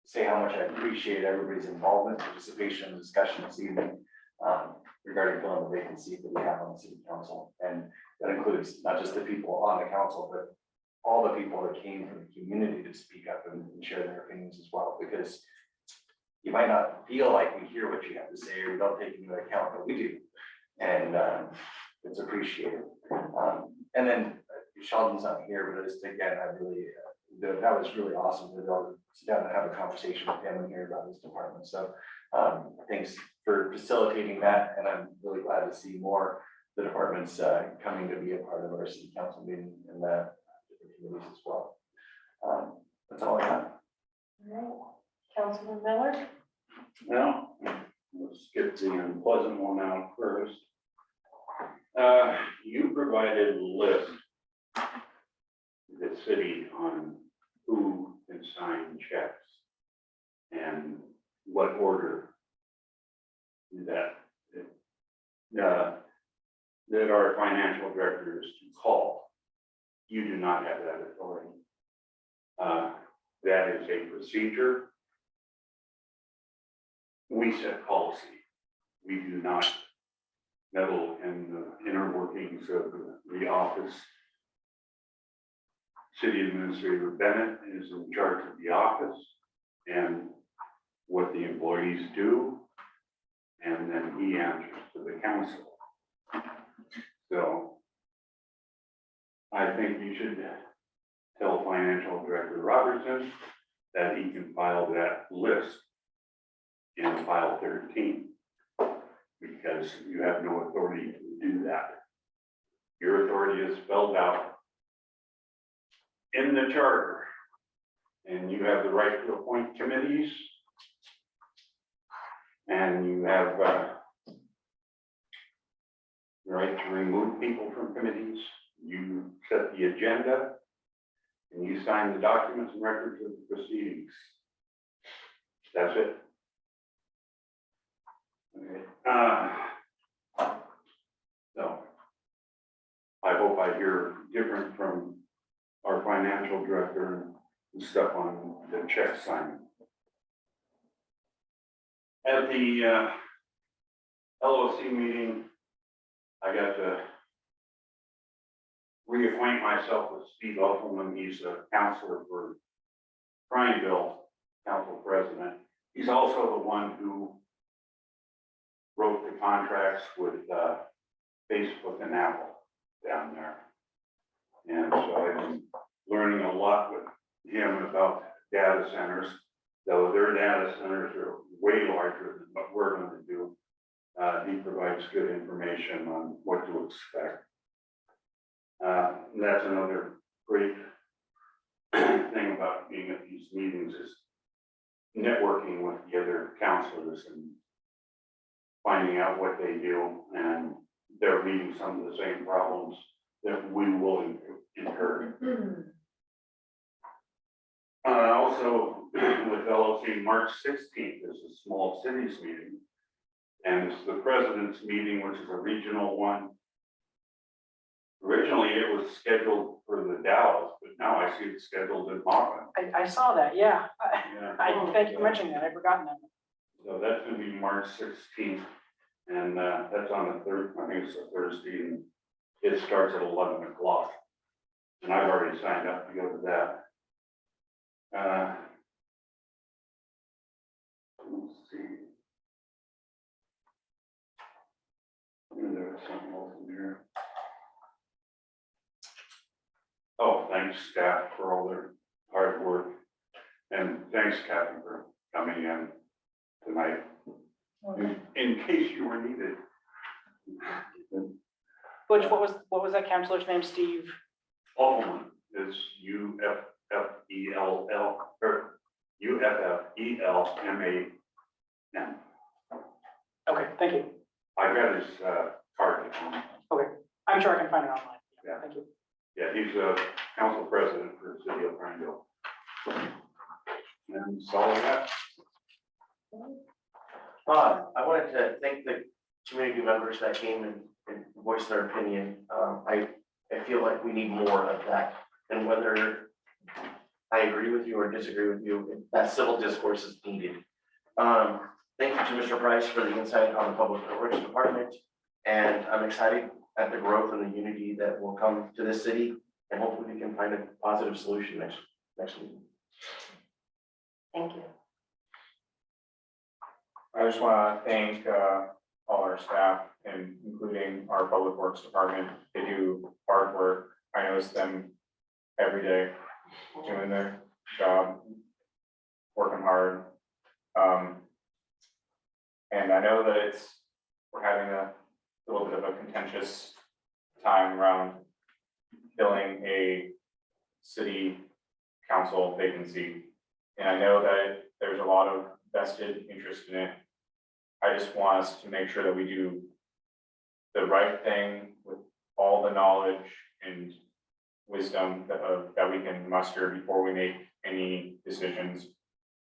say how much I appreciate everybody's involvement, participation, and discussion this evening regarding filling the vacancy that we have on the city council. And that includes not just the people on the council, but all the people that came from the community to speak up and share their opinions as well, because you might not feel like we hear what you have to say or we don't take into account, but we do. And it's appreciated. And then Sheldon's not here, but just again, I really, that was really awesome to be able to sit down and have a conversation with him and hear about his department. So thanks for facilitating that. And I'm really glad to see more the departments coming to be a part of our city council meeting and the different committees as well. That's all I have. All right, Councilman Miller? Well, let's get the unpleasant one out first. You provided a list to the city on who can sign checks and what order that our financial director is to call. You do not have that authority. That is a procedure. We set policy. We do not meddle in the inner workings of the office. City Administrator Bennett is in charge of the office and what the employees do, and then he answers to the council. So I think you should tell Financial Director Robertson that he can file that list in file 13, because you have no authority to do that. Your authority is spelled out in the charter, and you have the right to appoint committees, and you have the right to remove people from committees. You set the agenda, and you sign the documents and records of the proceedings. That's it. Okay. So I hope I hear different from our financial director and stuff on the check signing. At the LOC meeting, I got to reacquaint myself with Steve Uffelman. He's a counselor for Prineville, council president. He's also the one who wrote the contracts with Facebook and Apple down there. And so I've been learning a lot with him about data centers, though their data centers are way larger than what we're going to do. He provides good information on what to expect. That's another great thing about being at these meetings is networking with the other counselors and finding out what they do, and they're meeting some of the same problems that we will incur. Also, with LOC, March 16th is a small cities meeting, and it's the president's meeting, which is a regional one. Originally, it was scheduled for the Dallas, but now I see it's scheduled in Marvin. I saw that, yeah. Yeah. I thank you for mentioning that. I'd forgotten that. So that's gonna be March 16th, and that's on the third, I think it's a Thursday, and it starts at 11 o'clock. And I've already signed up to go to that. Let's see. And there's something else in here. Oh, thanks staff for all their hard work. And thanks Kathy for coming in tonight. In case you were needed. Butch, what was that counselor's name, Steve? Uffelman is U-F-F-E-L-L, or U-F-F-E-L-M-A-N. Okay, thank you. I've got his, card. I'm sure I can find it online. Yeah. Thank you. Yeah, he's council president for the city of Prineville. And that's all I got. I wanted to thank the community members that came and voiced their opinion. I feel like we need more of that, and whether I agree with you or disagree with you, that civil discourse is needed. Thank you to Mr. Price for the insight on the Public Works Department, and I'm excited at the growth and the unity that will come to this city, and hopefully we can find a positive solution next week. Thank you. I just want to thank all our staff, and including our Public Works Department. They do hard work. I notice them every day doing their job, working hard. And I know that we're having a little bit of a contentious time around filling a city council vacancy. And I know that there's a lot of vested interest in it. I just want us to make sure that we do the right thing with all the knowledge and wisdom that we can muster before we make any decisions.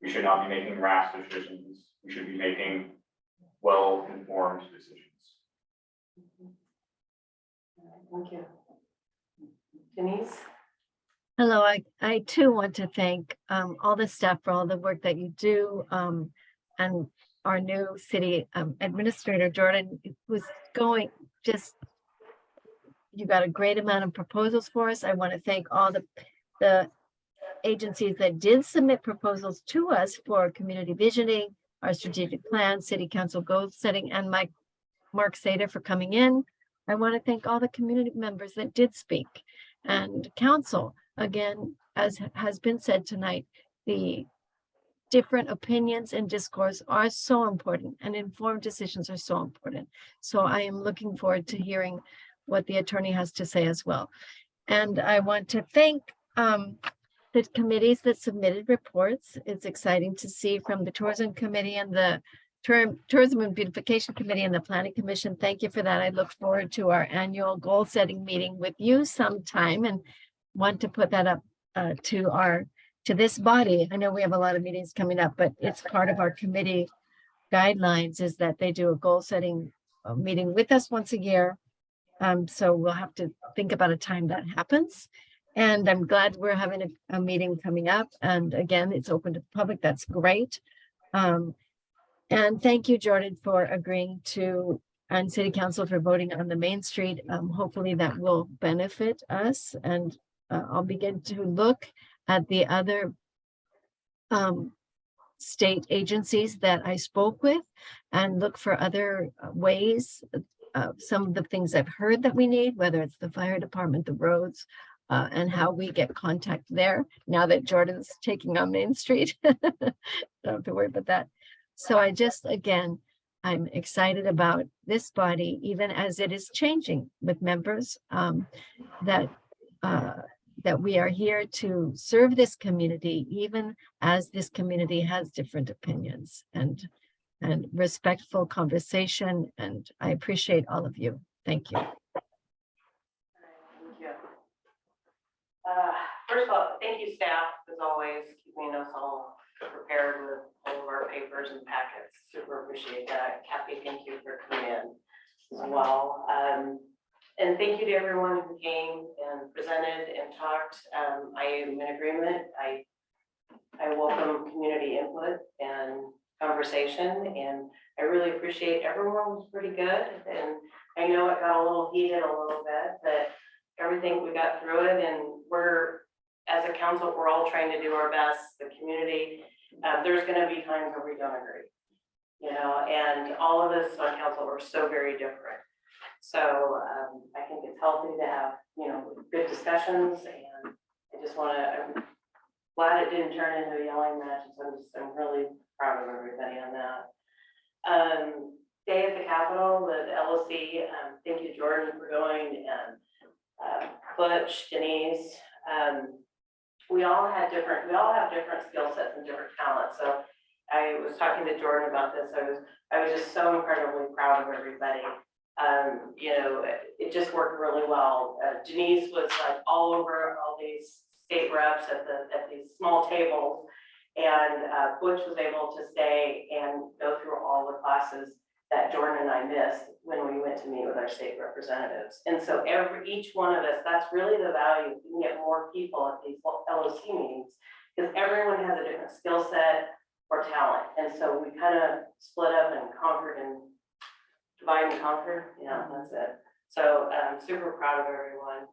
We should not be making rash decisions. We should be making well-informed decisions. Thank you. Denise? Hello, I too want to thank all the staff for all the work that you do, and our new city administrator, Jordan, was going you got a great amount of proposals for us. I want to thank all the agencies that did submit proposals to us for community visioning, our strategic plan, city council goal setting, and Mark Sater for coming in. I want to thank all the community members that did speak, and council. Again, as has been said tonight, the different opinions and discourse are so important, and informed decisions are so important. So I am looking forward to hearing what the attorney has to say as well. And I want to thank the committees that submitted reports. It's exciting to see from the Tourism Committee and the Tourism and Beautification Committee and the Planning Commission. Thank you for that. I look forward to our annual goal setting meeting with you sometime, and want to put that up to this body. I know we have a lot of meetings coming up, but it's part of our committee guidelines is that they do a goal setting meeting with us once a year. So we'll have to think about a time that happens. And I'm glad we're having a meeting coming up. And again, it's open to the public. That's great. And thank you, Jordan, for agreeing to, and City Council for voting on the Main Street. Hopefully that will benefit us. And I'll begin to look at the other state agencies that I spoke with and look for other ways. Some of the things I've heard that we need, whether it's the fire department, the roads, and how we get contact there now that Jordan's taking on Main Street. Don't have to worry about that. So again, I'm excited about this body, even as it is changing with members, that we are here to serve this community, even as this community has different opinions, and respectful conversation. And I appreciate all of you. Thank you. Thank you. First of all, thank you, staff, as always, keeping us all prepared with all of our papers and packets. Super appreciate that. Kathy, thank you for coming in as well. And thank you to everyone who came and presented and talked. I am in agreement. I welcome community input and conversation, and I really appreciate everyone was pretty good. And I know it got a little heated a little bit, but everything, we got through it, and we're, as a council, we're all trying to do our best. The community, there's going to be times where we don't agree, and all of us on council are so very different. So I think it's healthy to have, good discussions, and I'm glad it didn't turn into a yelling match. I'm really proud of everybody on that. Day at the Capitol, the LOC, thank you, Jordan, for going, and Butch, Denise. We all have different skill sets and different talents. So I was talking to Jordan about this, I was just so incredibly proud of everybody. You know, it just worked really well. Denise was like all over all these state reps at these small tables. And Butch was able to stay and go through all the classes that Jordan and I missed when we went to meet with our state representatives. And so each one of us, that's really the value. We can get more people at these LOC meetings because everyone has a different skill set or talent. And so we kind of split up and conquered and divide and conquer. Yeah, that's it. So I'm super proud of everyone.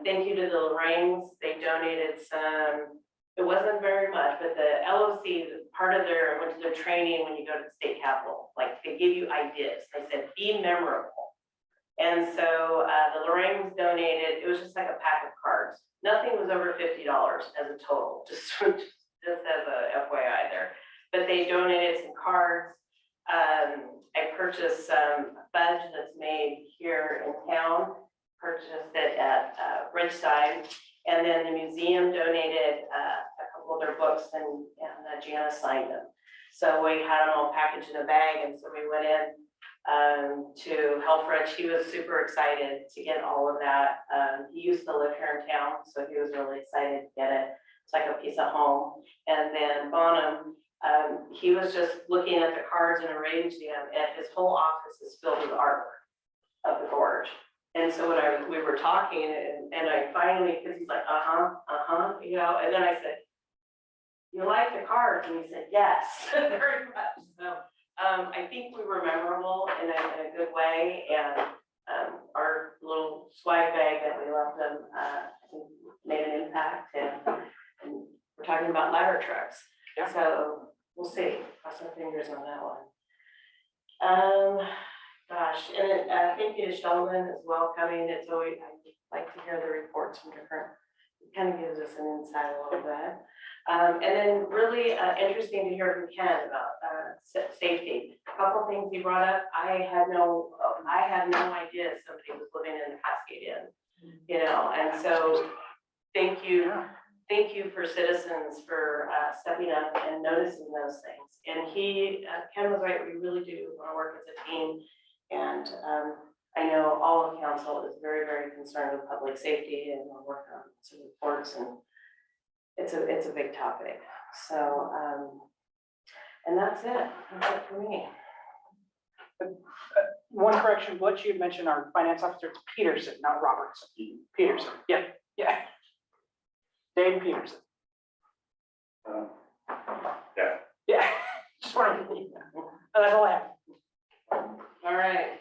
Thank you to the Lorraines. They donated some, it wasn't very much, but the LOC, part of their training when you go to the state capitol, like they give you ideas. They said, be memorable. And so the Lorraines donated, it was just like a pack of cards. Nothing was over $50 as a total, just as a FYI there. But they donated some cards. I purchased some fudge that's made here in town, purchased it at Ridgeside. And then the museum donated a couple of their books and Jana signed them. So we had them all packaged in a bag. And so we went in to Helfrich. He was super excited to get all of that. He used to live here in town, so he was really excited to get it. It's like a piece of home. And then Bonham, he was just looking at the cards and arranged them, and his whole office is filled with artwork of the gorge. And so when we were talking, and I finally, because he's like, you know, and then I said, you like the cards? And he said, yes, very much. So I think we were memorable in a good way, and our little swag bag that we left them made an impact, and we're talking about ladder trucks. Yeah. So we'll see. Cross our fingers on that one. Gosh, and then thank you to Sheldon as well coming. It's always, I like to hear the reports from different, it kind of gives us an insight a little bit. And then really interesting to hear from Ken about safety. A couple things he brought up. I had no idea somebody was living in the Cascade Inn, you know, and so thank you for citizens for stepping up and noticing those things. And Ken was right, we really do want to work as a team. And I know all of council is very, very concerned with public safety, and we're working on some reports, and it's a big topic. So, and that's it for me. One correction, Butch, you mentioned our finance officer, it's Peterson, not Robertson. Peterson, yeah. Dave Peterson. Yeah. Just wanted to, that's all I have. All right.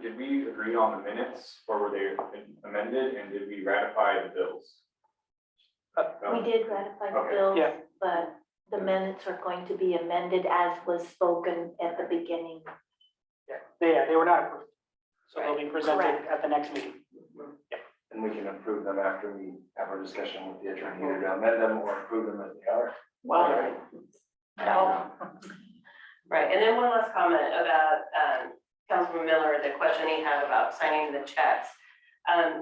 Did we agree on the minutes, or were they amended, and did we ratify the bills? We did ratify the Okay. bills, Yeah. but the minutes are going to be amended as was spoken at the beginning. Yeah, they were not approved. So they'll be presented Correct. at the next meeting. And we can approve them after we have our discussion with the attorney, either to amend them or approve them as they are. Well, no. Right, and then one last comment about Councilman Miller, the question he had about signing the checks.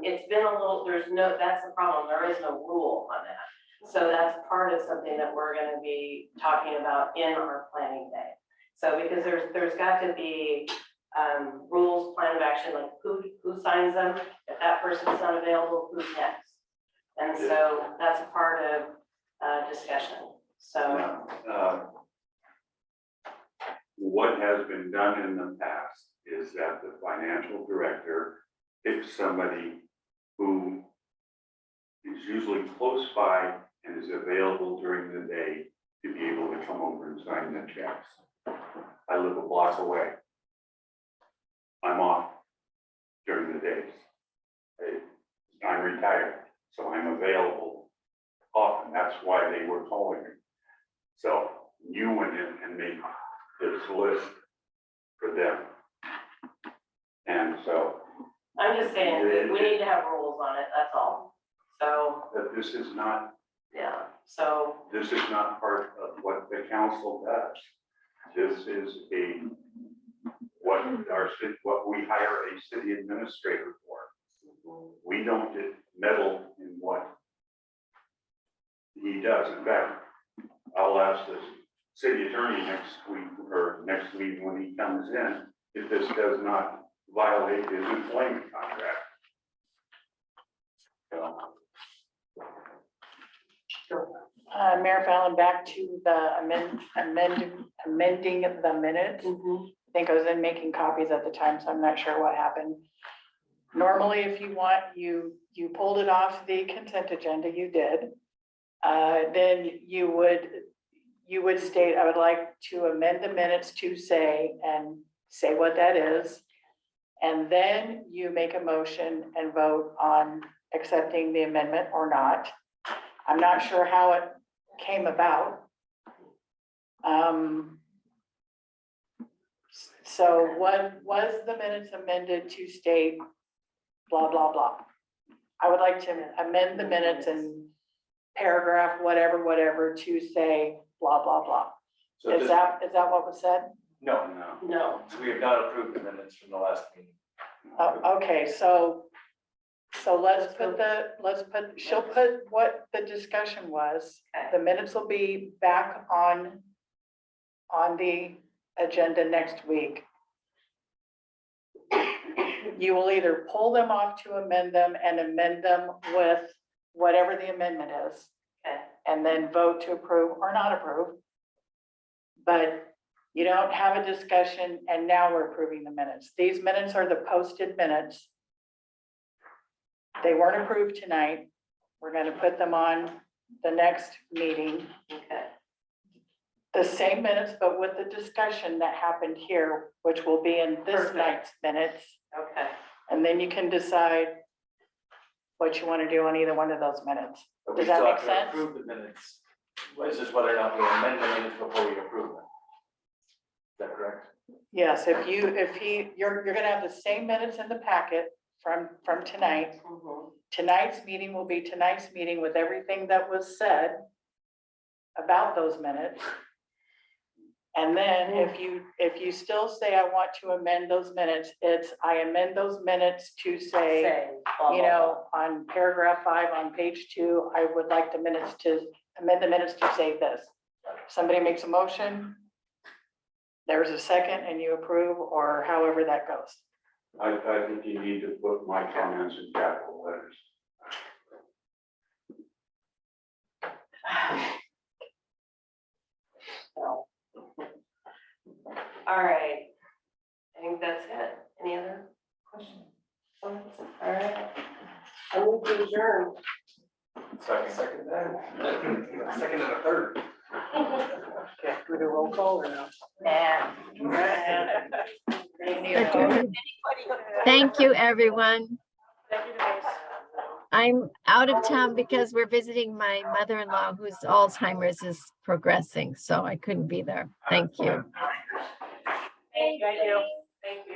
It's been a little, that's the problem, there is no rule on that. So that's part of something that we're gonna be talking about in our planning day. So because there's got to be rules, plan of action, like who signs them, if that person's not available, who's next? And so that's a part of discussion, so. What has been done in the past is that the financial director picks somebody who is usually close by and is available during the day to be able to come over and sign the checks. I live a block away. I'm off during the days. I'm retired, so I'm available often. That's why they were calling me. So you went in and made this list for them. And so. I'm just saying, we need to have rules on it, that's all. So, That this is not, yeah, so, this is not part of what the council does. This is what we hire a city administrator for. We don't meddle in what he does. In fact, I'll I'll ask the city attorney next week, or next week when he comes in, if this does not violate his employment contract. So, Mayor Fallon, back to the amending the minutes. I think I was in making copies at the time, so I'm not sure what happened. Normally, if you want, you pulled it off the consent agenda, you did. Then you would state, I would like to amend the minutes to say, and say what that is. And then you make a motion and vote on accepting the amendment or not. I'm not sure how it came about. So was the minutes amended to state blah, blah, blah? I would like to amend the minutes and paragraph, whatever, to say blah, blah, blah. So Is this, that what was said? no, No. so we have not approved the minutes from the last meeting. Oh, okay, so she'll put what the discussion was. The minutes will be back on the agenda next week. You will either pull them off to amend them and amend them with whatever the amendment is. Okay. And then vote to approve or not approve. But you don't have a discussion and now we're approving the minutes. These minutes are the posted minutes. They weren't approved tonight. We're gonna put them on the next meeting. Okay. The same minutes, but with the discussion that happened here, which will be in this Perfect. night's minutes. Okay. And then you can decide what you want to do on either one of those minutes. But Does we that still make have to sense? approve the minutes. It's just whether or not we amend the minutes before we approve them. Is that correct? Yes, you're gonna have the same minutes in the packet from tonight. Tonight's meeting will be tonight's meeting with everything that was said about those minutes. And then if you still say, I want to amend those minutes, it's, I amend those minutes to say, blah, you blah, know, on paragraph 5 on page 2, I would like the minutes to amend the minutes to say this. Somebody makes a motion, there's a second and you approve, or however that goes. I think you need to put my comments in capital letters. So. All right. I think that's it. Any other questions? All right. I move to adjourn. Second that. Second and a third. Okay, we do a roll call or no? Adjourned. Thank you, everyone. Thank you, Denise. I'm out of town because we're visiting my mother-in-law whose Alzheimer's is progressing, so I couldn't be there. Thank you. Thank you. Thank you.